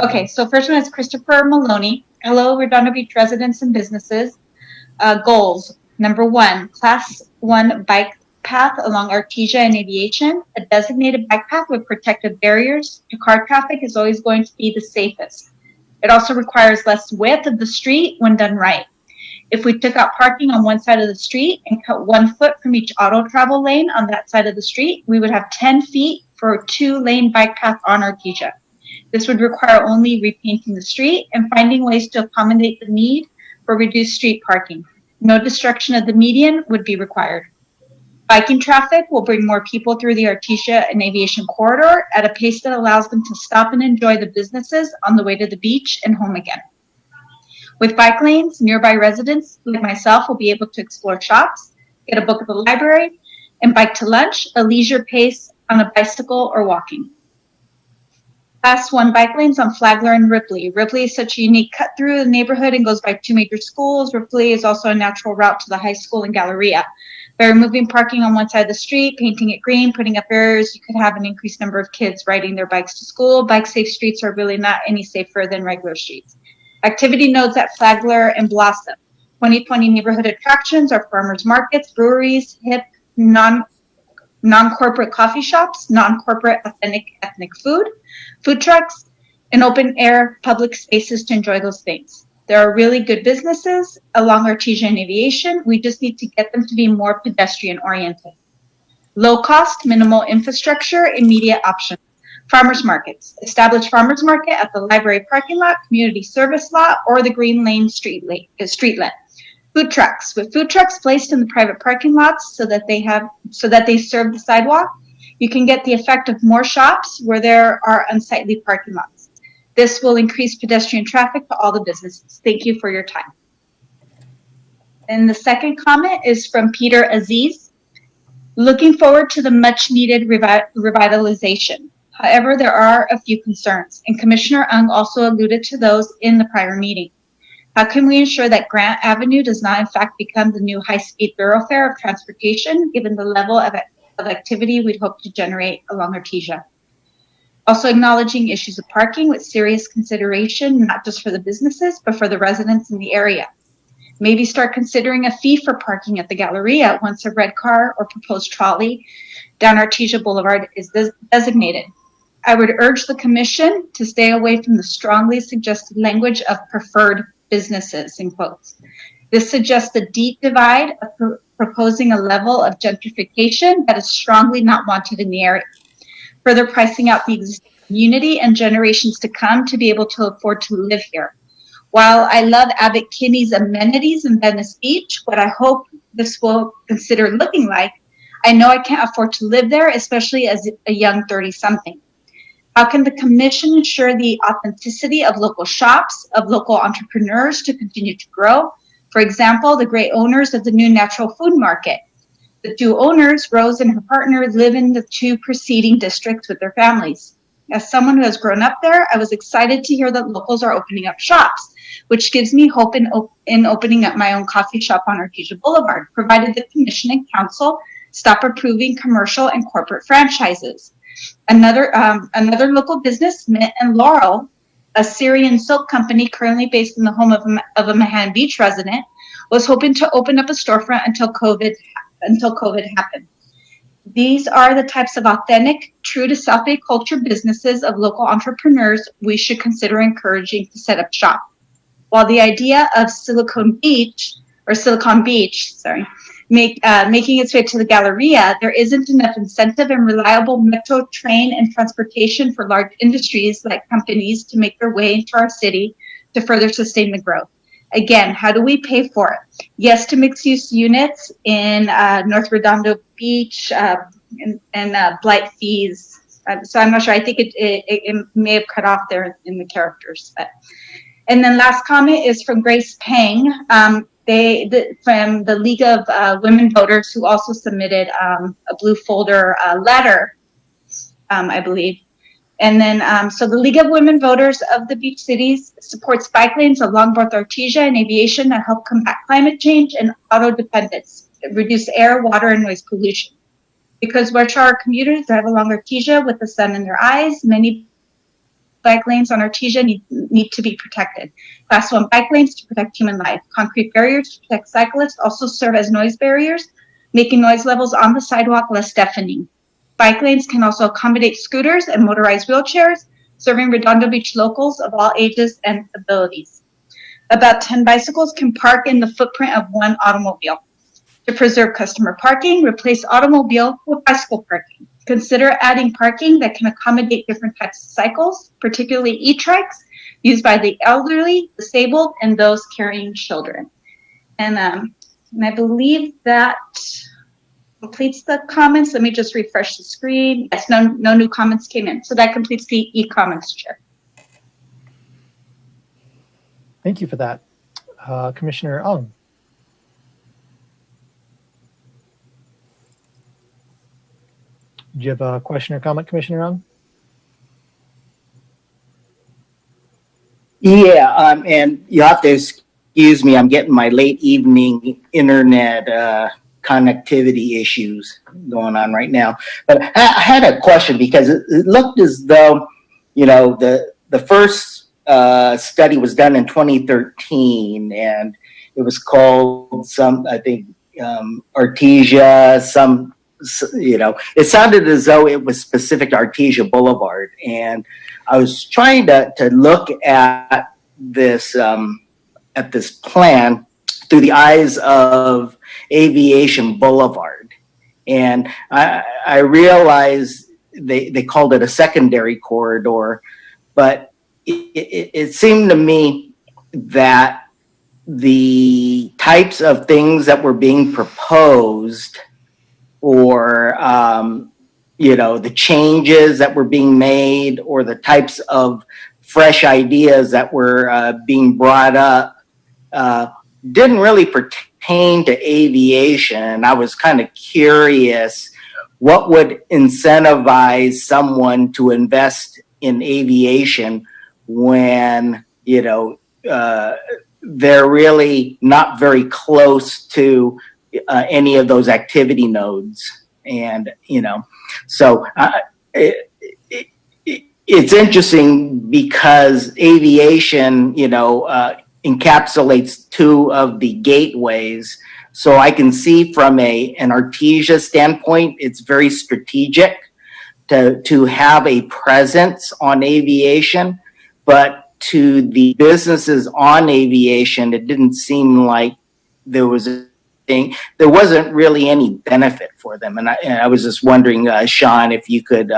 Okay, so first one is Christopher Maloney. Hello, Redondo Beach residents and businesses. Goals. Number 1, Class 1 bike path along Artesia and Aviation. A designated bike path with protective barriers to car traffic is always going to be the safest. It also requires less width of the street when done right. If we took out parking on one side of the street and cut 1 foot from each auto travel lane on that side of the street, we would have 10 feet for a 2-lane bike path on Artesia. This would require only repainting the street and finding ways to accommodate the need for reduced street parking. No destruction of the median would be required. Biking traffic will bring more people through the Artesia and Aviation corridor at a pace that allows them to stop and enjoy the businesses on the way to the beach and home again. With bike lanes, nearby residents like myself will be able to explore shops, get a book at the library, and bike to lunch, a leisure pace on a bicycle or walking. Class 1 bike lanes on Flagler and Ripley. Ripley is such a unique cut through the neighborhood and goes by 2 major schools. Ripley is also a natural route to the high school and Galleria. By removing parking on one side of the street, painting it green, putting up barriers, you could have an increased number of kids riding their bikes to school. Bike-safe streets are really not any safer than regular streets. Activity nodes at Flagler and Blossom. 2020 neighborhood attractions are farmers markets, breweries, hip, non-corporate coffee shops, non-corporate authentic ethnic food, food trucks, and open-air public spaces to enjoy those things. There are really good businesses along Artesia and Aviation. We just need to get them to be more pedestrian-oriented. Low-cost, minimal infrastructure, immediate options. Farmers markets. Establish farmers market at the library parking lot, community service lot, or the Green Lane streetlet. Food trucks. With food trucks placed in the private parking lots so that they serve the sidewalk, you can get the effect of more shops where there are unsightly parking lots. This will increase pedestrian traffic to all the businesses. Thank you for your time. And the second comment is from Peter Aziz. Looking forward to the much needed revitalization. However, there are a few concerns, and Commissioner Ung also alluded to those in the prior meeting. How can we ensure that Grant Avenue does not in fact become the new high-speed thoroughfare of transportation, given the level of activity we'd hope to generate along Artesia? Also acknowledging issues of parking with serious consideration, not just for the businesses, but for the residents in the area. Maybe start considering a fee for parking at the Galleria once a red car or proposed trolley down Artesia Boulevard is designated. I would urge the commission to stay away from the strongly suggested language of preferred businesses, in quotes. This suggests a deep divide of proposing a level of gentrification that is strongly not wanted in the area, further pricing out the existing community and generations to come to be able to afford to live here. While I love Abbott Kinney's amenities in Venice Beach, what I hope this will consider looking like, I know I can't afford to live there, especially as a young 30-something. How can the commission ensure the authenticity of local shops, of local entrepreneurs to continue to grow? For example, the great owners of the new natural food market. The two owners, Rose and her partner, live in the two preceding districts with their families. As someone who has grown up there, I was excited to hear that locals are opening up shops, which gives me hope in opening up my own coffee shop on Artesia Boulevard, provided the commission and council stop approving commercial and corporate franchises. Another local business, Mint and Laurel, a Syrian silk company currently based in the home of a Mahan Beach resident, was hoping to open up a storefront until COVID happened. These are the types of authentic, true to South Bay culture businesses of local entrepreneurs we should consider encouraging to set up shop. While the idea of Silicon Beach, making its way to the Galleria, there isn't enough incentive and reliable metro train and transportation for large industries like companies to make their way into our city to further sustain the growth. Again, how do we pay for it? Yes, to mixed-use units in North Redondo Beach and blight fees. So I'm not sure. I think it may have cut off there in the characters. And then last comment is from Grace Pang. From the League of Women Voters, who also submitted a blue folder letter, I believe. And then, so the League of Women Voters of the Beach Cities supports bike lanes along both Artesia and Aviation that help combat climate change and auto dependence, reduce air, water, and noise pollution. Because West Shore commuters drive along Artesia with the sun in their eyes, many bike lanes on Artesia need to be protected. Class 1 bike lanes to protect human life. Concrete barriers to protect cyclists also serve as noise barriers, making noise levels on the sidewalk less deafening. Bike lanes can also accommodate scooters and motorized wheelchairs, serving Redondo Beach locals of all ages and abilities. About 10 bicycles can park in the footprint of one automobile. To preserve customer parking, replace automobile with bicycle parking. Consider adding parking that can accommodate different types of cycles, particularly e-trikes, used by the elderly, disabled, and those carrying children. And I believe that completes the comments. Let me just refresh the screen. Yes, no new comments came in. So that completes the e-comments, Chair. Thank you for that. Commissioner Ung. Do you have a question or comment, Commissioner Ung? Yeah, and you have to excuse me. I'm getting my late evening internet connectivity issues going on right now. But I had a question because it looked as though, you know, the first study was done in 2013, and it was called Artesia, you know, it sounded as though it was specific to Artesia Boulevard. And I was trying to look at this plan through the eyes of Aviation Boulevard. And I realized they called it a secondary corridor, but it seemed to me that the types of things that were being proposed, or you know, the changes that were being made, or the types of fresh ideas that were being brought up, didn't really pertain pertain to aviation. I was kind of curious, what would incentivize someone to invest in aviation when, they're really not very close to any of those activity nodes. And, so it's interesting because aviation, encapsulates two of the gateways. So I can see from an Artesia standpoint, it's very strategic to have a presence on aviation, but to the businesses on aviation, it didn't seem like there was a thing. There wasn't really any benefit for them. And I was just wondering, Sean, if you could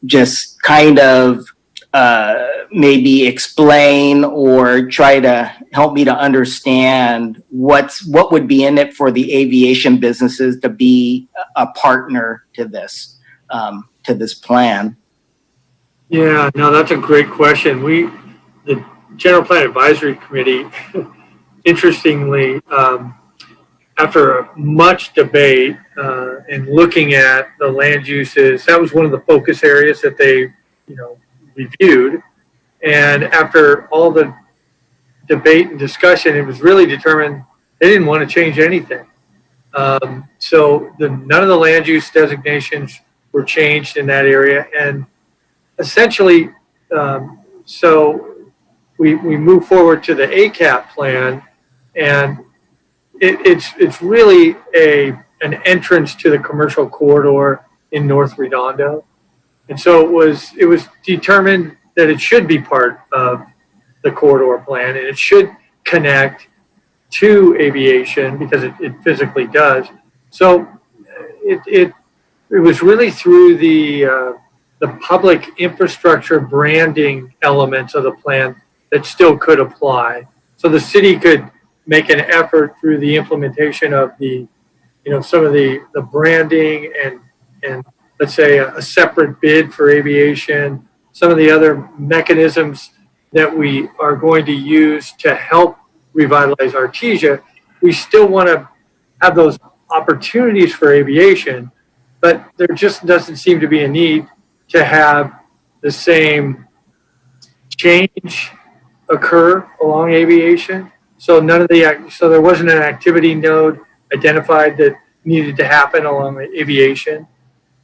just kind of maybe explain or try to help me to understand what would be in it for the aviation businesses to be a partner to this plan. Yeah, no, that's a great question. The General Plan Advisory Committee, interestingly, after much debate and looking at the land uses, that was one of the focus areas that they, reviewed. And after all the debate and discussion, it was really determined they didn't want to change anything. So none of the land use designations were changed in that area. And essentially, so we move forward to the ACAP plan, and it's really an entrance to the commercial corridor in North Redondo. And so it was determined that it should be part of the corridor plan, and it should connect to aviation because it physically does. So it was really through the public infrastructure branding elements of the plan that still could apply. So the city could make an effort through the implementation of some of the branding and let's say a separate bid for aviation, some of the other mechanisms that we are going to use to help revitalize Artesia. We still want to have those opportunities for aviation, but there just doesn't seem to be a need to have the same change occur along aviation. So so there wasn't an activity node identified that needed to happen along aviation.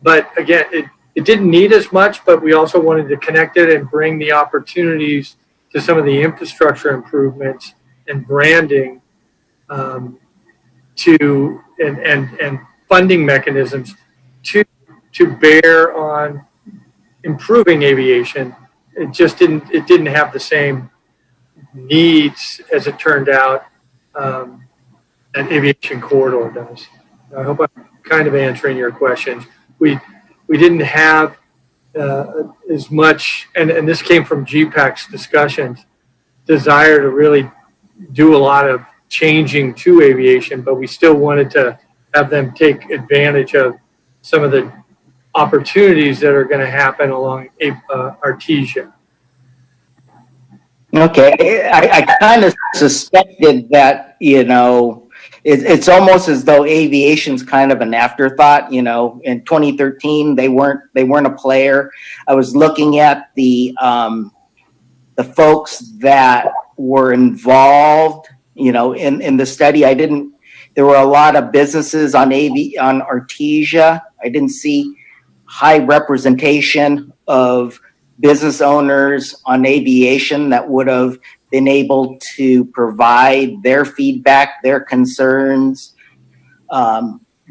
But again, it didn't need as much, but we also wanted to connect it and bring the opportunities to some of the infrastructure improvements and branding and funding mechanisms to bear on improving aviation. It just didn't have the same needs as it turned out an aviation corridor does. I hope I'm kind of answering your questions. We didn't have as much, and this came from GPAC's discussions, desire to really do a lot of changing to aviation, but we still wanted to have them take advantage of some of the opportunities that are going to happen along Artesia. Okay, I kind of suspected that, it's almost as though aviation's kind of an afterthought. In 2013, they weren't a player. I was looking at the folks that were involved, in the study. There were a lot of businesses on Artesia. I didn't see high representation of business owners on aviation that would have been able to provide their feedback, their concerns,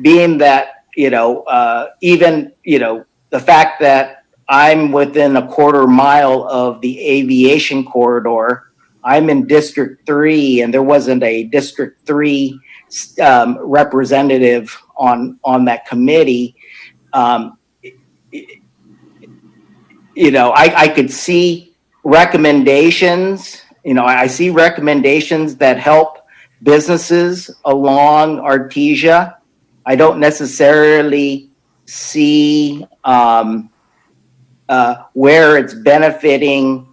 being that, even, the fact that I'm within a quarter mile of the aviation corridor, I'm in District 3, and there wasn't a District 3 representative on that committee. I could see recommendations. I see recommendations that help businesses along Artesia. I don't necessarily see where it's benefiting,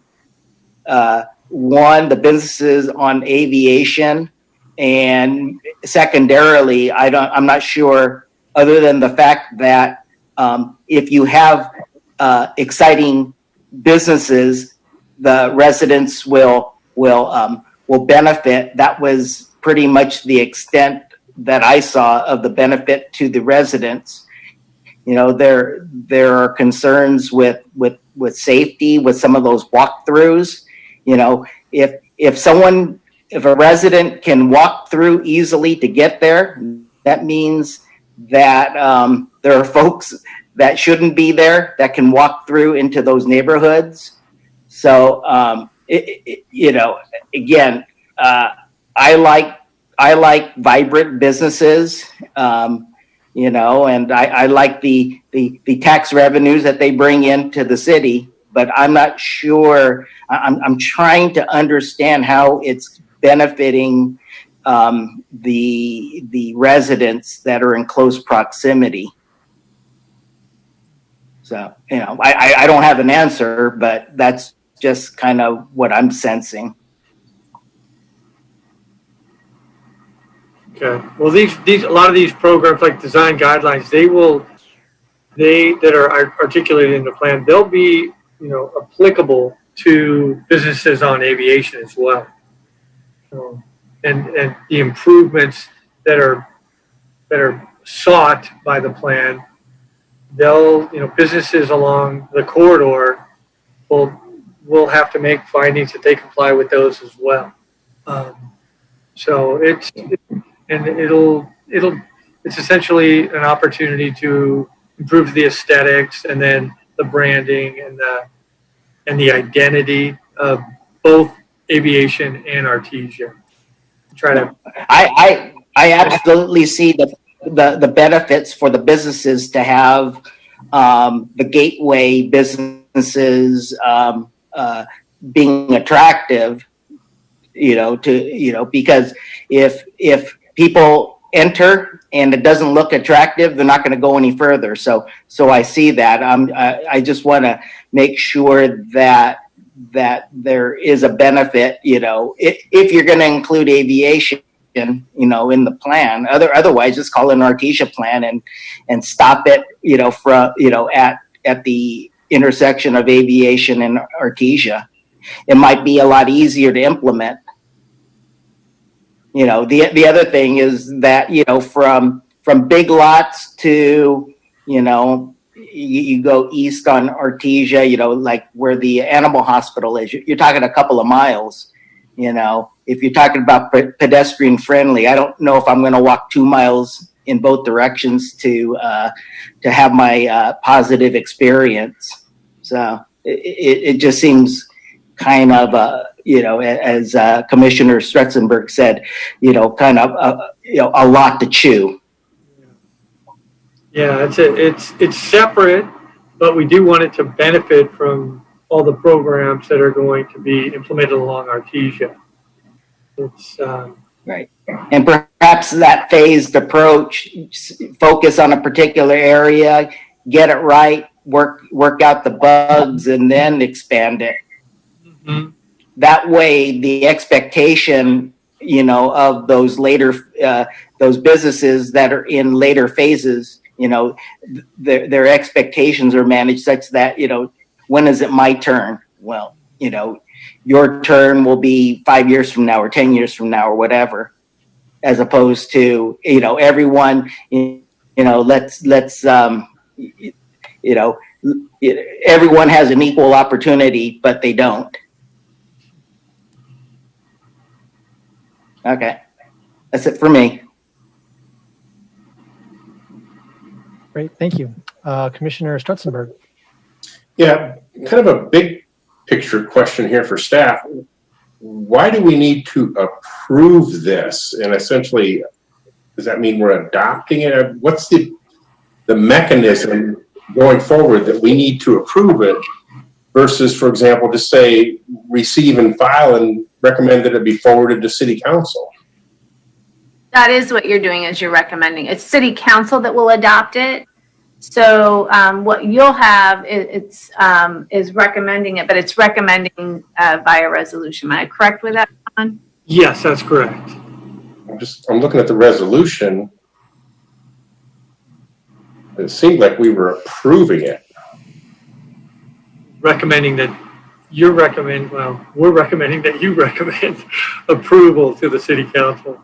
the businesses on aviation, and secondarily, I'm not sure, other than the fact that if you have exciting businesses, the residents will benefit. That was pretty much the extent that I saw of the benefit to the residents. You know, there are concerns with safety with some of those walkthroughs. You know, if a resident can walk through easily to get there, that means that there are folks that shouldn't be there that can walk through into those neighborhoods. So, you know, again, I like vibrant businesses, you know, and I like the tax revenues that they bring into the city, but I'm not sure. I'm trying to understand how it's benefiting the residents that are in close proximity. So, you know, I don't have an answer, but that's just kind of what I'm sensing. Okay. Well, a lot of these programs, like design guidelines, that are articulated in the plan, they'll be, you know, applicable to businesses on aviation as well. And the improvements that are sought by the plan, businesses along the corridor will have to make findings that they comply with those as well. So it's essentially an opportunity to improve the aesthetics and then the branding and the identity of both aviation and Artesia. I absolutely see the benefits for the businesses to have the gateway businesses being attractive, you know, because if people enter and it doesn't look attractive, they're not going to go any further. So I see that. I just want to make sure that there is a benefit, you know, if you're going to include aviation, you know, in the plan. Otherwise, just call it an Artesia plan and stop it, you know, at the intersection of aviation and Artesia. It might be a lot easier to implement. You know, the other thing is that, you know, from Big Lots to, you know, you go east on Artesia, you know, like where the animal hospital is, you're talking a couple of miles. You know, if you're talking about pedestrian friendly, I don't know if I'm going to walk 2 miles in both directions to have my positive experience. So it just seems kind of, you know, as Commissioner Stretzenberg said, you know, kind of, you know, a lot to chew. Yeah, it's separate, but we do want it to benefit from all the programs that are going to be implemented along Artesia. It's right, and perhaps that phased approach, focus on a particular area, get it right, work out the bugs, and then expand it. Mm-hmm. That way, the expectation, you know, of those later those businesses that are in later phases, you know, their expectations are managed such that, you know, when is it my turn? Well, you know, your turn will be 5 years from now or 10 years from now or whatever, as opposed to, you know, everyone, you know, let's you know, everyone has an equal opportunity, but they don't. Okay, that's it for me. Great, thank you. Commissioner Stretzenberg. Yeah, kind of a big picture question here for staff. Why do we need to approve this? And essentially, does that mean we're adopting it? What's the mechanism going forward that we need to approve it versus, for example, just say receive and file and recommend that it be forwarded to City Council? That is what you're doing, is you're recommending. It's City Council that will adopt it. So what you'll have is recommending it, but it's recommending via resolution. Am I correct with that, John? Yes, that's correct. I'm looking at the resolution. It seemed like we were approving it. Recommending that we're recommending that you recommend approval to the city council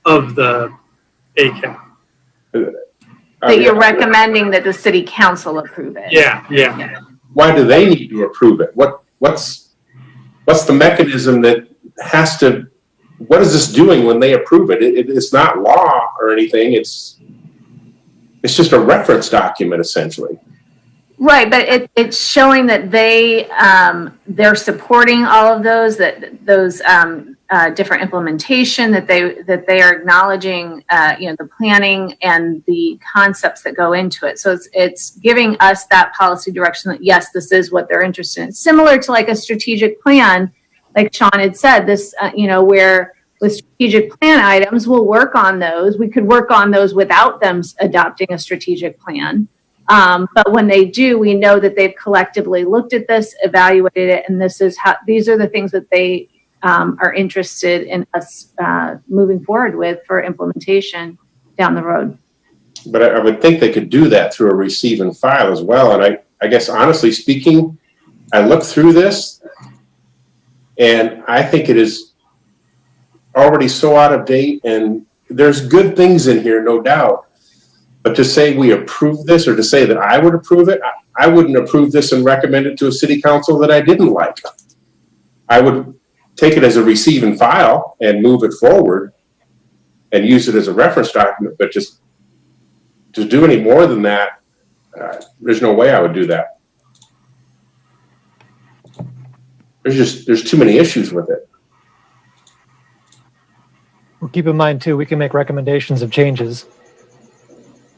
of the ACAP. That you're recommending that the city council approve it. Yeah. Why do they need to approve it? What's the mechanism that has to? What is this doing when they approve it? It's not law or anything. It's just a reference document essentially. Right, but it's showing that they're supporting all of those different implementation, that they are acknowledging the planning and the concepts that go into it. So it's giving us that policy direction that yes, this is what they're interested in. Similar to like a strategic plan, like Sean had said, this where with strategic plan items, we'll work on those. We could work on those without them adopting a strategic plan. But when they do, we know that they've collectively looked at this, evaluated it, and these are the things that they are interested in us moving forward with for implementation down the road. But I would think they could do that through a receive and file as well. And I guess honestly speaking, I looked through this and I think it is already so out of date, and there's good things in here, no doubt. But to say we approve this, or to say that I would approve it, I wouldn't approve this and recommend it to a city council that I didn't like. I would take it as a receive and file and move it forward and use it as a reference document. But just to do any more than that, there's no way I would do that. There's too many issues with it. Well, keep in mind too, we can make recommendations of changes.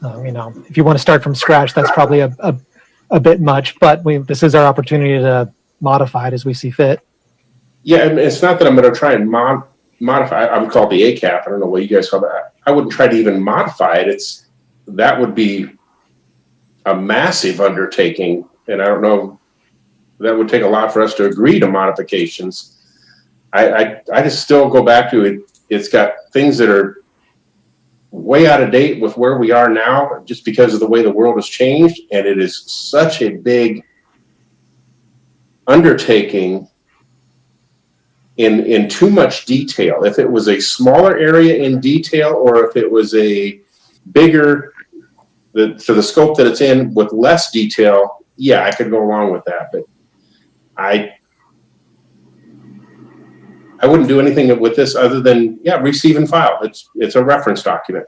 If you want to start from scratch, that's probably a bit much, but this is our opportunity to modify it as we see fit. Yeah, and it's not that I'm going to try and modify. I would call it the ACAP. I don't know what you guys call that. I wouldn't try to even modify it. That would be a massive undertaking, and I don't know. That would take a lot for us to agree to modifications. I just still go back to it. It's got things that are way out of date with where we are now, just because of the way the world has changed, and it is such a big undertaking in too much detail. If it was a smaller area in detail, or if it was a bigger, for the scope that it's in with less detail, yeah, I could go along with that. But I wouldn't do anything with this other than, receive and file. It's a reference document.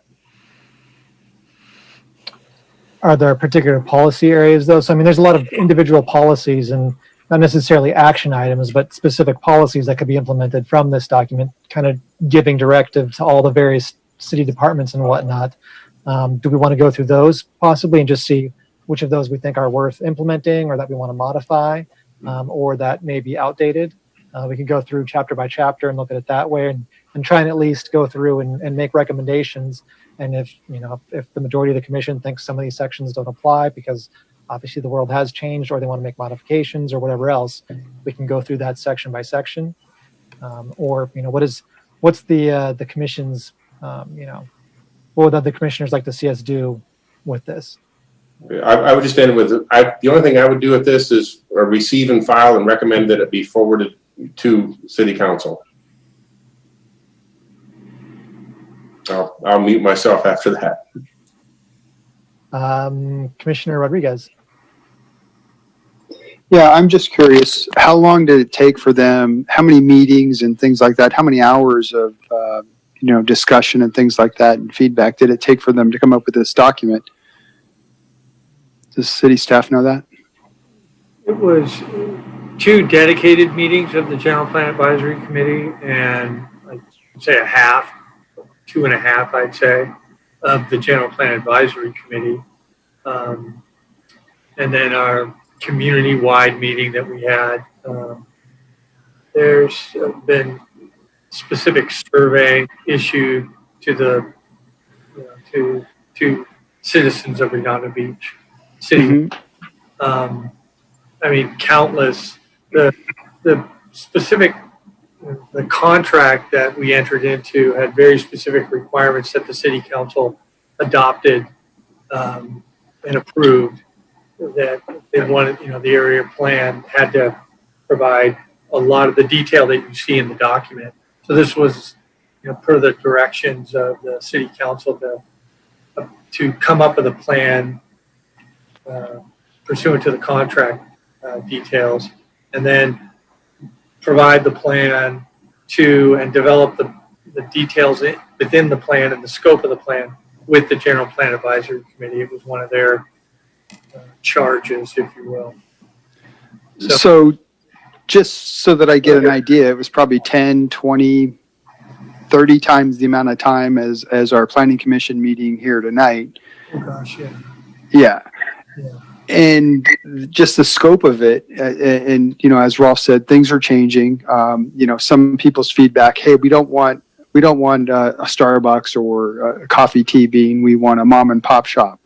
Are there particular policy areas though? So, there's a lot of individual policies and not necessarily action items, but specific policies that could be implemented from this document, kind of giving directive to all the various city departments and whatnot. Do we want to go through those possibly and just see which of those we think are worth implementing or that we want to modify or that may be outdated? We can go through chapter by chapter and look at it that way and try and at least go through and make recommendations. And if the majority of the commission thinks some of these sections don't apply because obviously the world has changed or they want to make modifications or whatever else, we can go through that section by section. What's the commission's, what would the commissioners like to see us do with this? I would just end with, the only thing I would do with this is receive and file and recommend that it be forwarded to city council. I'll mute myself after that. Commissioner Rodriguez. Yeah, I'm just curious, how long did it take for them, how many meetings and things like that, how many hours of discussion and things like that and feedback did it take for them to come up with this document? Does city staff know that? It was 2 dedicated meetings of the General Plan Advisory Committee and I'd say 2.5, I'd say, of the General Plan Advisory Committee. And then our community-wide meeting that we had. There's been specific survey issued to the to citizens of Redondo Beach City. Mm-hmm. Countless. The specific the contract that we entered into had very specific requirements that the city council adopted and approved, that they wanted, the area plan had to provide a lot of the detail that you see in the document. So this was, per the directions of the city council to come up with a plan pursuant to the contract details, and then provide the plan to and develop the details within the plan and the scope of the plan with the General Plan Advisory Committee. It was one of their charges, if you will. So just so that I get an idea, it was probably 10, 20, 30 times the amount of time as our planning commission meeting here tonight. Oh gosh, yeah. Yeah. And just the scope of it, and as Rolf said, things are changing. Some people's feedback, hey, we don't want a Starbucks or a coffee tea bean. We want a mom and pop shop.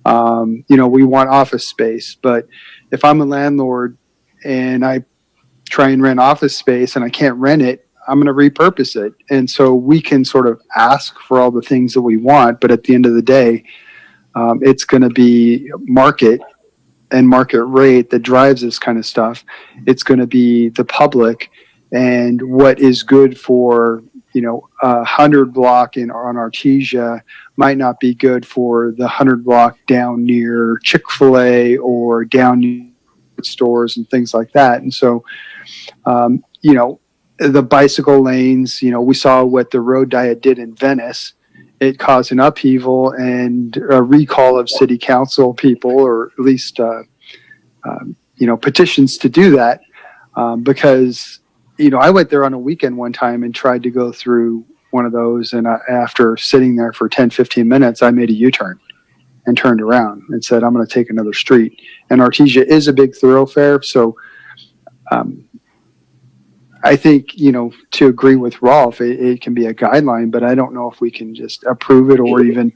We want office space. But if I'm a landlord and I try and rent office space and I can't rent it, I'm going to repurpose it. And so we can sort of ask for all the things that we want, but at the end of the day, it's going to be market and market rate that drives this kind of stuff. It's going to be the public and what is good for, 100 block on Artesia might not be good for the 100 block down near Chick-fil-A or down near stores and things like that. And so, the bicycle lanes, we saw what the road diet did in Venice. It caused an upheaval and a recall of city council people, or at least, petitions to do that. Because, I went there on a weekend one time and tried to go through one of those. And after sitting there for 10, 15 minutes, I made a U-turn and turned around and said, I'm going to take another street. And Artesia is a big thoroughfare. So, I think, to agree with Rolf, it can be a guideline, but I don't know if we can just approve it or even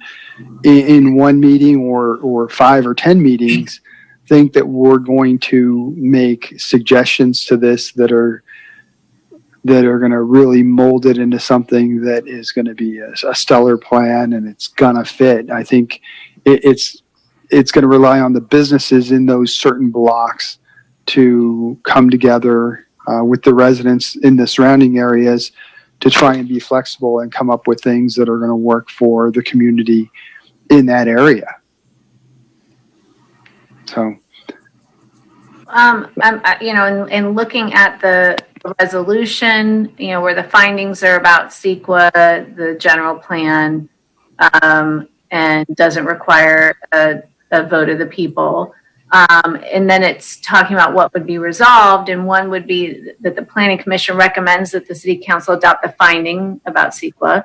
in one meeting or 5 or 10 meetings think that we're going to make suggestions to this that are going to really mold it into something that is going to be a stellar plan and it's going to fit. I think it's going to rely on the businesses in those certain blocks to come together with the residents in the surrounding areas to try and be flexible and come up with things that are going to work for the community in that area. So, in looking at the resolution, where the findings are about CEQA, the general plan, and doesn't require a vote of the people. And then it's talking about what would be resolved, and one would be that the Planning Commission recommends that the City Council adopt the finding about CEQA,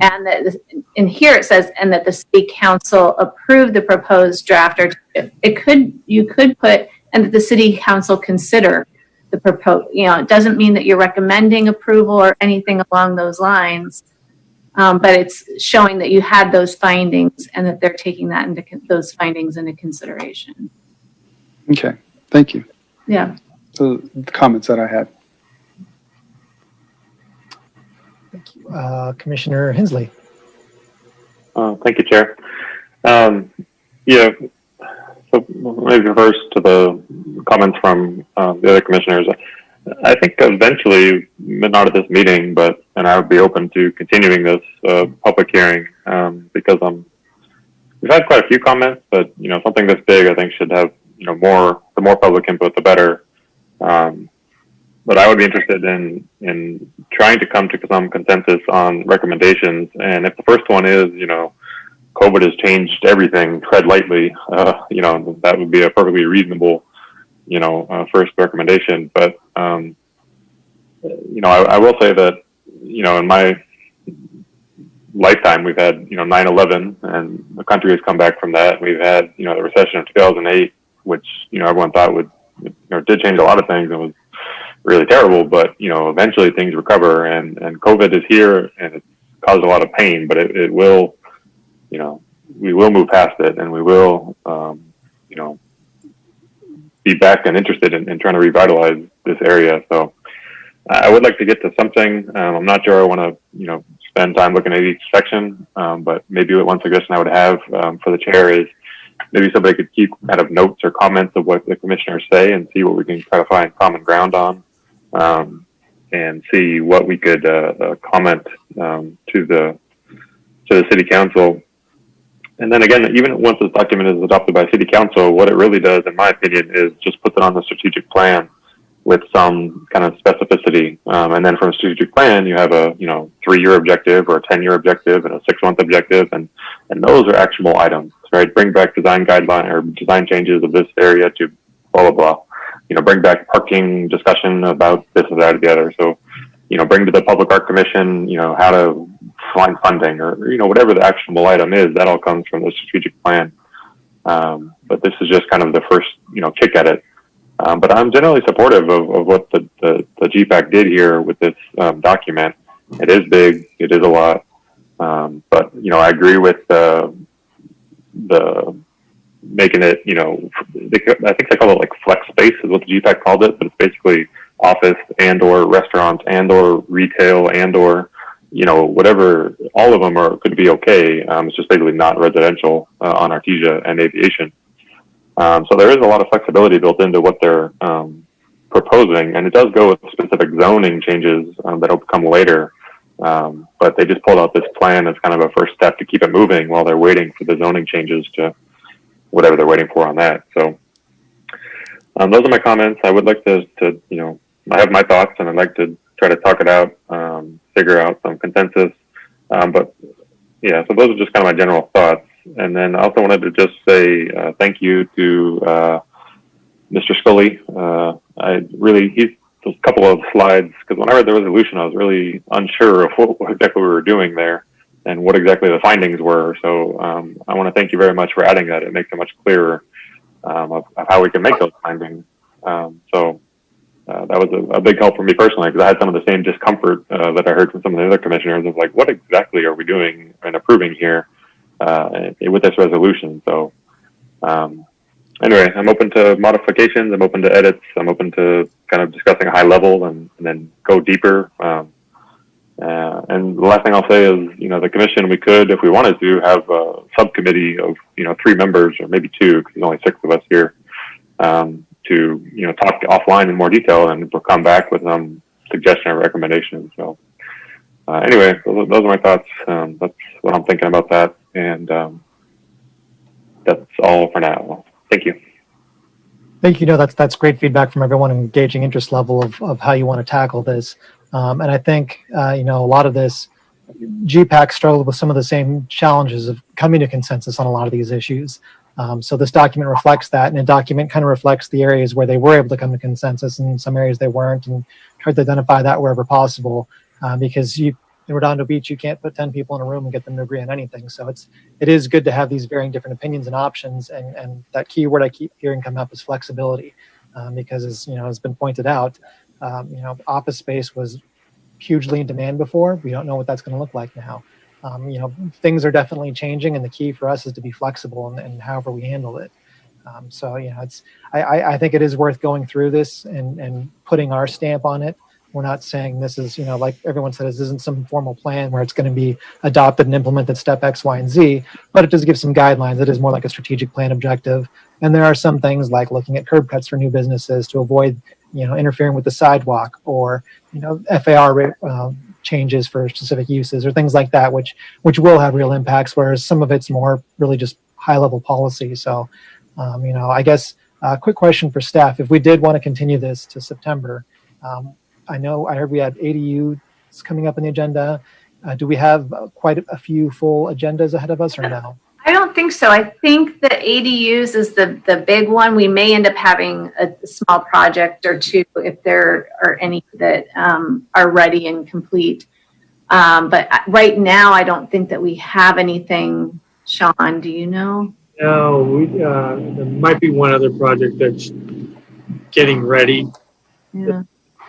and that in here it says, and that the City Council approve the proposed draft. Or you could put, and that the City Council consider the proposed. It doesn't mean that you're recommending approval or anything along those lines, but it's showing that you had those findings and that they're taking that those findings into consideration. Okay, thank you. Yeah. So the comments that I had. Thank you. Commissioner Hensley. Thank you, Chair. So maybe first to the comments from the other commissioners. I think eventually, not at this meeting, and I would be open to continuing this public hearing because we've had quite a few comments, but something this big I think should have the more public input, the better. But I would be interested in trying to come to some consensus on recommendations. And if the first one is, COVID has changed everything, tread lightly, that would be a perfectly reasonable, first recommendation. But, I will say that, in my lifetime, we've had, 9/11 and the country has come back from that. We've had, the recession of 2008, which, everyone thought did change a lot of things and was really terrible, but, eventually things recover and COVID is here and it's caused a lot of pain, but it will, we will move past it and we will, be back and interested in trying to revitalize this area. So, I would like to get to something. I'm not sure I want to, spend time looking at each section, but maybe one suggestion I would have for the chair is maybe somebody could keep kind of notes or comments of what the commissioners say and see what we can try to find common ground on, and see what we could comment to the city council. And then again, even once this document is adopted by city council, what it really does, in my opinion, is just puts it on the strategic plan with some kind of specificity. And then from a strategic plan, you have a 3-year objective or a 10-year objective and a 6-month objective, and those are actionable items, right? Bring back design guideline or design changes of this area to blah blah blah. Bring back parking discussion about this or that or the other. So, bring to the Public Art Commission, how to find funding or whatever the actionable item is. That all comes from the strategic plan. But this is just kind of the first kick at it. But I'm generally supportive of what the GPAC did here with this document. It is big, it is a lot, but I agree with the making it. I think they call it like flex space is what the GPAC called it, but it's basically office and or restaurant and or retail and or whatever. All of them could be okay. It's just basically not residential on Artesia and aviation. So there is a lot of flexibility built into what they're proposing, and it does go with specific zoning changes that'll come later. But they just pulled out this plan as kind of a first step to keep it moving while they're waiting for the zoning changes to whatever they're waiting for on that. So those are my comments. I would like to I have my thoughts, and I'd like to try to talk it out, figure out some consensus. But yeah, so those are just kind of my general thoughts. And then I also wanted to just say thank you to Mr. Scully. He's a couple of slides, because when I read the resolution, I was really unsure of what exactly we were doing there and what exactly the findings were. So I want to thank you very much for adding that. It makes it much clearer of how we can make those findings. So that was a big help for me personally, because I had some of the same discomfort that I heard from some of the other commissioners of like, what exactly are we doing and approving here with this resolution? So anyway, I'm open to modifications. I'm open to edits. I'm open to kind of discussing a high level and then go deeper. And the last thing I'll say is, the commission, we could, if we wanted to, have a subcommittee of, 3 members or maybe 2, because there's only 6 of us here, to, talk offline in more detail, and we'll come back with some suggestion or recommendations. So anyway, those are my thoughts. That's what I'm thinking about that. And that's all for now. Thank you. Thank you. That's great feedback from everyone, engaging interest level of how you want to tackle this. And I think, a lot of this, GPAC struggled with some of the same challenges of coming to consensus on a lot of these issues. So this document reflects that, and a document kind of reflects the areas where they were able to come to consensus and some areas they weren't, and tried to identify that wherever possible, because in Redondo Beach, you can't put 10 people in a room and get them to agree on anything. So it is good to have these varying different opinions and options, and that key word I keep hearing come up is flexibility, because as has been pointed out, office space was hugely in demand before. We don't know what that's going to look like now. Things are definitely changing, and the key for us is to be flexible and however we handle it. I think it is worth going through this and putting our stamp on it. We're not saying this is, like everyone said, this isn't some formal plan where it's going to be adopted and implemented step X, Y, and Z, but it does give some guidelines. It is more like a strategic plan objective. And there are some things like looking at curb cuts for new businesses to avoid, interfering with the sidewalk, or, FAR changes for specific uses or things like that, which will have real impacts, whereas some of it's more really just high level policy. So, I guess a quick question for staff. If we did want to continue this to September, I heard we had ADUs coming up on the agenda. Do we have quite a few full agendas ahead of us, or no? I don't think so. I think the ADUs is the big one. We may end up having a small project or 2 if there are any that are ready and complete. But right now, I don't think that we have anything. Sean, do you know? No, there might be one other project that's getting ready. Yeah.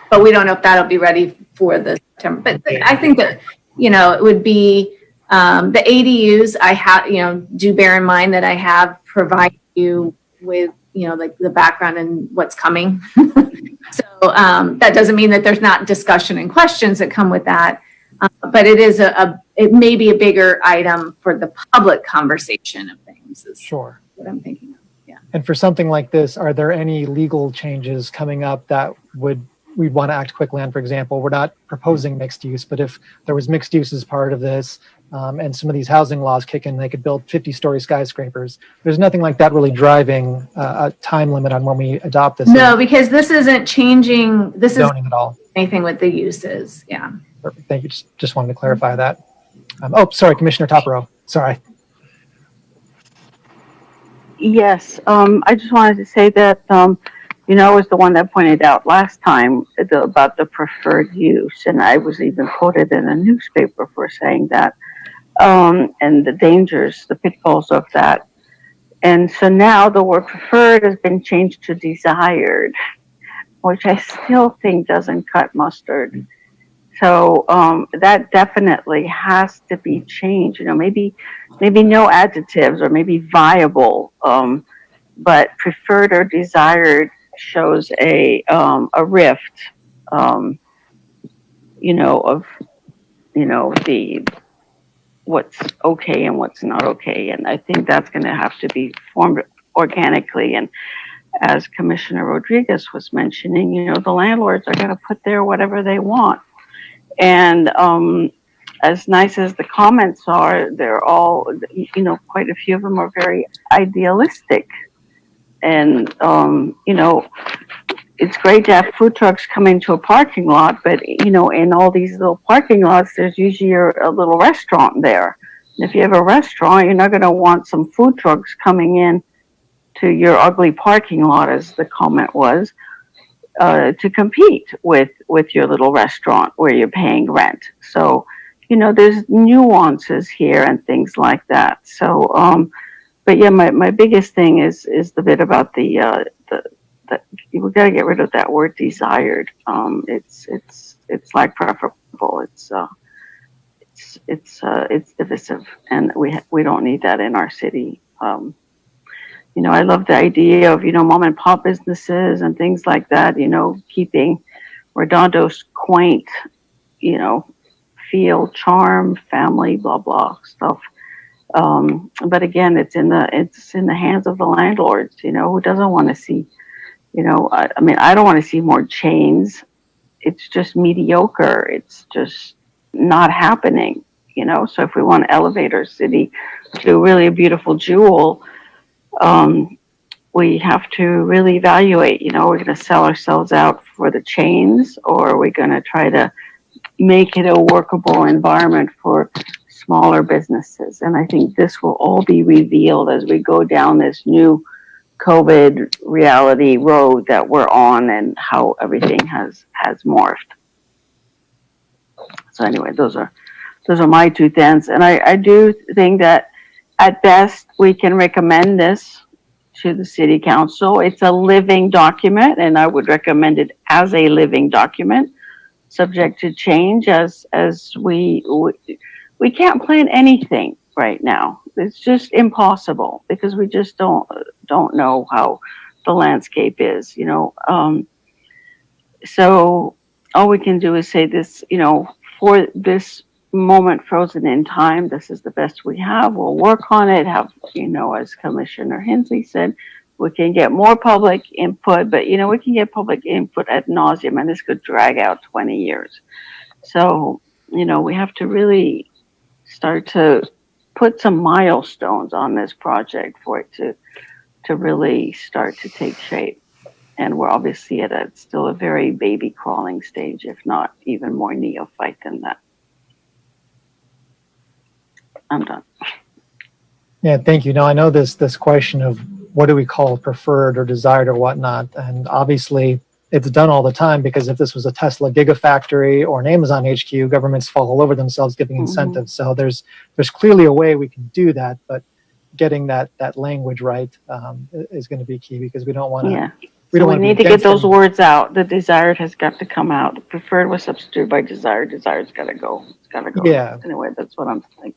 But we don't know if that'll be ready for the September. But I think that, it would be the ADUs. I have, do bear in mind that I have provided you with, you know, like the background and what's coming. So that doesn't mean that there's not discussion and questions that come with that. But it is it may be a bigger item for the public conversation of things. Is Sure. what I'm thinking of. Yeah. And for something like this, are there any legal changes coming up that we'd want to act quickly on? For example, we're not proposing mixed use, but if there was mixed use as part of this, and some of these housing laws kick in, they could build 50-story skyscrapers. There's nothing like that really driving a time limit on when we adopt this. No, because this isn't changing. This is zoning at all. Anything with the uses. Yeah. Perfect. Thank you. Just wanted to clarify that. Oh, sorry, Commissioner Topero. Sorry. Yes, I just wanted to say that, you know, I was the one that pointed out last time about the preferred use, and I was even quoted in a newspaper for saying that, and the dangers, the pitfalls of that. And so now the word preferred has been changed to desired, which I still think doesn't cut mustard. So that definitely has to be changed. You know, maybe no adjectives, or maybe viable, but preferred or desired shows a rift, you know, of, you know, the what's okay and what's not okay, and I think that's going to have to be formed organically. And as Commissioner Rodriguez was mentioning, you know, the landlords are going to put there whatever they want. And as nice as the comments are, they're all, you know, quite a few of them are very idealistic. And, you know, it's great to have food trucks come into a parking lot, but, you know, in all these little parking lots, there's usually a little restaurant there. And if you have a restaurant, you're not going to want some food trucks coming in to your ugly parking lot, as the comment was, to compete with your little restaurant where you're paying rent. So, you know, there's nuances here and things like that. So, but yeah, my biggest thing is the bit about the we got to get rid of that word desired. It's like preferable. It's divisive, and we don't need that in our city. You know, I love the idea of, you know, mom and pop businesses and things like that, you know, keeping Redondo's quaint, you know, feel, charm, family, blah, blah stuff. But again, it's in the hands of the landlords, you know, who doesn't want to see, you know, I mean, I don't want to see more chains. It's just mediocre. It's just not happening, you know. So if we want to elevate our city to really a beautiful jewel, we have to really evaluate, you know, we're going to sell ourselves out for the chains, or are we going to try to make it a workable environment for smaller businesses? And I think this will all be revealed as we go down this new COVID reality road that we're on, and how everything has morphed. So anyway, those are my 2 cents. And I do think that at best we can recommend this to the city council. It's a living document, and I would recommend it as a living document, subject to change as we can't plan anything right now. It's just impossible, because we just don't know how the landscape is, you know. So all we can do is say this, you know, for this moment frozen in time, this is the best we have. We'll work on it. Have, you know, as Commissioner Hensley said, we can get more public input, but, you know, we can get public input ad nauseum, and this could drag out 20 years. So, you know, we have to really start to put some milestones on this project for it to really start to take shape. And we're obviously at still a very baby crawling stage, if not even more neophyte than that. I'm done. Yeah, thank you. Now, I know this question of what do we call preferred or desired or whatnot, and obviously it's done all the time, because if this was a Tesla Gigafactory or an Amazon HQ, governments fall all over themselves giving incentives. So there's clearly a way we can do that, but getting that language right is going to be key, because we don't want to. Yeah. We need to get those words out. The desired has got to come out. The preferred was substituted by desired. Desired's got to go. It's got to go. Yeah. Anyway, that's what I'm thinking.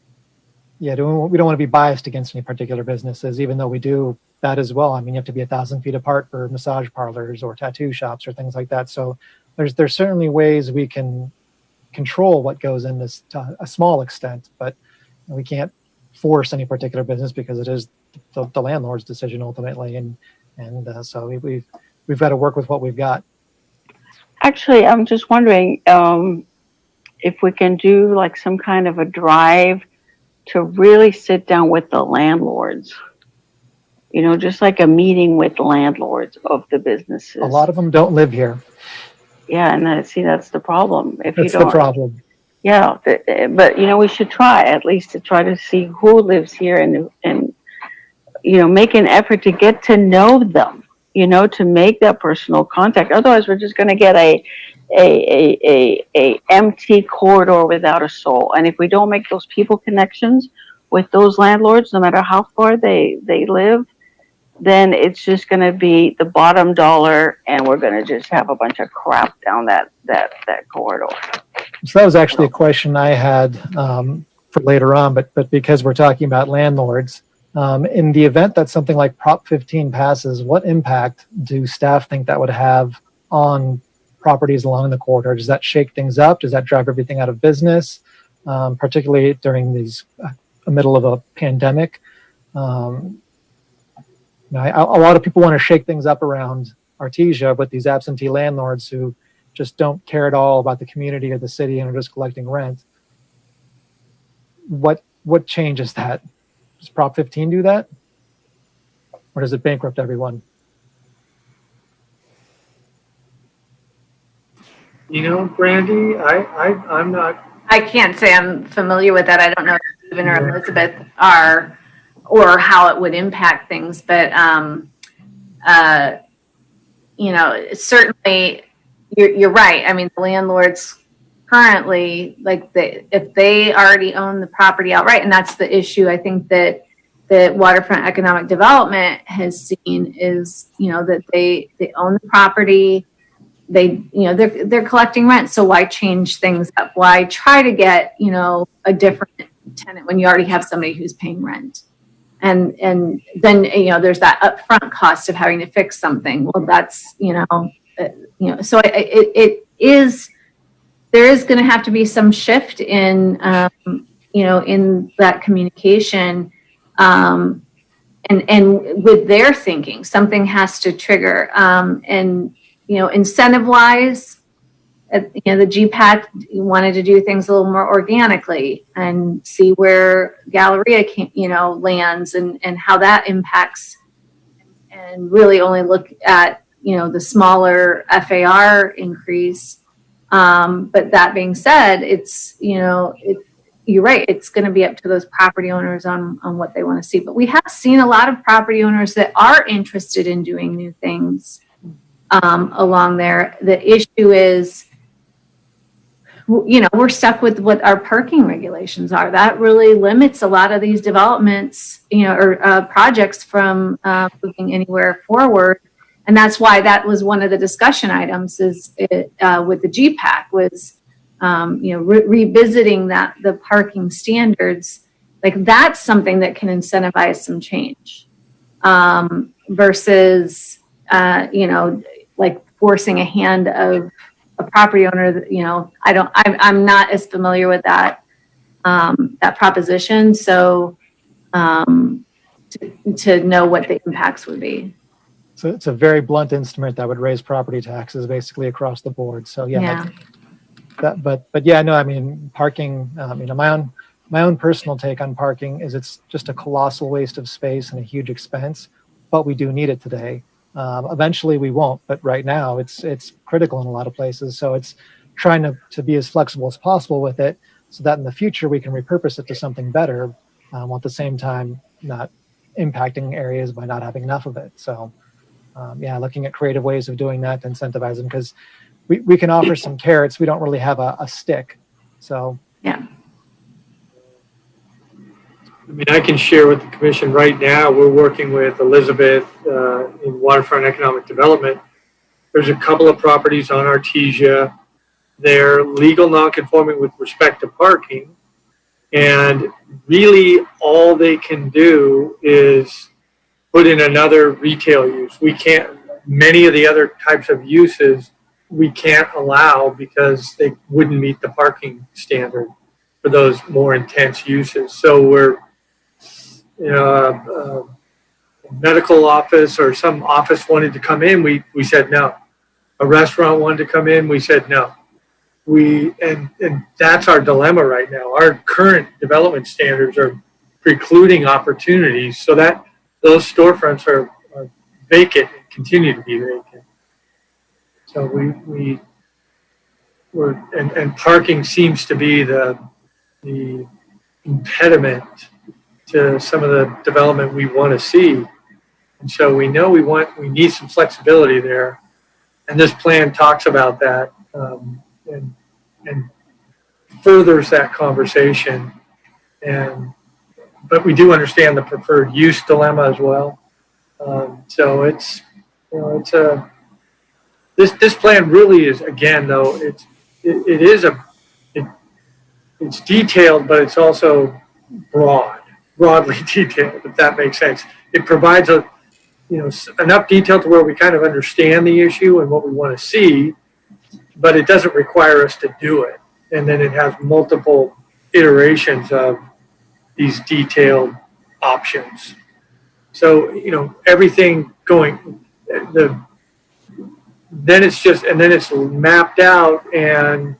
we don't want to be biased against any particular businesses, even though we do that as well. I mean, you have to be 1,000 feet apart for massage parlors or tattoo shops or things like that. So there's certainly ways we can control what goes in this to a small extent, but we can't force any particular business because it is the landlord's decision ultimately. And so we've got to work with what we've got. Actually, I'm just wondering if we can do like some kind of a drive to really sit down with the landlords. You know, just like a meeting with landlords of the businesses. A lot of them don't live here. Yeah, and that's the problem. If That's you don't, the problem. Yeah, but you know, we should try at least to try to see who lives here and you know, make an effort to get to know them. You know, to make that personal contact. Otherwise, we're just going to get a empty corridor without a soul. And if we don't make those people connections with those landlords, no matter how far they live, then it's just going to be the bottom dollar, and we're going to just have a bunch of crap down that corridor. So that was actually a question I had for later on, but because we're talking about landlords, in the event that something like Prop 15 passes, what impact do staff think that would have on properties along the corridor? Does that shake things up? Does that drive everything out of business, particularly during these middle of a pandemic? A lot of people want to shake things up around Artesia with these absentee landlords who just don't care at all about the community or the city and are just collecting rent. What changes that? Does Prop 15 do that? Or does it bankrupt everyone? You know, Brandy, I'm not. I can't say I'm familiar with that. I don't know if Stephen or Elizabeth are, or how it would impact things. But, you know, certainly you're right. I mean, the landlords currently, like if they already own the property outright, and that's the issue I think that Waterfront Economic Development has seen is, you know, that they own the property, they're collecting rent. So why change things up? Why try to get, you know, a different tenant when you already have somebody who's paying rent? And then, you know, there's that upfront cost of having to fix something. Well, that's, so there is going to have to be some shift in, in that communication, and with their thinking, something has to trigger, and, you know, incentive wise, the GPAC wanted to do things a little more organically and see where Galleria lands and how that impacts, and really only look at, the smaller FAR increase. But that being said, it's, you're right. It's going to be up to those property owners on what they want to see. But we have seen a lot of property owners that are interested in doing new things along there. The issue is, we're stuck with what our parking regulations are. That really limits a lot of these developments, or projects from moving anywhere forward. And that's why that was one of the discussion items with the GPAC was, revisiting the parking standards. Like that's something that can incentivize some change versus, like forcing a hand of a property owner that, I'm not as familiar with that proposition. So to know what the impacts would be. So it's a very blunt instrument that would raise property taxes basically across the board. So parking, my own personal take on parking is it's just a colossal waste of space and a huge expense, but we do need it today. Eventually we won't, but right now it's critical in a lot of places. So it's trying to be as flexible as possible with it so that in the future we can repurpose it to something better, while at the same time not impacting areas by not having enough of it. So looking at creative ways of doing that to incentivize them, because we can offer some carrots. We don't really have a stick. So yeah. I mean, I can share with the commission right now, we're working with Elizabeth in Waterfront Economic Development. There's a couple of properties on Artesia. They're legal non-conforming with respect to parking. And really all they can do is put in another retail use. We can't, many of the other types of uses we can't allow because they wouldn't meet the parking standard for those more intense uses. So we're, you know, a medical office or some office wanted to come in, we said no. A restaurant wanted to come in, we said no. And that's our dilemma right now. Our current development standards are precluding opportunities so that those storefronts are vacant and continue to be vacant. So and parking seems to be the impediment to some of the development we want to see. And so we know we need some flexibility there. And this plan talks about that and furthers that conversation. But we do understand the preferred use dilemma as well. So it's, you know, this plan really is, again, though, it's detailed, but it's also broadly detailed, if that makes sense. It provides enough detail to where we kind of understand the issue and what we want to see, but it doesn't require us to do it. And then it has multiple iterations of these detailed options. So, you know, everything going, then it's mapped out and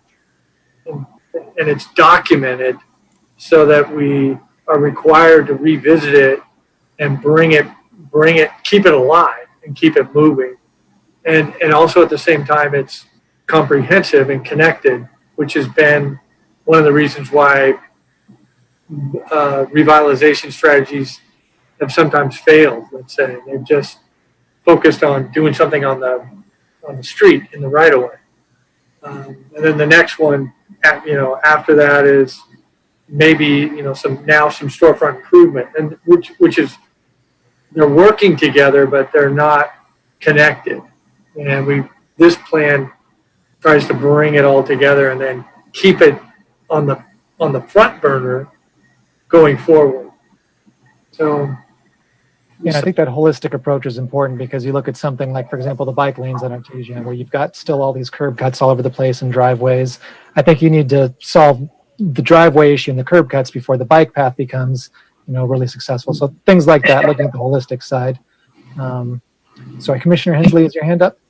it's documented so that we are required to revisit it and bring it, keep it alive and keep it moving. And also at the same time, it's comprehensive and connected, which has been one of the reasons why revitalization strategies have sometimes failed. Let's say they've just focused on doing something on the street in the right of way, and then the next one, after that is maybe some storefront improvement, and which is they're working together, but they're not connected. And this plan tries to bring it all together and then keep it on the front burner going forward. So, yeah, I think that holistic approach is important because you look at something like, for example, the bike lanes on Artesia, where you've got still all these curb cuts all over the place and driveways. I think you need to solve the driveway issue and the curb cuts before the bike path becomes, really successful. So things like that, looking at the holistic side. Sorry, Commissioner Hensley, is your hand up?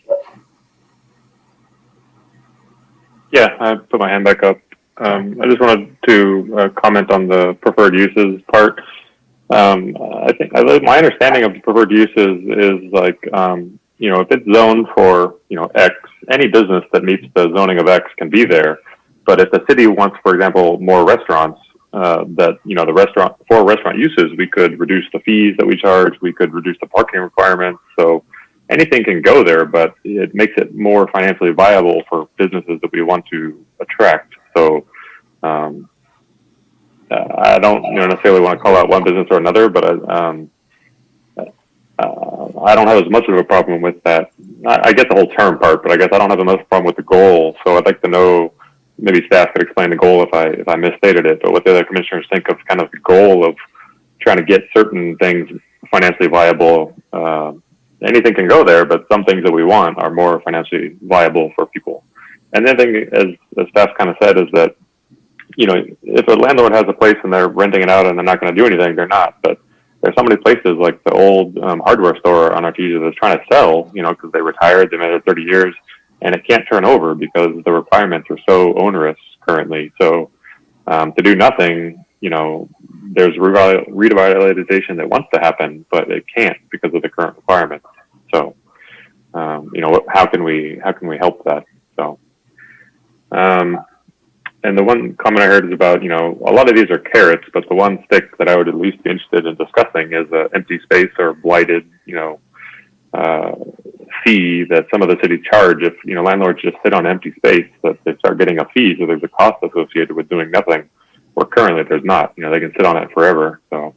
Yeah, I put my hand back up. I just wanted to comment on the preferred uses part. I think my understanding of the preferred uses is like, if it's zoned for, X, any business that meets the zoning of X can be there. But if the city wants, for example, more restaurants, for restaurant uses, we could reduce the fees that we charge. We could reduce the parking requirements. So anything can go there, but it makes it more financially viable for businesses that we want to attract. So, I don't necessarily want to call out one business or another, but I don't have as much of a problem with that. I get the whole term part, but I guess I don't have as much problem with the goal. So I'd like to know, maybe staff could explain the goal if I misstated it, but what the other commissioners think of kind of the goal of trying to get certain things financially viable. Anything can go there, but some things that we want are more financially viable for people. And the other thing, as staff kind of said, is that if a landlord has a place and they're renting it out and they're not going to do anything, they're not. But there's so many places like the old hardware store on Artesia that's trying to sell, because they retired, they've been there 30 years, and it can't turn over because the requirements are so onerous currently. So to do nothing, there's revitalization that wants to happen, but it can't because of the current requirements. So, how can we help that? So, and the one comment I heard is about, a lot of these are carrots, but the one stick that I would at least be interested in discussing is an empty space or blighted, fee that some of the cities charge if, landlords just sit on empty space, that they start getting a fee. So there's a cost associated with doing nothing, where currently there's not. They can sit on it forever. So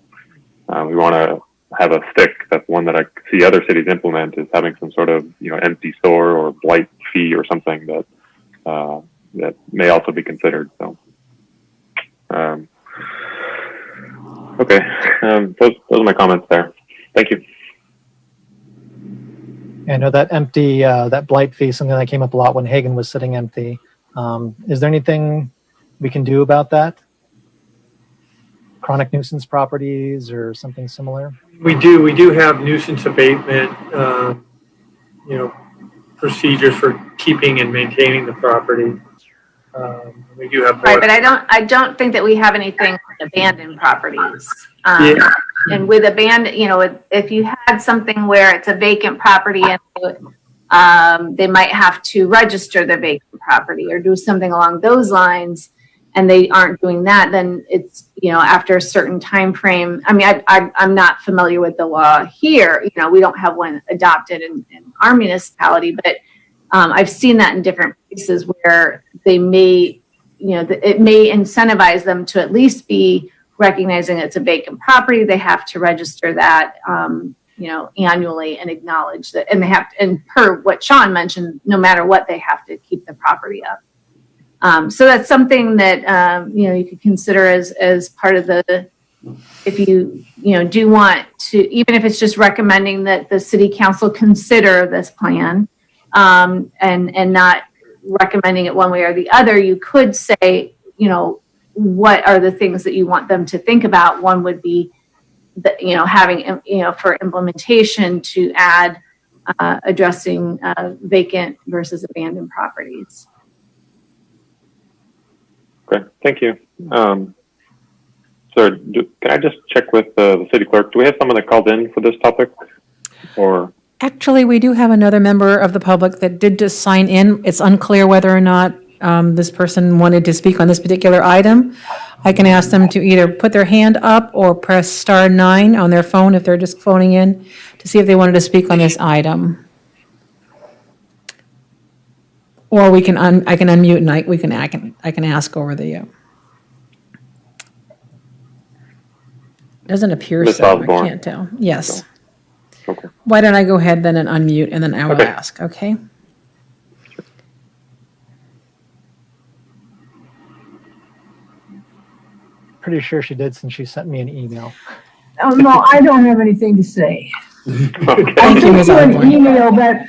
we want to have a stick. That's one that I see other cities implement, is having some sort of, empty store or blight fee or something that that may also be considered. So, Okay, those are my comments there. Thank you. I know that empty, that blight fee, something that came up a lot when Hagen was sitting empty. Is there anything we can do about that? Chronic nuisance properties or something similar? We do have nuisance abatement, procedures for keeping and maintaining the property. We do have. Right, but I don't think that we have anything with abandoned properties. Yeah. And with abandoned, if you had something where it's a vacant property and they might have to register the vacant property or do something along those lines, and they aren't doing that, then it's, after a certain time frame. I mean, I'm not familiar with the law here. We don't have one adopted in our municipality, but I've seen that in different places where they may, it may incentivize them to at least be recognizing it's a vacant property. They have to register that, annually and acknowledge that, and they have to, and per what Sean mentioned, no matter what, they have to keep the property up. So that's something that, you could consider as part of the, if you, do want to, even if it's just recommending that the city council consider this plan, and not recommending it one way or the other, you could say, what are the things that you want them to think about? One would be that, having, for implementation to add, addressing vacant versus abandoned properties. Okay, thank you. So can I just check with the city clerk? Do we have someone that called in for this topic? Or Actually, we do have another member of the public that did just sign in. It's unclear whether or not this person wanted to speak on this particular item. I can ask them to either put their hand up or press *9 on their phone if they're just phoning in to see if they wanted to speak on this item. Or I can unmute and I can ask over the. Doesn't appear Ms. so. I Osborne. can't tell. Yes. Okay. Why don't I go ahead then and unmute and then I will Okay. ask, okay? Pretty sure she did since she sent me an email. Oh, no, I don't have anything to say. Okay. I Thank you, Ms. sent you Osborne. an email that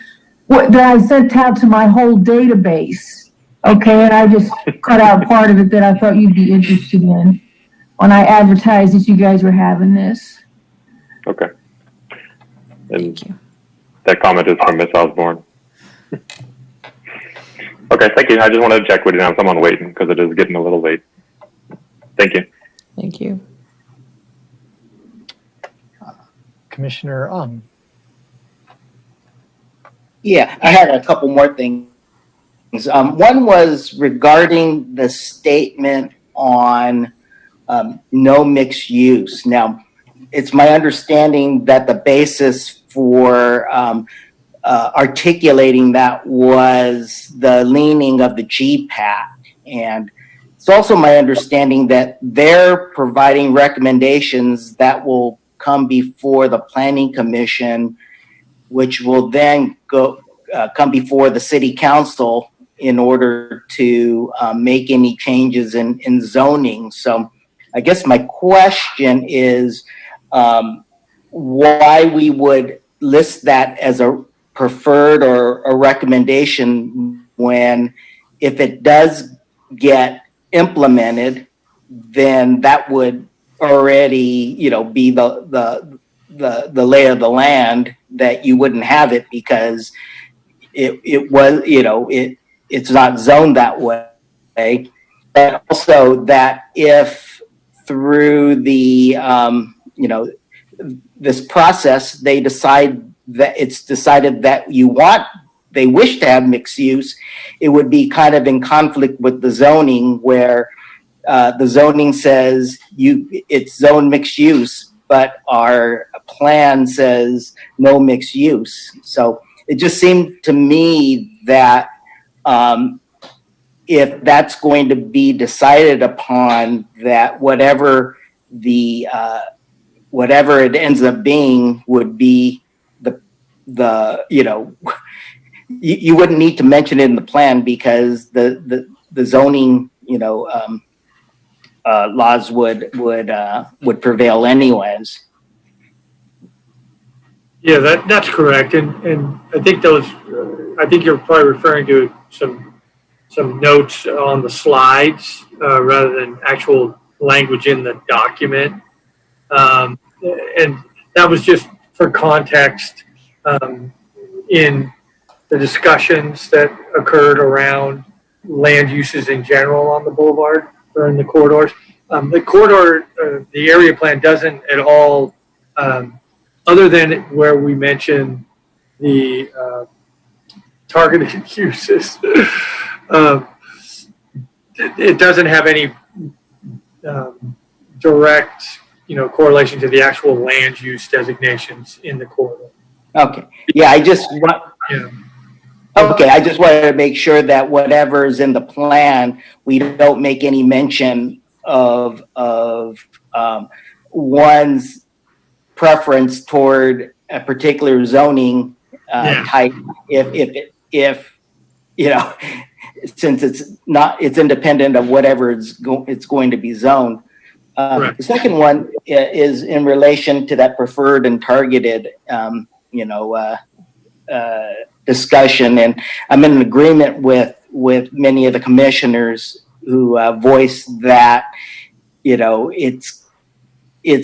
I sent out to my whole database. Okay, and I just cut out part of it that I thought you'd be interested in when I advertised that you guys were having this. Okay. And Thank you. that comment is from Ms. Osborne. Okay, thank you. I just wanted to check we didn't have someone waiting because it is getting a little late. Thank you. Thank you. Commissioner Ung. Yeah, I had a couple more things. One was regarding the statement on no mixed use. Now, it's my understanding that the basis for articulating that was the leaning of the GPAT. And it's also my understanding that they're providing recommendations that will come before the Planning Commission, which will then come before the City Council in order to make any changes in zoning. So I guess my question is why we would list that as a preferred or a recommendation when if it does get implemented, then that would already, be the lay of the land that you wouldn't have it because it was, it's not zoned that way. And also that if through the, this process, they decide that it's decided that they wish to have mixed use, it would be kind of in conflict with the zoning where the zoning says it's zone mixed use, but our plan says no mixed use. So it just seemed to me that if that's going to be decided upon, that whatever it ends up being would be you wouldn't need to mention it in the plan because the zoning, laws would prevail anyways. Yeah, that's correct. And I think those, I think you're probably referring to some notes on the slides rather than actual language in the document. And that was just for context in the discussions that occurred around land uses in general on the boulevard or in the corridors. The corridor, the area plan doesn't at all, other than where we mention the targeted uses, it doesn't have any direct, correlation to the actual land use designations in the corridor. Okay. Yeah, I just want. Yeah. Okay, I just wanted to make sure that whatever is in the plan, we don't make any mention of one's preference toward a particular zoning type. If since it's independent of whatever it's going to be zoned. The second one is in relation to that preferred and targeted, discussion, and I'm in agreement with many of the commissioners who voiced that it's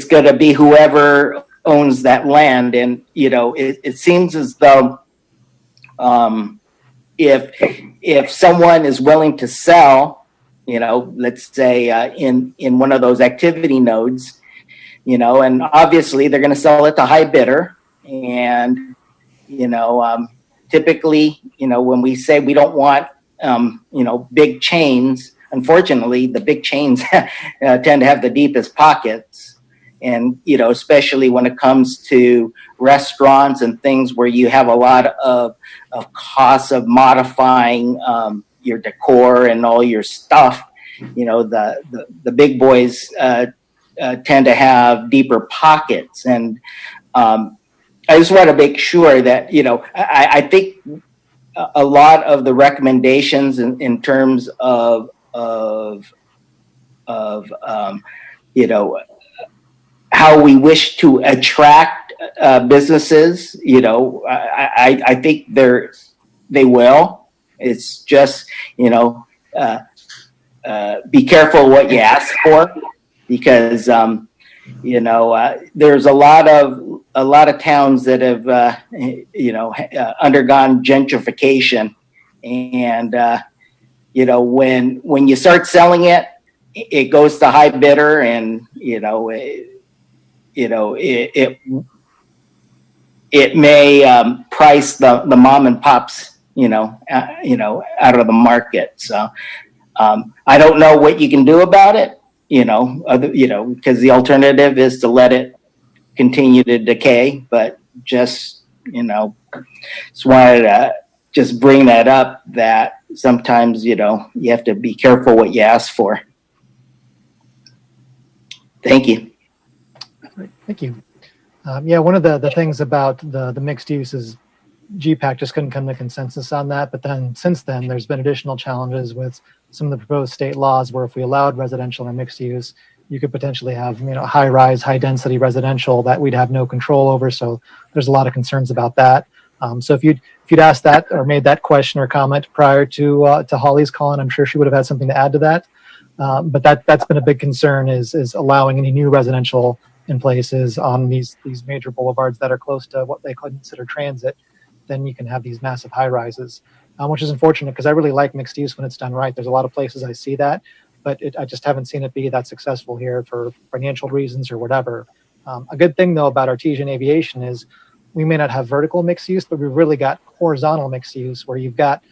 going to be whoever owns that land, and it seems as though if someone is willing to sell, let's say in one of those activity nodes, and obviously they're going to sell it to high bidder, and typically, when we say we don't want, big chains, unfortunately, the big chains tend to have the deepest pockets. And, especially when it comes to restaurants and things where you have a lot of costs of modifying your decor and all your stuff, the big boys tend to have deeper pockets. And I just want to make sure that, I think a lot of the recommendations in terms of how we wish to attract businesses, I think they will. It's just, be careful what you ask for, because there's a lot of towns that have undergone gentrification, and when you start selling it, it goes to high bidder, and it may price the mom and pops out of the market. So I don't know what you can do about it. Because the alternative is to let it continue to decay, but just wanted to just bring that up, that sometimes, you have to be careful what you ask for. Thank you. Thank you. One of the things about the mixed use is GPAC just couldn't come to consensus on that. But then since then, there's been additional challenges with some of the proposed state laws where if we allowed residential and mixed use, you could potentially have, high rise, high density residential that we'd have no control over. So there's a lot of concerns about that. So if you'd asked that or made that question or comment prior to Holly's call, I'm sure she would have had something to add to that. But that's been a big concern is allowing any new residential in places on these major boulevards that are close to what they consider transit. Then you can have these massive high rises, which is unfortunate because I really like mixed use when it's done right. There's a lot of places I see that, but I just haven't seen it be that successful here for financial reasons or whatever. A good thing though about Artesian Aviation is we may not have vertical mixed use, but we've really got horizontal mixed use where you've got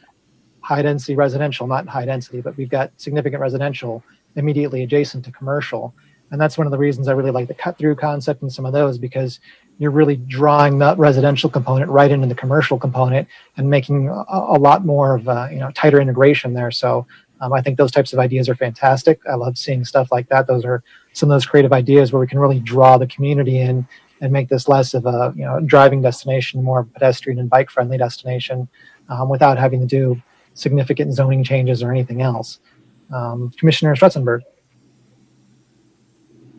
high density residential, not high density, but we've got significant residential immediately adjacent to commercial. And that's one of the reasons I really like the cut through concept in some of those, because you're really drawing that residential component right into the commercial component and making a lot more of a tighter integration there. So I think those types of ideas are fantastic. I love seeing stuff like that. Those are some of those creative ideas where we can really draw the community in and make this less of a driving destination, more of a pedestrian and bike friendly destination without having to do significant zoning changes or anything else. Commissioner Stretzenberg.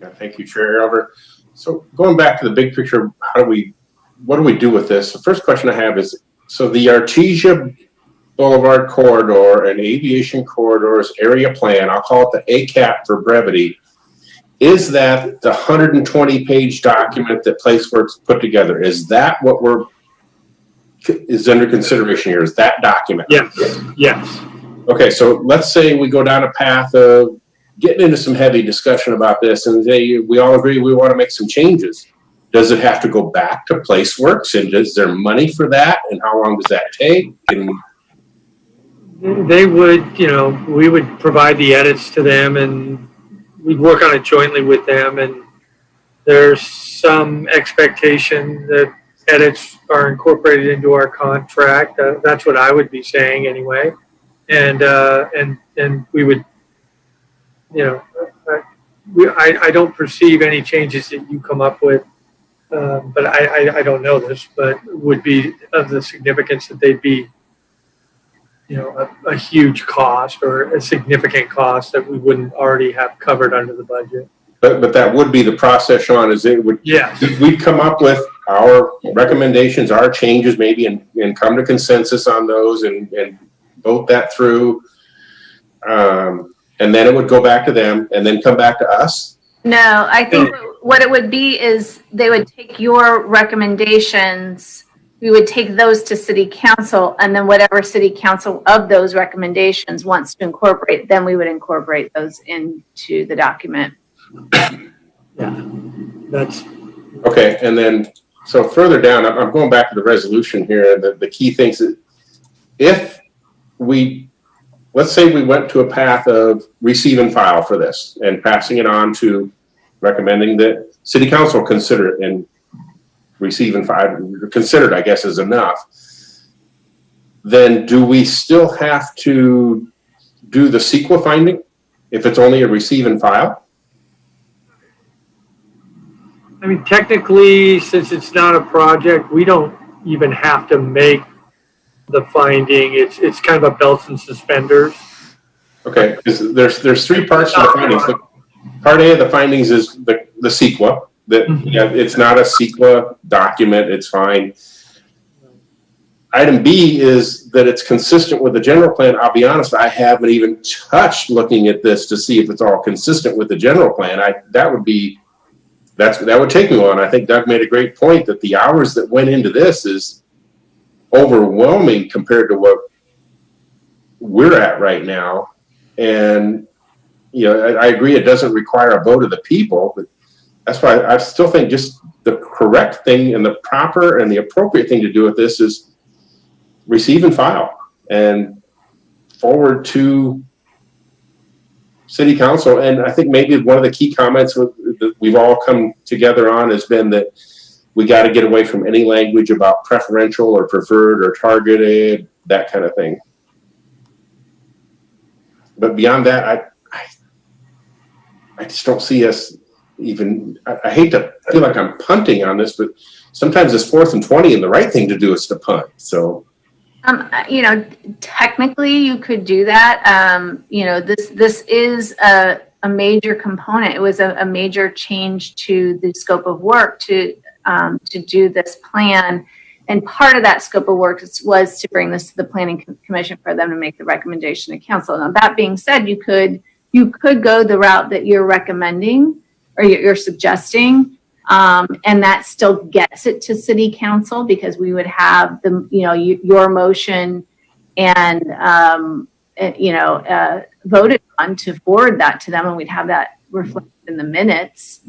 Yeah, thank you, Chair Elver. So going back to the big picture, what do we do with this? The first question I have is, so the Artesia Boulevard corridor and aviation corridors area plan, I'll call it the ACAP for brevity. Is that the 120-page document that PlaceWorks put together? Is that what is under consideration here? Is that document? Yes, yes. Okay, so let's say we go down a path of getting into some heavy discussion about this, and we all agree we want to make some changes. Does it have to go back to PlaceWorks, and is there money for that, and how long does that take? And They would, we would provide the edits to them, and we'd work on it jointly with them. And there's some expectation that edits are incorporated into our contract. That's what I would be saying anyway. And we would, I don't perceive any changes that you come up with, but I don't know this, but would be of the significance that they'd be, a huge cost or a significant cost that we wouldn't already have covered under the budget. But that would be the process, Sean, is it would, yes, we'd come up with our recommendations, our changes maybe, and come to consensus on those and vote that through. And then it would go back to them and then come back to us. No, I think what it would be is they would take your recommendations, we would take those to city council, and then whatever city council of those recommendations wants to incorporate, then we would incorporate those into the document. Yeah, that's okay. And then, so further down, I'm going back to the resolution here. The key things that if let's say we went to a path of receive and file for this and passing it on to recommending that city council consider it, and receive and file, considered, I guess, is enough. Then do we still have to do the CEQA finding if it's only a receive and file? I mean, technically, since it's not a project, we don't even have to make the finding. It's kind of a belts and suspenders. Okay, because there's three parts to the findings. Part A of the findings is the CEQA. That it's not a CEQA document. It's fine. Item B is that it's consistent with the general plan. I'll be honest, I haven't even touched looking at this to see if it's all consistent with the general plan. That would take me on. I think Doug made a great point that the hours that went into this is overwhelming compared to what we're at right now. And I agree it doesn't require a vote of the people, but that's why I still think just the correct thing and the proper and the appropriate thing to do with this is receive and file and forward to city council. And I think maybe one of the key comments that we've all come together on has been that we got to get away from any language about preferential or preferred or targeted, that kind of thing. But beyond that, I just don't see us even, I hate to feel like I'm punting on this, but sometimes it's 4th and 20 and the right thing to do is to punt. So, technically you could do that. This is a major component. It was a major change to the scope of work to do this plan. And part of that scope of work was to bring this to the Planning Commission for them to make the recommendation to council. Now, that being said, you could go the route that you're recommending or you're suggesting, and that still gets it to city council because we would have your motion and voted on to forward that to them, and we'd have that reflected in the minutes.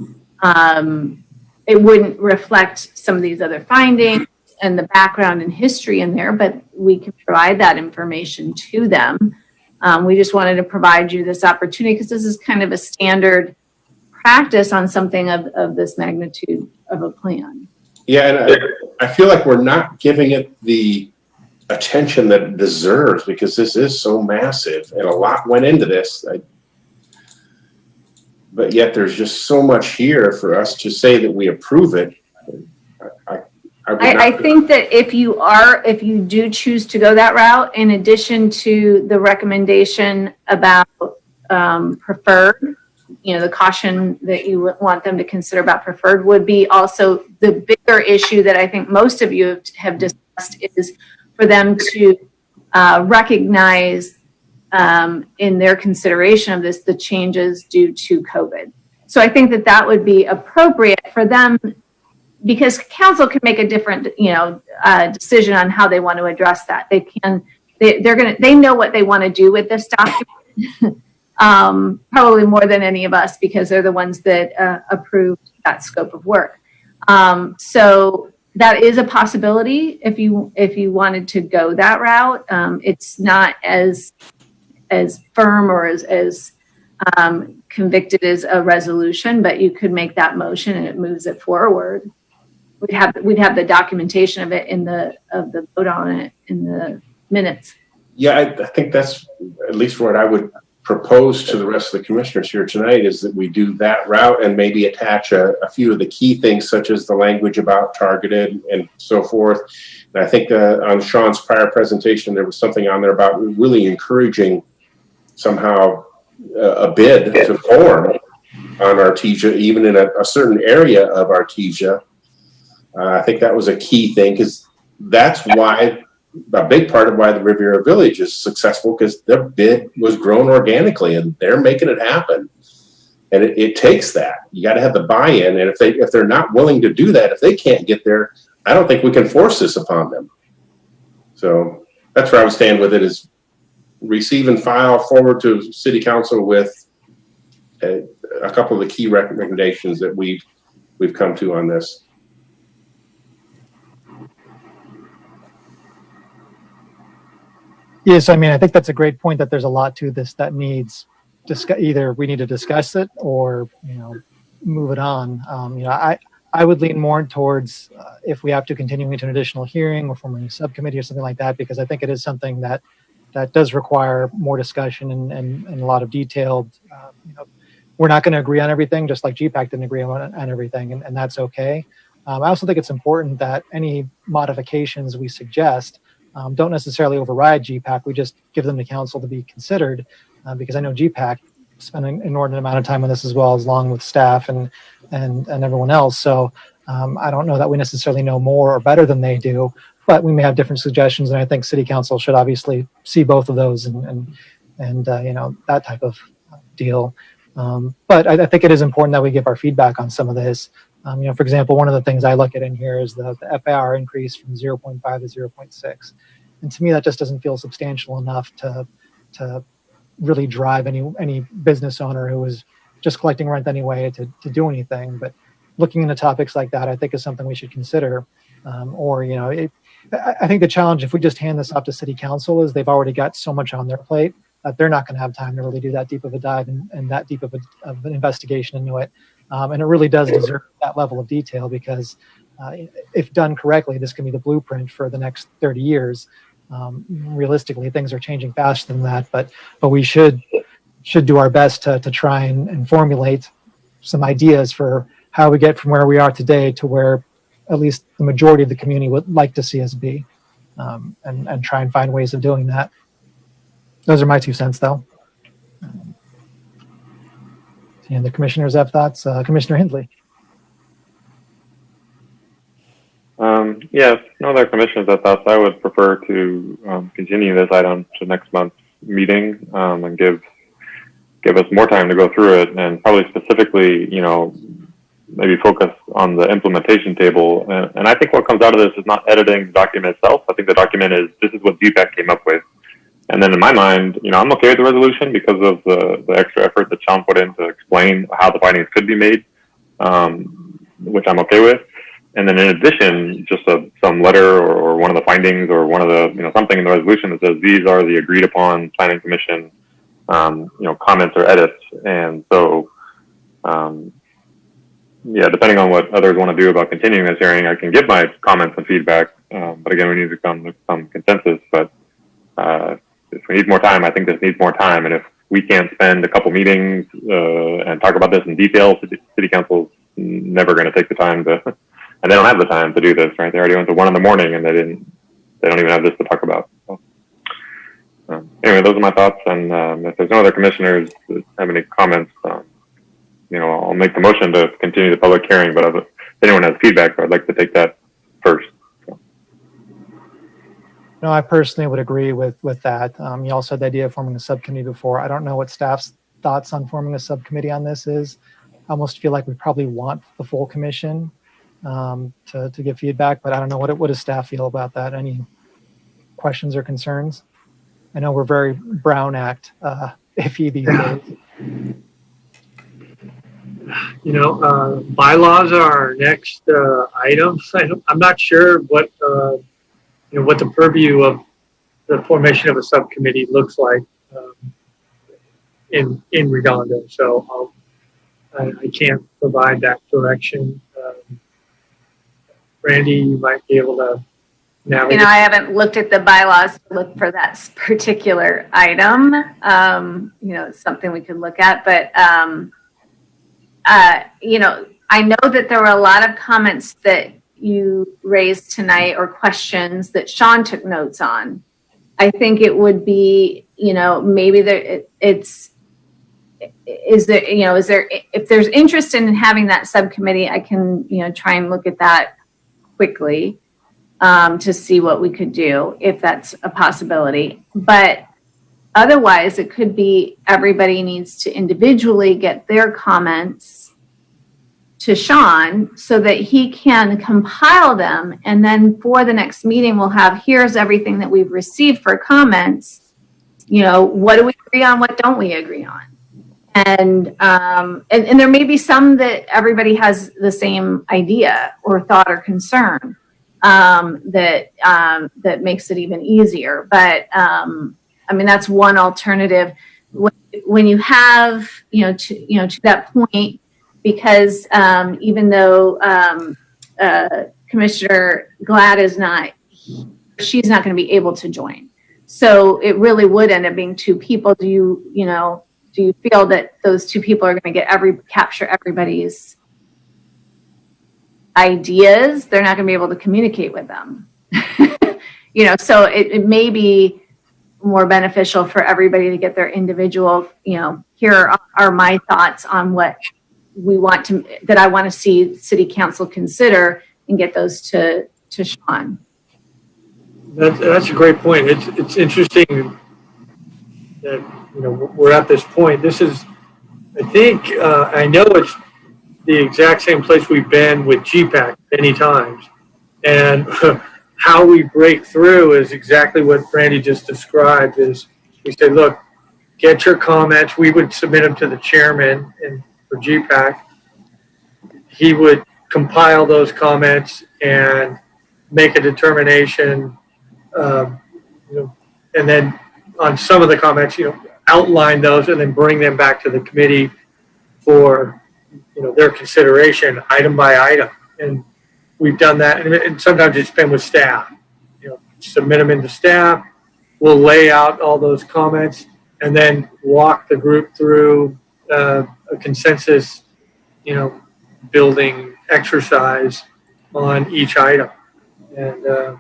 It wouldn't reflect some of these other findings and the background and history in there, but we can provide that information to them. We just wanted to provide you this opportunity because this is kind of a standard practice on something of this magnitude of a plan. Yeah, and I feel like we're not giving it the attention that it deserves because this is so massive and a lot went into this. But yet there's just so much here for us to say that we approve it. I think that if you do choose to go that route, in addition to the recommendation about preferred, the caution that you would want them to consider about preferred would be also the bigger issue that I think most of you have discussed is for them to recognize in their consideration of this, the changes due to COVID. So I think that that would be appropriate for them, because council can make a different, decision on how they want to address that. They know what they want to do with this document, probably more than any of us, because they're the ones that approved that scope of work. So that is a possibility if you wanted to go that route. It's not as firm or as convicted as a resolution, but you could make that motion and it moves it forward. We'd have the documentation of it of the vote on it in the minutes. Yeah, I think that's at least what I would propose to the rest of the commissioners here tonight, is that we do that route and maybe attach a few of the key things, such as the language about targeted and so forth. And I think on Sean's prior presentation, there was something on there about really encouraging somehow a bid to form on Artesia, even in a certain area of Artesia. I think that was a key thing, because that's why a big part of why the Riviera Village is successful, because their bid was grown organically and they're making it happen. And it takes that. You got to have the buy-in. And if they're not willing to do that, if they can't get there, I don't think we can force this upon them. So that's where I would stand with it, is receive and file forward to City Council with a couple of the key recommendations that we've come to on this. Yes, I mean, I think that's a great point, that there's a lot to this that needs either we need to discuss it or, move it on. I would lean more towards if we have to continue into an additional hearing or forming a subcommittee or something like that, because I think it is something that does require more discussion and a lot of detailed, we're not going to agree on everything, just like GPAC didn't agree on everything, and that's okay. I also think it's important that any modifications we suggest don't necessarily override GPAC. We just give them to council to be considered, because I know GPAC spent an inordinate amount of time on this as well, as along with staff and everyone else. So I don't know that we necessarily know more or better than they do, but we may have different suggestions. And I think City Council should obviously see both of those and that type of deal. But I think it is important that we give our feedback on some of this. For example, one of the things I look at in here is the FAR increase from 0.5 to 0.6. And to me, that just doesn't feel substantial enough to really drive any business owner who is just collecting rent anyway to do anything. But looking into topics like that, I think, is something we should consider. I think the challenge, if we just hand this off to City Council, is they've already got so much on their plate that they're not going to have time to really do that deep of a dive and that deep of an investigation into it. And it really does deserve that level of detail, because if done correctly, this can be the blueprint for the next 30 years. Realistically, things are changing faster than that, but we should do our best to try and formulate some ideas for how we get from where we are today to where at least the majority of the community would like to see us be, and try and find ways of doing that. Those are my 2 cents, though. And the commissioners have thoughts. Commissioner Hindley. Yes, no other commissioners have thoughts. I would prefer to continue this item to next month's meeting and give us more time to go through it, and probably specifically, maybe focus on the implementation table. And I think what comes out of this is not editing the document itself. I think the document this is what DPAC came up with. And then in my mind, I'm okay with the resolution because of the extra effort that Sean put in to explain how the findings could be made, which I'm okay with. And then in addition, just some letter or one of the findings or one of the, something in the resolution that says these are the agreed upon planning commission, comments or edits. And so, depending on what others want to do about continuing this hearing, I can give my comments and feedback. But again, we need to come to some consensus. But if we need more time, I think this needs more time. And if we can't spend a couple meetings and talk about this in detail, City Council's never going to take the time to, and they don't have the time to do this, right? They already went to 1 a.m. and they don't even have this to talk about. So, anyway, those are my thoughts. And if there's no other commissioners that have any comments, I'll make the motion to continue the public hearing, but if anyone has feedback, I'd like to take that first. No, I personally would agree with that. You also had the idea of forming a subcommittee before. I don't know what staff's thoughts on forming a subcommittee on this is. I almost feel like we probably want the full commission to give feedback, but I don't know what does staff feel about that? Any questions or concerns? I know we're very Brown Act iffy these days. Bylaws are our next item. I'm not sure what what the purview of the formation of a subcommittee looks like in Redondo. So I can't provide that direction. Randy, you might be able to navigate. I haven't looked at the bylaws to look for that particular item. It's something we could look at, but I know that there were a lot of comments that you raised tonight or questions that Sean took notes on. I think it would be, maybe if there's interest in having that subcommittee, I can, try and look at that quickly to see what we could do if that's a possibility. But otherwise, it could be everybody needs to individually get their comments to Sean so that he can compile them. And then for the next meeting, we'll have, here's everything that we've received for comments. What do we agree on? What don't we agree on? And there may be some that everybody has the same idea or thought or concern that makes it even easier. But that's one alternative. When you have, to that point, because even though Commissioner Glad is not, she's not going to be able to join. So it really would end up being two people. Do you feel that those two people are going to capture everybody's ideas? They're not going to be able to communicate with them. So it may be more beneficial for everybody to get their individual, here are my thoughts on what that I want to see City Council consider and get those to Sean. That's a great point. It's interesting that we're at this point. This is, I think, I know it's the exact same place we've been with GPAC many times, and how we break through is exactly what Randy just described. Is we say, look, get your comments. We would submit them to the chairman and for GPAC. He would compile those comments and make a determination, and then on some of the comments, outline those and then bring them back to the committee for, their consideration item by item. And we've done that. And sometimes it's been with staff, submit them into staff. We'll lay out all those comments and then walk the group through a consensus, building exercise on each item. And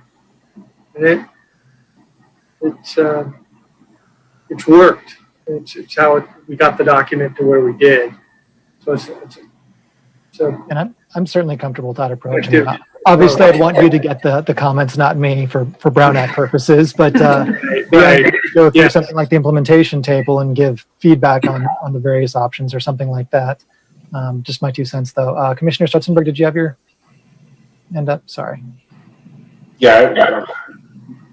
it's worked. It's how we got the document to where we did. So and I'm certainly comfortable with that approach. Obviously, I'd want you to get the comments, not me, for Brown Act purposes. But right. Go through something like the implementation table and give feedback on the various options or something like that. Just my 2 cents, though. Commissioner Stutzenberg, did you have your hand up? Sorry. Yeah,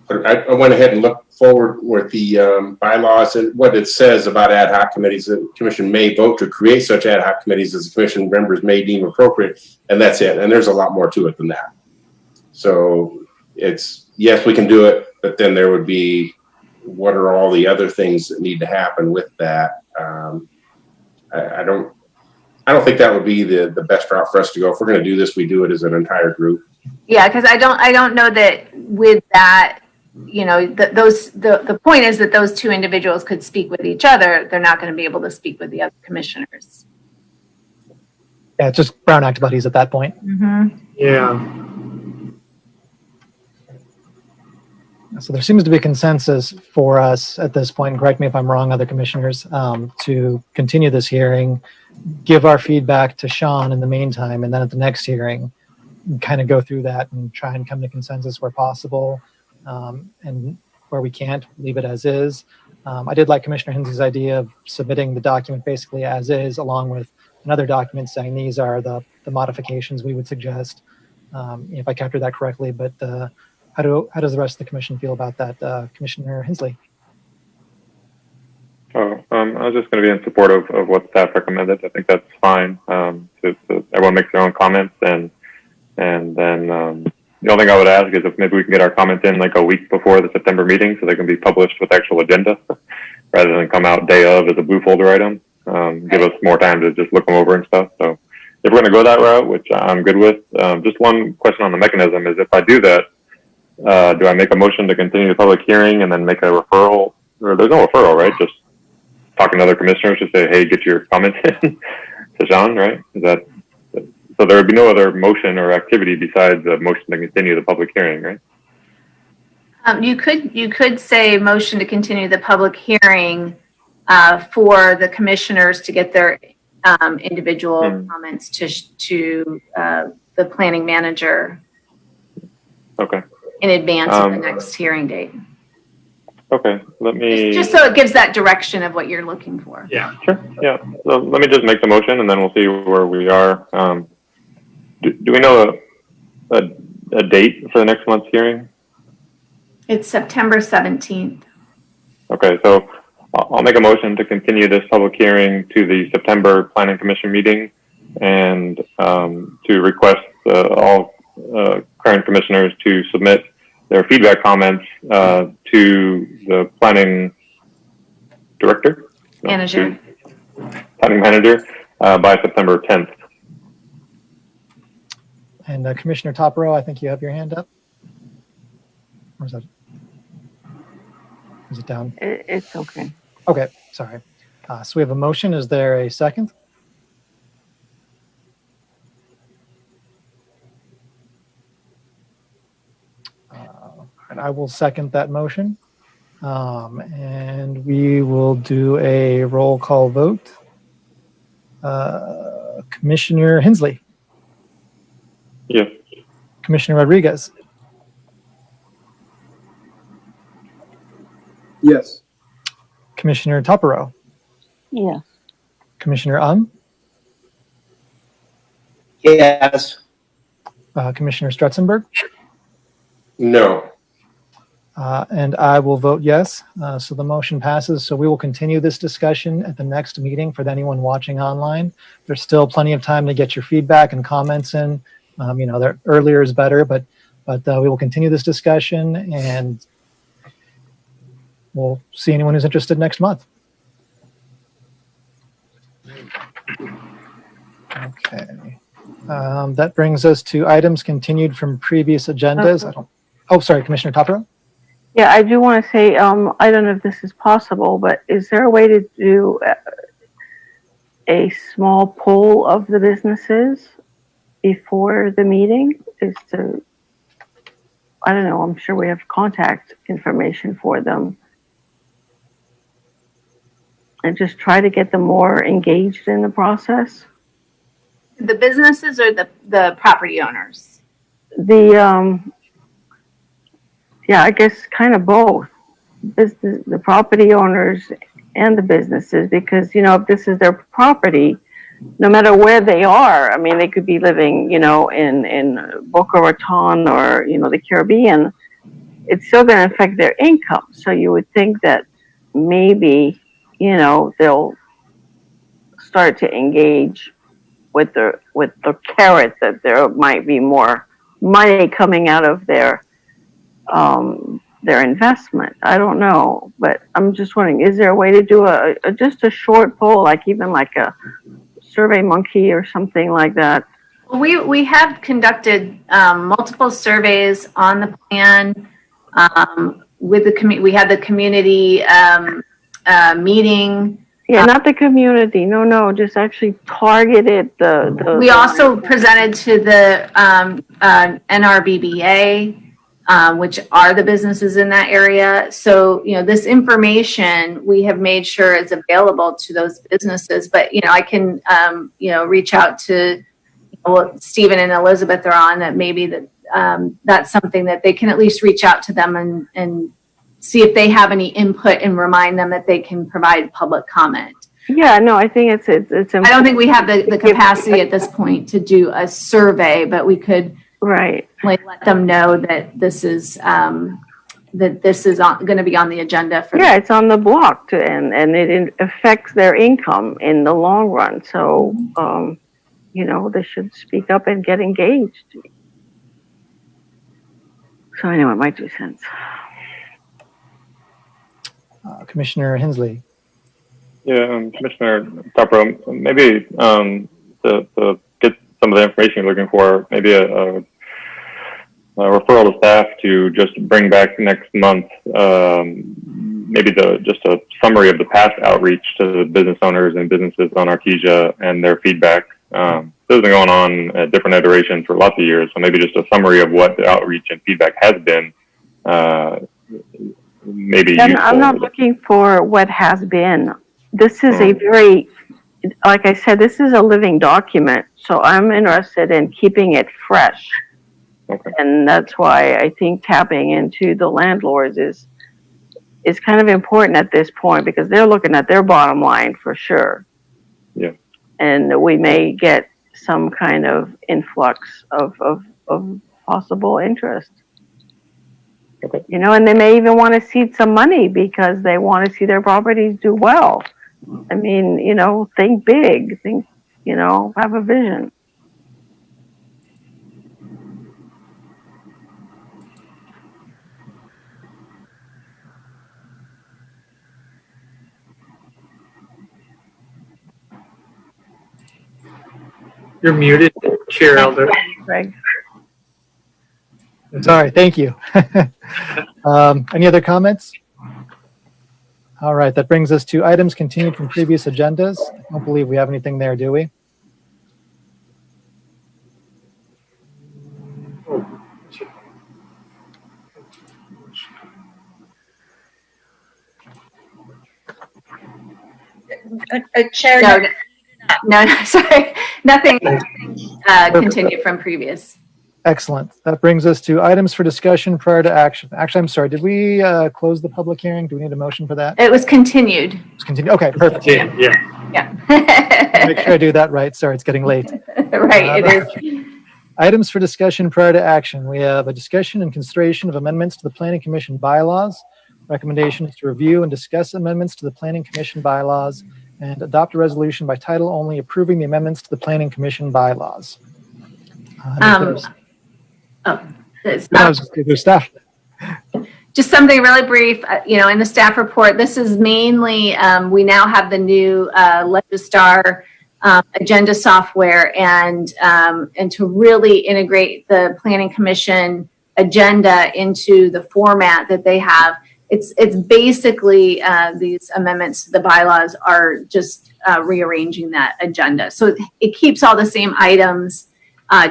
I went ahead and looked forward with the bylaws and what it says about ad hoc committees. The commission may vote to create such ad hoc committees as the commission members may deem appropriate, and that's it. And there's a lot more to it than that. So it's, yes, we can do it, but then there would be, what are all the other things that need to happen with that? I don't think that would be the best route for us to go. If we're going to do this, we do it as an entire group. Yeah, because I don't know that with that, the point is that those two individuals could speak with each other. They're not going to be able to speak with the other commissioners. Yeah, it's just Brown Act buddies at that point. Mm-hmm. Yeah. So there seems to be consensus for us at this point, and correct me if I'm wrong, other commissioners, to continue this hearing, give our feedback to Sean in the meantime, and then at the next hearing, kind of go through that and try and come to consensus where possible, and where we can't, leave it as is. I did like Commissioner Hensley's idea of submitting the document basically as is, along with another document saying these are the modifications we would suggest, if I captured that correctly. But how does the rest of the commission feel about that, Commissioner Hensley? I was just going to be in support of what staff recommended. I think that's fine. Everyone makes their own comments, and then the only thing I would ask is if maybe we can get our comments in like a week before the September meeting so they can be published with actual agenda rather than come out day of as a blue folder item. Give us more time to just look them over and stuff. So if we're going to go that route, which I'm good with, just one question on the mechanism is if I do that, do I make a motion to continue the public hearing and then make a referral? Or there's no referral, right? Just talking to other commissioners to say, hey, get your comments in to Sean, right? Is that so? There would be no other motion or activity besides a motion to continue the public hearing, right? You could say motion to continue the public hearing for the commissioners to get their individual comments to the planning manager. Okay. In advance of the next hearing date. Okay, let me... Just so it gives that direction of what you're looking for. Yeah, sure. Yeah, so let me just make the motion and then we'll see where we are. Do we know a date for the next month's hearing? It's September 17th. Okay, so I'll make a motion to continue this public hearing to the September Planning Commission meeting and to request all current commissioners to submit their feedback comments to the planning director? Manager. Planning manager by September 10th. And Commissioner Topero, I think you have your hand up. Or is that? Is it down? It's okay. Okay, sorry. So we have a motion. Is there a second? And I will second that motion. And we will do a roll call vote. Commissioner Hensley. Yes. Commissioner Rodriguez. Yes. Commissioner Topero. Yes. Commissioner Yes. Commissioner Strutzenberg. No. And I will vote yes. So the motion passes. So we will continue this discussion at the next meeting for anyone watching online. There's still plenty of time to get your feedback and comments in. Earlier is better, but we will continue this discussion and we'll see anyone who's interested next month. Okay. That brings us to items continued from previous agendas. Oh, sorry, Commissioner Topero. Yeah, I do want to say, I don't know if this is possible, but is there a way to do a small poll of the businesses before the meeting? I don't know, I'm sure we have contact information for them. And just try to get them more engaged in the process. The businesses or the property owners? Yeah, I guess kind of both. The property owners and the businesses, because, if this is their property, no matter where they are, I mean, they could be living, in Boca Raton or, the Caribbean, it's still going to affect their income. So you would think that maybe, they'll start to engage with the carrot that there might be more money coming out of their investment. I don't know, but I'm just wondering, is there a way to do just a short poll, like even like a Survey Monkey or something like that? We have conducted multiple surveys on the plan with the we had the community meeting. Yeah, not the community. No, just actually targeted the we also presented to the NRBBA which are the businesses in that area. So, this information we have made sure is available to those businesses. But, I can, reach out to Stephen and Elizabeth are on that. Maybe that's something that they can at least reach out to them and see if they have any input and remind them that they can provide public comment. Yeah, no, I think it's important. I don't think we have the capacity at this point to do a survey, but we could let them know that this is going to be on the agenda for. Yeah, it's on the block and it affects their income in the long run. So, they should speak up and get engaged. So anyway, my 2 cents. Commissioner Hensley. Yeah, Commissioner Topper, maybe to get some of the information you're looking for, maybe a referral to staff to just bring back next month, maybe just a summary of the past outreach to the business owners and businesses on Artesia and their feedback. This has been going on at different iterations for lots of years, so maybe just a summary of what the outreach and feedback has been. Maybe I'm not looking for what has been. This is a very, like I said, this is a living document. So I'm interested in keeping it fresh. Okay. And that's why I think tapping into the landlords is kind of important at this point because they're looking at their bottom line for sure. Yeah. And we may get some kind of influx of possible interest. Okay. And they may even want to seed some money because they want to see their properties do well. I mean, think big, have a vision. You're muted, Chair Elder. Greg. Sorry, thank you. Any other comments? All right, that brings us to items continued from previous agendas. I don't believe we have anything there, do we? Chair, no, sorry, nothing continued from previous. Excellent. That brings us to items for discussion prior to action. Actually, I'm sorry. Did we close the public hearing? Do we need a motion for that? It was continued. It's continued. Okay, perfect. Yeah. Make sure I do that right. Sorry, it's getting late. Right, it is. Items for discussion prior to action. We have a discussion and consideration of amendments to the Planning Commission bylaws. Recommendation is to review and discuss amendments to the Planning Commission bylaws and adopt a resolution by title only approving the amendments to the Planning Commission bylaws. There's staff. Just something really brief, in the staff report, this is mainly, we now have the new Legistar agenda software and to really integrate the Planning Commission agenda into the format that they have. It's basically these amendments to the bylaws are just rearranging that agenda. So it keeps all the same items,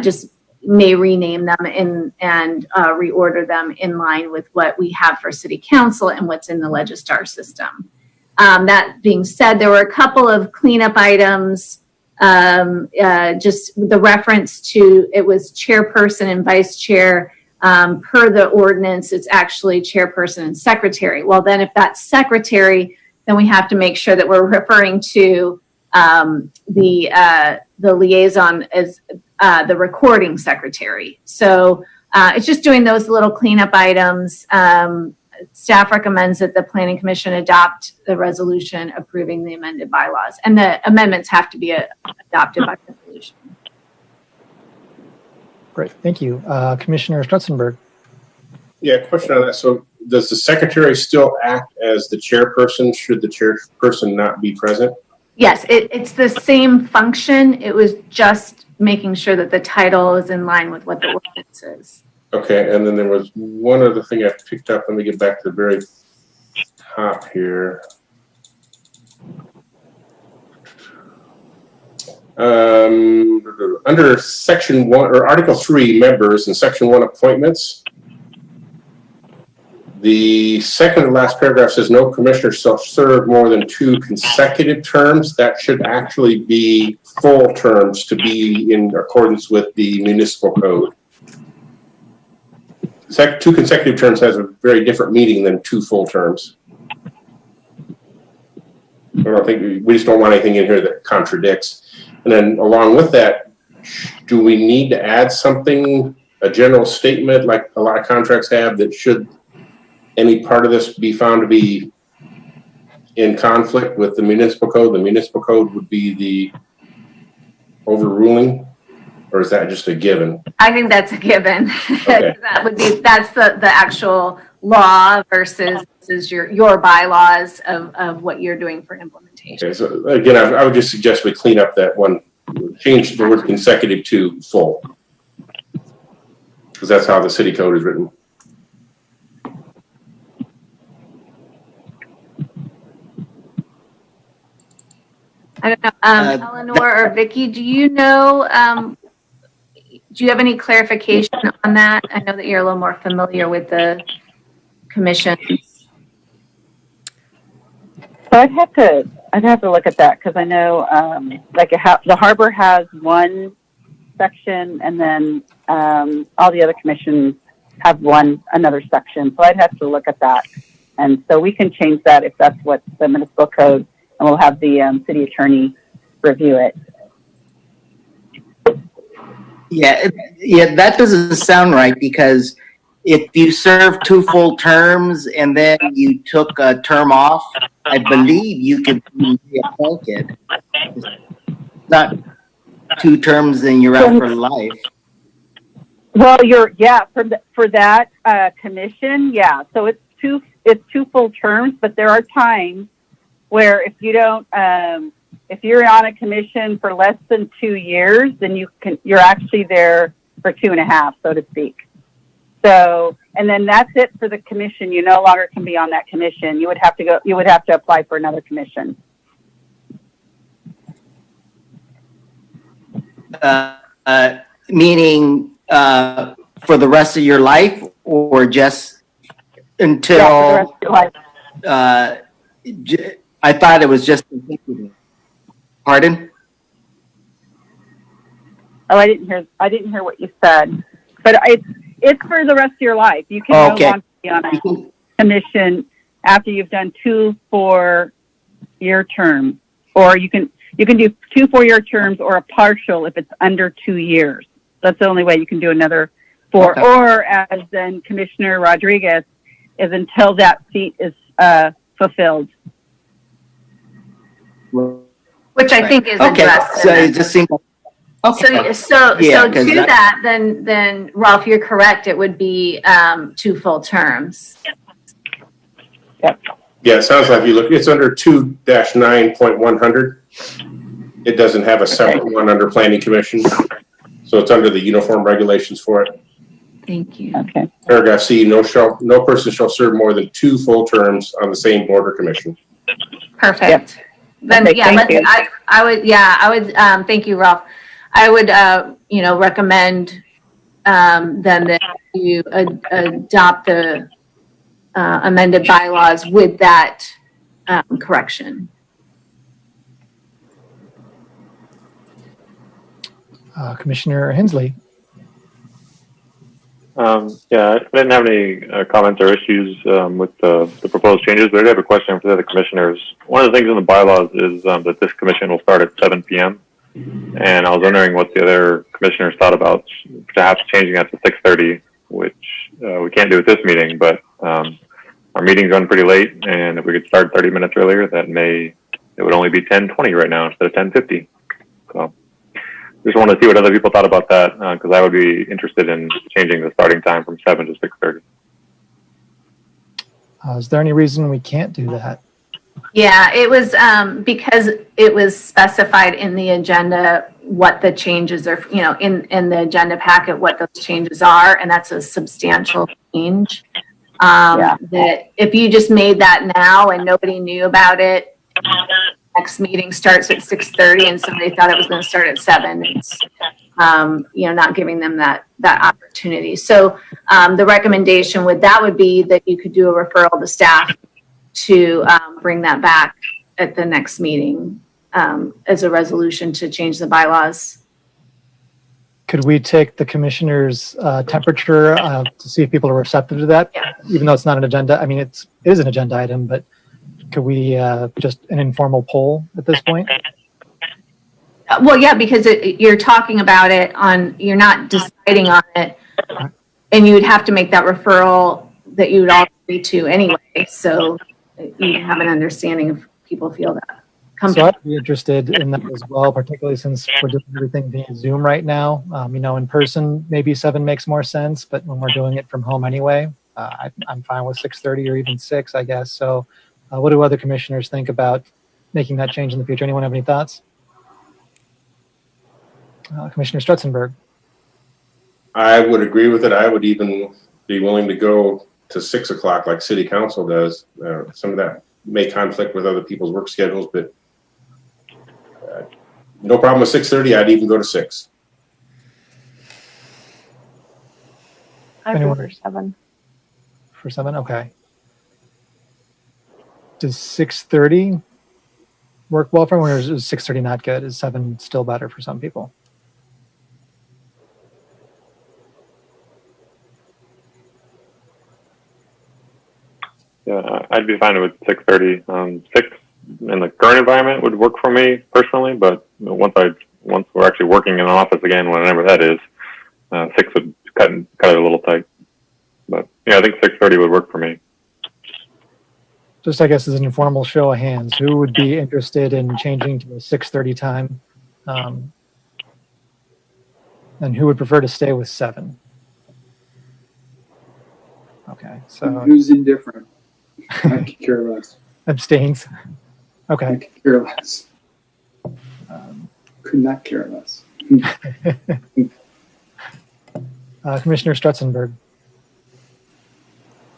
just may rename them and reorder them in line with what we have for City Council and what's in the Legistar system. That being said, there were a couple of cleanup items, just the reference to, it was chairperson and vice chair. Per the ordinance, it's actually chairperson and secretary. Well, then if that's secretary, then we have to make sure that we're referring to the liaison as the recording secretary. So it's just doing those little cleanup items. Staff recommends that the Planning Commission adopt the resolution approving the amended bylaws, and the amendments have to be adopted by resolution. Great, thank you. Commissioner Strutzenberg. Yeah, question on that. So does the secretary still act as the chairperson should the chairperson not be present? Yes, it's the same function. It was just making sure that the title is in line with what the ordinance is. Okay, and then there was one other thing I picked up. Let me get back to the very top here. Under Section 1 or Article 3 members and Section 1 appointments, The second to last paragraph says no commissioner shall serve more than 2 consecutive terms. That should actually be full terms to be in accordance with the municipal code. 2 consecutive terms has a very different meaning than 2 full terms. I don't think we just don't want anything in here that contradicts. And then along with that, do we need to add something, a general statement like a lot of contracts have, that should any part of this be found to be in conflict with the municipal code would be the overruling, or is that just a given? I think that's a given. Okay. That's the actual law versus your bylaws of what you're doing for implementation. Okay, so again, I would just suggest we clean up that one, change the word consecutive to full, because that's how the city code is written. I don't know, Eleanor or Vicky, do you know, do you have any clarification on that? I know that you're a little more familiar with the commission. So I'd have to look at that, because I know the harbor has one section, and then all the other commissions have another section. So I'd have to look at that, and so we can change that if that's what the municipal code, and we'll have the city attorney review it. Yeah, that doesn't sound right, because if you serve 2 full terms and then you took a term off, I believe you could be reappointed. Not 2 terms and you're out for life. Well, for that commission, yeah. So it's two full terms, but there are times where if you don't, if you're on a commission for less than 2 years, then you're actually there for 2.5, so to speak. So, and then that's it for the commission. You no longer can be on that commission. You would have to apply for another commission. Meaning for the rest of your life, or just until? Yeah, for the rest of your life. I thought it was just consecutive. Pardon? Oh, I didn't hear what you said. But it's for the rest of your life. You can no longer be on a commission after you've done 2 4-year terms, or you can do 2 4-year terms or a partial if it's under 2 years. That's the only way you can do another 4. Okay. Or as then Commissioner Rodriguez is until that seat is fulfilled. Which I think is addressed. So it just seems. Okay. So to that, then Ralph, you're correct. It would be 2 full terms. Yep. Yeah, it sounds like it's under 2-9.100. It doesn't have a separate one under Planning Commission, so it's under the uniform regulations for it. Thank you. Okay. Paragraph C: no person shall serve more than 2 full terms on the same board or commission. Perfect. Yep. Then okay, I would thank you, Ralph. I would recommend then that you adopt the amended bylaws with that correction. Commissioner Hensley. Yeah, I didn't have any comments or issues with the proposed changes, but I did have a question for the other commissioners. One of the things in the bylaws is that this commission will start at 7 p.m. And I was wondering what the other commissioners thought about perhaps changing that to 6:30, which we can't do at this meeting, but our meetings run pretty late, and if we could start 30 minutes earlier, it would only be 10:20 right now instead of 10:50. So just wanted to see what other people thought about that, because I would be interested in changing the starting time from 7 to 6:30. Is there any reason we can't do that? Yeah, it was because it was specified in the agenda what the changes are, in the agenda packet, what those changes are, and that's a substantial change. That if you just made that now and nobody knew about it, next meeting starts at 6:30 and somebody thought it was going to start at 7. not giving them that opportunity. So the recommendation would be that you could do a referral to staff to bring that back at the next meeting as a resolution to change the bylaws. Could we take the commissioner's temperature to see if people are receptive to that? Yeah. Even though it's not an agenda, I mean, it is an agenda item, but could we just an informal poll at this point? Well, yeah, because you're talking about it you're not deciding on it, and you would have to make that referral that you would all agree to anyway. So you have an understanding if people feel that. So I'd be interested in that as well, particularly since we're doing everything via Zoom right now. In person, maybe 7 makes more sense, but when we're doing it from home anyway, I'm fine with 6:30 or even 6, I guess. So what do other commissioners think about making that change in the future? Anyone have any thoughts? Commissioner Strutzenberg. I would agree with it. I would even be willing to go to 6 o'clock like City Council does. Some of that may conflict with other people's work schedules, but no problem with 6:30. I'd even go to 6. I prefer 7. For 7, okay. Does 6:30 work well for everyone, or is 6:30 not good? Is 7 still better for some people? Yeah, I'd be fine with 6:30. 6 in the current environment would work for me personally, but once we're actually working in an office again, whenever that is, 6 would cut it a little tight. But yeah, I think 6:30 would work for me. Just, I guess, as an informal show of hands, who would be interested in changing to a 6:30 time? And who would prefer to stay with 7? Okay, so who's indifferent? I could care less. Abstains. Okay. I could care less. Could not care less. Commissioner Strutzenberg.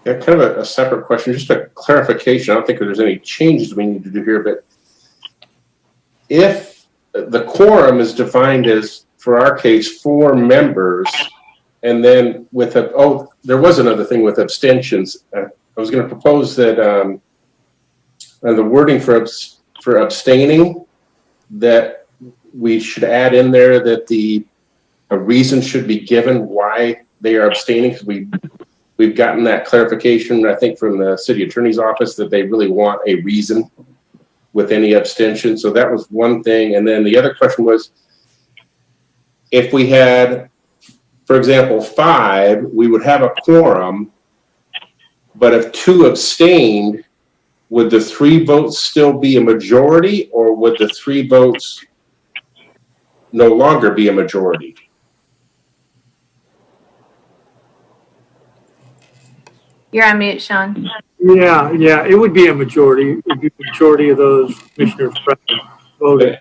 Yeah, kind of a separate question, just a clarification. I don't think there's any changes we need to do here, but if the quorum is defined as, for our case, 4 members, and then with there was another thing with abstentions. I was going to propose that the wording for abstaining, that we should add in there that a reason should be given why they are abstaining, because we've gotten that clarification, I think, from the city attorney's office that they really want a reason with any abstention. So that was one thing. And then the other question was, if we had, for example, 5, we would have a quorum, but if 2 abstained, would the 3 votes still be a majority, or would the 3 votes no longer be a majority? You're on mute, Sean. Yeah, it would be a majority. It would be a majority of those commissioners present voted.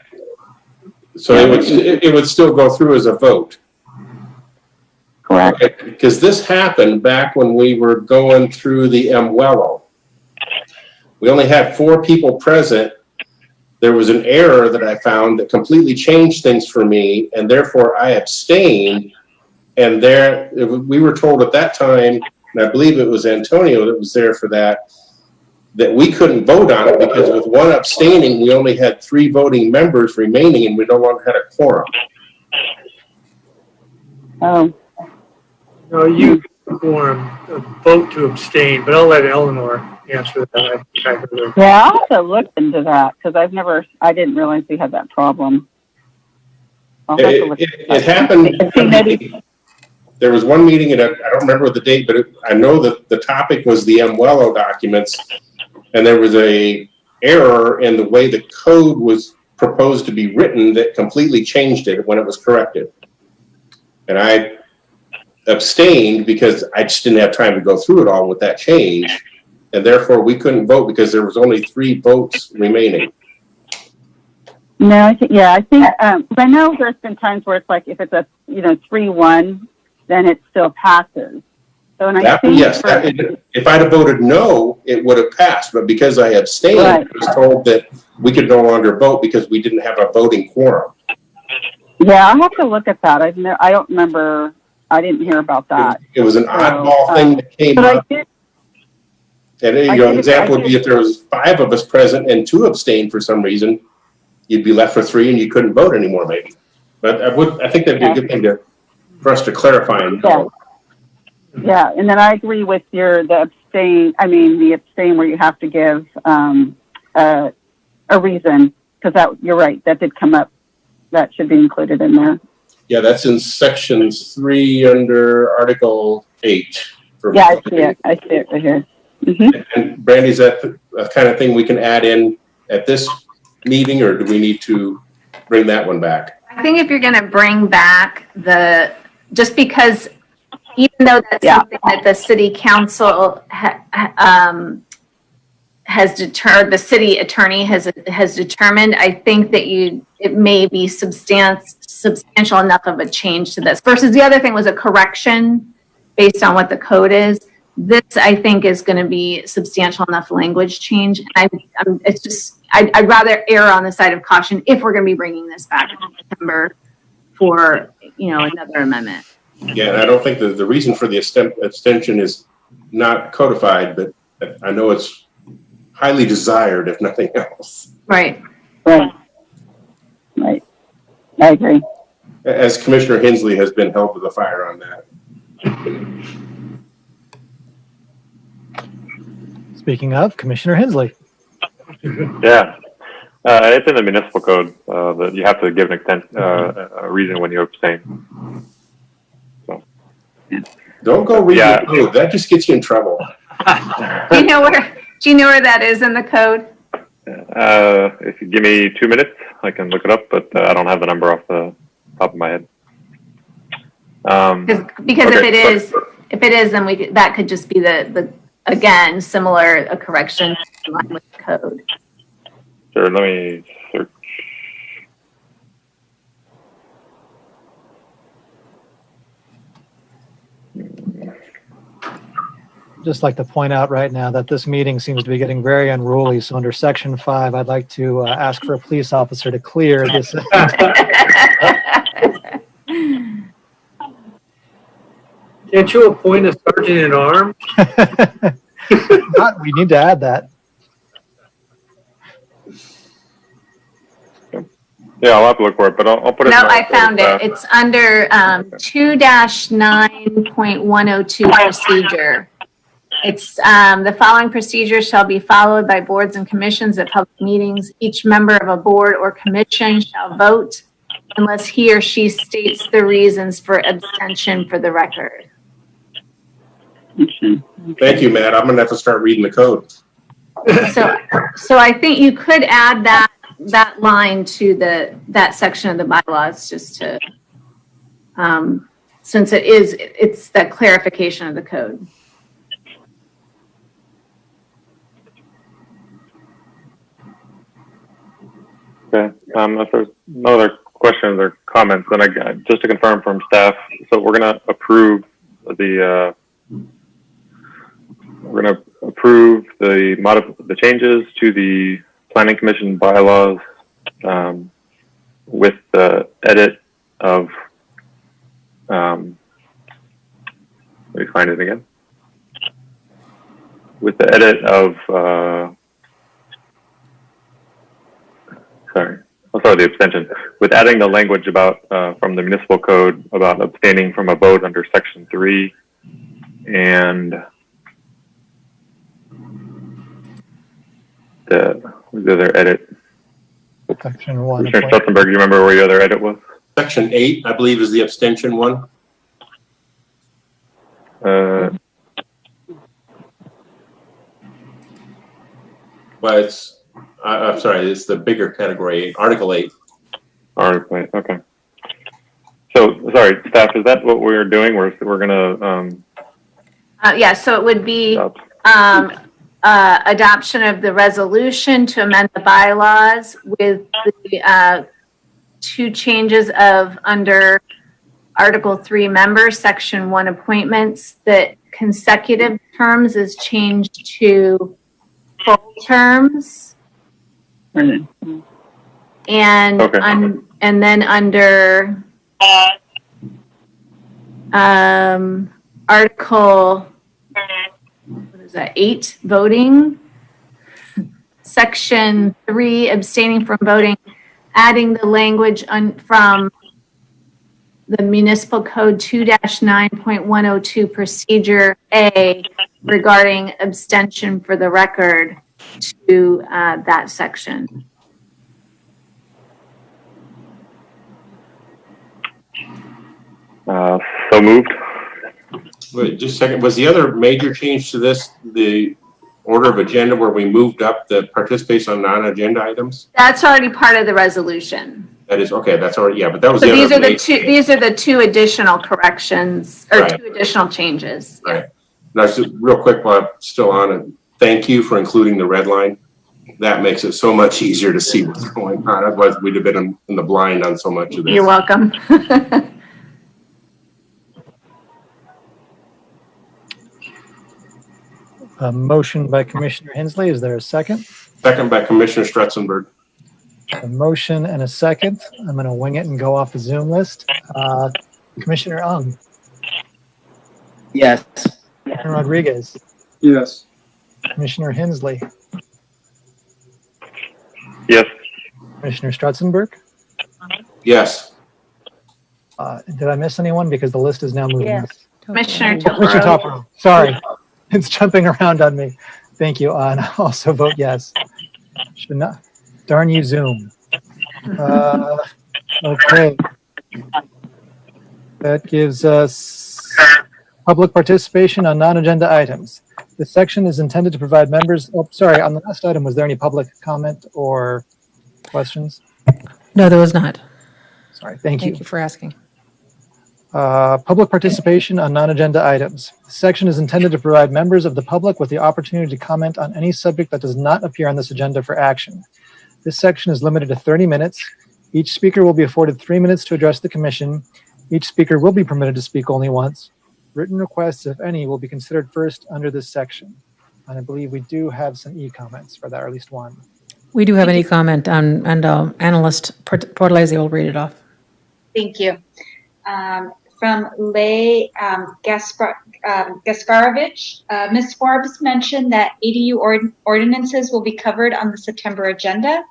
So it would still go through as a vote. Correct. Okay, because this happened back when we were going through the MWELO. We only had 4 people present. There was an error that I found that completely changed things for me, and therefore I abstained. And we were told at that time, and I believe it was Antonio that was there for that we couldn't vote on it because with 1 abstaining, we only had 3 voting members remaining, and we no longer had a quorum. Oh. No, you quorum vote to abstain, but I'll let Eleanor answer that. Yeah, I'll have to look into that because I didn't realize we had that problem. It happened. There was one meeting, and I don't remember the date, but I know that the topic was the MWELO documents, and there was a error in the way the code was proposed to be written that completely changed it when it was corrected. And I abstained because I just didn't have time to go through it all with that change, and therefore we couldn't vote because there was only 3 votes remaining. No, I think I know there's been times where it's like if it's a 3-1, then it still passes. So if I'd have voted no, it would have passed. But because I abstained, I was told that we could no longer vote because we didn't have a voting quorum. Yeah, I'll have to look at that. I don't remember. I didn't hear about that. It was an oddball thing that came up. And an example would be if there was 5 of us present and 2 abstained for some reason, you'd be left with 3 and you couldn't vote anymore, maybe. But I think that'd be a good thing for us to clarify. Yeah, and then I agree with the abstain where you have to give a reason, because you're right, that did come up. That should be included in there. Yeah, that's in section 3 under Article 8. Yeah, I see it. I see it right here. Mm-hmm. And Brandy, is that the kind of thing we can add in at this meeting, or do we need to bring that one back? I think if you're going to bring back just because even though that's something that the city council has determined, the city attorney has determined, I think that it may be substantial enough of a change to this versus the other thing was a correction based on what the code is. This, I think, is going to be substantial enough language change. And I'd rather err on the side of caution if we're going to be bringing this back in September for, another amendment. Yeah, and I don't think the reason for the abstention is not codified, but I know it's highly desired, if nothing else. Right. Right. Right. I agree. As Commissioner Hensley has been held to the fire on that. Speaking of, Commissioner Hensley. Yeah. It's in the municipal code that you have to give a reason when you abstain. So. Don't go read the code. That just gets you in trouble. Do you know where that is in the code? If you give me 2 minutes, I can look it up, but I don't have the number off the top of my head. Because if it is, then that could just be the again a correction in line with the code. Sure, let me search. Just like to point out right now that this meeting seems to be getting very unruly. So under section 5, I'd like to ask for a police officer to clear this. Can't you appoint a sergeant in arms? We need to add that. Yeah, I'll have to look for it, but I'll put it. No, I found it. It's under 2-9.102 procedure. It's the following procedure shall be followed by boards and commissions at public meetings. Each member of a board or commission shall vote unless he or she states the reasons for abstention for the record. Thank you, Matt. I'm going to have to start reading the code. So I think you could add that line to that section of the bylaws just to, since it's that clarification of the code. Okay. If there's no other questions or comments, then just to confirm from staff, so we're going to approve the changes to the Planning Commission bylaws with the edit of let me find it again. With the edit of the abstention. With adding the language about from the municipal code about abstaining from a vote under section 3 and the other edit. Section 1. Commissioner Stutzenberg, do you remember where the other edit was? Section 8, I believe, is the abstention one. But I'm sorry, it's the bigger category, Article 8. Article 8, okay. So, sorry, staff, is that what we're doing? We're going to... Yeah, so it would be adoption of the resolution to amend the bylaws with the 2 changes of under Article 3 members, Section 1 appointments, that consecutive terms is changed to full terms. And Okay. and then under Article, what is that, 8, voting, Section 3, abstaining from voting, adding the language from the Municipal Code 2-9.102 Procedure A regarding abstention for the record to that section. So moved. Wait, just a second. Was the other major change to this the order of agenda where we moved up the participation on non-agenda items? That's already part of the resolution. That is okay. That's already, yeah, but that was So the these other are the major two. change. These are the two additional corrections or Right. 2 additional changes. Right. Now, just real quick while I'm still on it, thank you for including the red line. That makes it so much easier to see what's going on. Otherwise, we'd have been in the blind on so much of this. You're welcome. A motion by Commissioner Hensley. Is there a second? Second by Commissioner Strutzenberg. A motion and a second. I'm going to wing it and go off the Zoom list. Commissioner Ung, Yes. Commissioner Rodriguez, Yes. Commissioner Hensley, Yes. Commissioner Strutzenberg. Yes. Did I miss anyone? Because the list is now moving. Yes. Commissioner Commissioner Topero. Topero. Sorry, it's jumping around on me. Thank you. And I also vote yes. Should not. Darn you, Zoom. Okay. That gives us public participation on non-agenda items. This section is intended to provide members, oh, sorry, on the last item, was there any public comment or questions? No, there was not. Sorry, thank you. Thank you for asking. Public participation on non-agenda items. This section is intended to provide members of the public with the opportunity to comment on any subject that does not appear on this agenda for action. This section is limited to 30 minutes. Each speaker will be afforded 3 minutes to address the commission. Each speaker will be permitted to speak only once. Written requests, if any, will be considered first under this section. And I believe we do have some e-comments for that, or at least one. We do have any comment and analyst Portalese will read it off. Thank you. From Leigh Gasparovich, Ms. Forbes mentioned that ADU ordinances will be covered on the September agenda.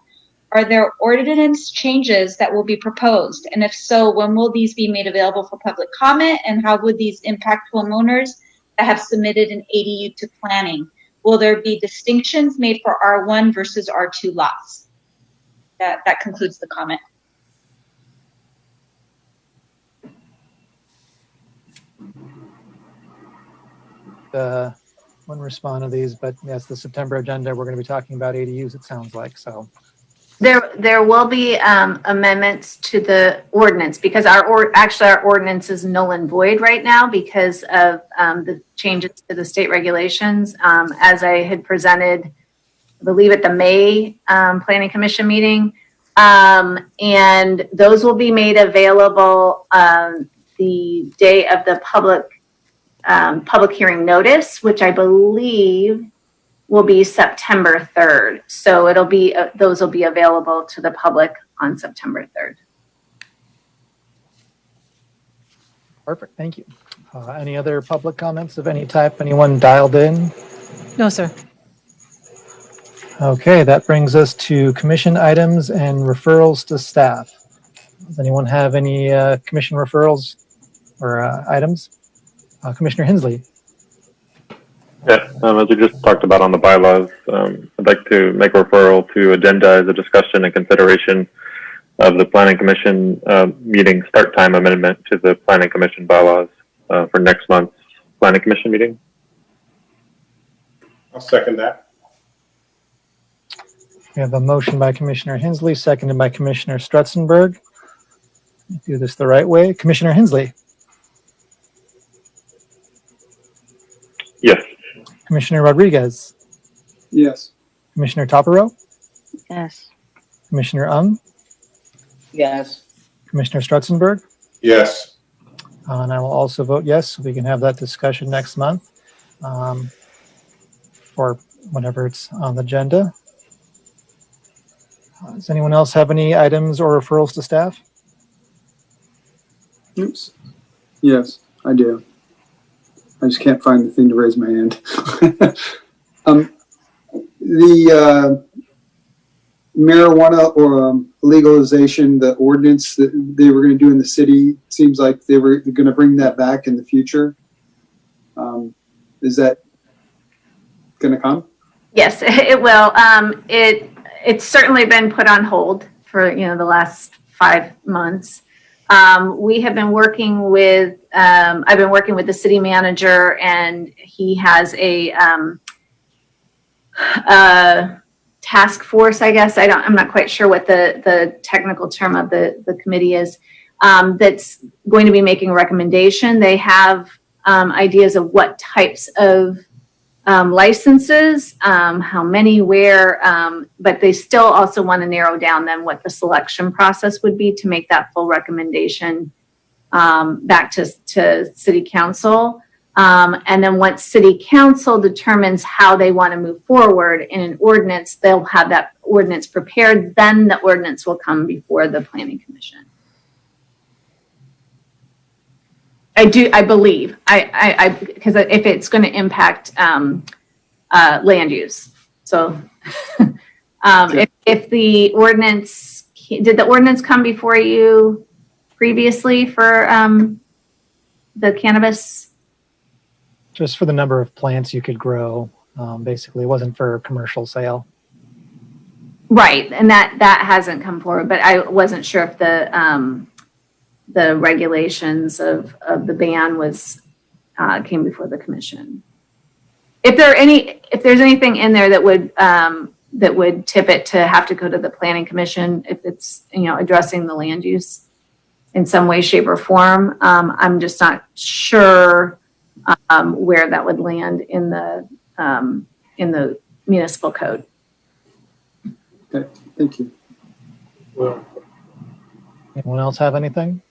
Are there ordinance changes that will be proposed? And if so, when will these be made available for public comment? And how would these impact homeowners that have submitted an ADU to planning? Will there be distinctions made for R1 versus R2 lots? That concludes the comment. Wouldn't respond to these, but yes, the September agenda, we're going to be talking about ADUs, it sounds like, so. There will be amendments to the ordinance because our ordinance is null and void right now because of the changes to the state regulations. As I had presented, I believe at the May Planning Commission meeting, and those will be made available the day of the public hearing notice, which I believe will be September 3rd. So it'll be those will be available to the public on September 3rd. Perfect, thank you. Any other public comments of any type? Anyone dialed in? No, sir. Okay, that brings us to commission items and referrals to staff. Does anyone have any commission referrals or items? Commissioner Hensley. Yeah, as we just talked about on the bylaws, I'd like to make a referral to agenda as a discussion and consideration of the Planning Commission meeting start time amendment to the Planning Commission bylaws for next month's Planning Commission meeting. I'll second that. We have a motion by Commissioner Hensley, seconded by Commissioner Strutzenberg. Do this the right way. Commissioner Hensley. Yes. Commissioner Rodriguez. Yes. Commissioner Topero. Yes. Commissioner Ung. Yes. Commissioner Strutzenberg. Yes. And I will also vote yes, so we can have that discussion next month or whenever it's on the agenda. Does anyone else have any items or referrals to staff? Oops. Yes, I do. I just can't find the thing to raise my hand. The marijuana or legalization, the ordinance that they were going to do in the city, seems like they were going to bring that back in the future. Is that going to come? Yes, it will. It's certainly been put on hold for, the last 5 months. We have been working with, I've been working with the city manager, and he has a task force, I guess. I'm not quite sure what the technical term of the committee is, that's going to be making a recommendation. They have ideas of what types of licenses, how many, where, but they still also want to narrow down then what the selection process would be to make that full recommendation back to city council. And then once city council determines how they want to move forward in an ordinance, they'll have that ordinance prepared. Then the ordinance will come before the planning commission. I believe, because if it's going to impact land use. So if the ordinance, did the ordinance come before you previously for the cannabis? Just for the number of plants you could grow. Basically, it wasn't for commercial sale. Right, and that hasn't come forward, but I wasn't sure if the regulations of the ban was came before the commission. If there's anything in there that would tip it to have to go to the planning commission, if it's addressing the land use in some way, shape, or form, I'm just not sure where that would land in the municipal code. Okay, thank you. Well, Anyone else have anything?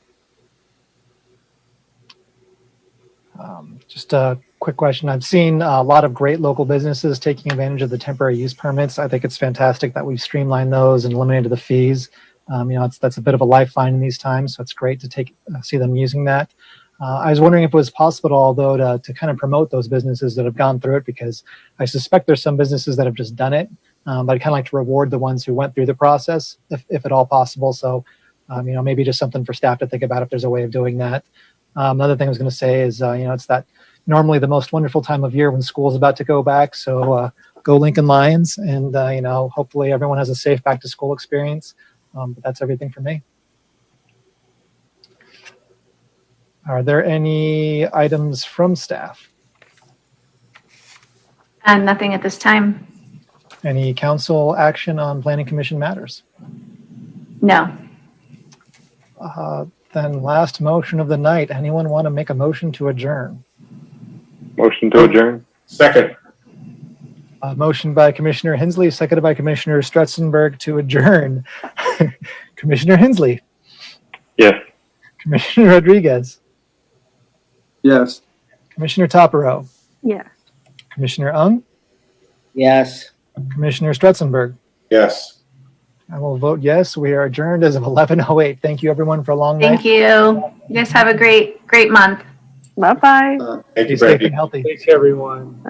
Just a quick question. I've seen a lot of great local businesses taking advantage of the temporary use permits. I think it's fantastic that we've streamlined those and eliminated the fees. That's a bit of a lifeline in these times, so it's great to see them using that. I was wondering if it was possible, though, to kind of promote those businesses that have gone through it, because I suspect there's some businesses that have just done it, but I'd kind of like to reward the ones who went through the process, if at all possible. So, maybe just something for staff to think about if there's a way of doing that. Another thing I was going to say is, it's that normally the most wonderful time of year when school's about to go back. So go Lincoln Lions, and hopefully everyone has a safe back to school experience. But that's everything for me. Are there any items from staff? And nothing at this time. Any council action on planning commission matters? No. Then last motion of the night. Anyone want to make a motion to adjourn? Motion to adjourn. Second. Motion by Commissioner Hensley, seconded by Commissioner Stretzenberg to adjourn. Commissioner Hensley. Yes. Commissioner Rodriguez. Yes. Commissioner Topero. Yes. Commissioner Ung. Yes. Commissioner Stretzenberg. Yes. I will vote yes. We are adjourned as of 11:08. Thank you, everyone, for a long night. Thank you. You guys have a great month. Bye-bye. Thank you, Be safe Brandy. and healthy. thanks, everyone.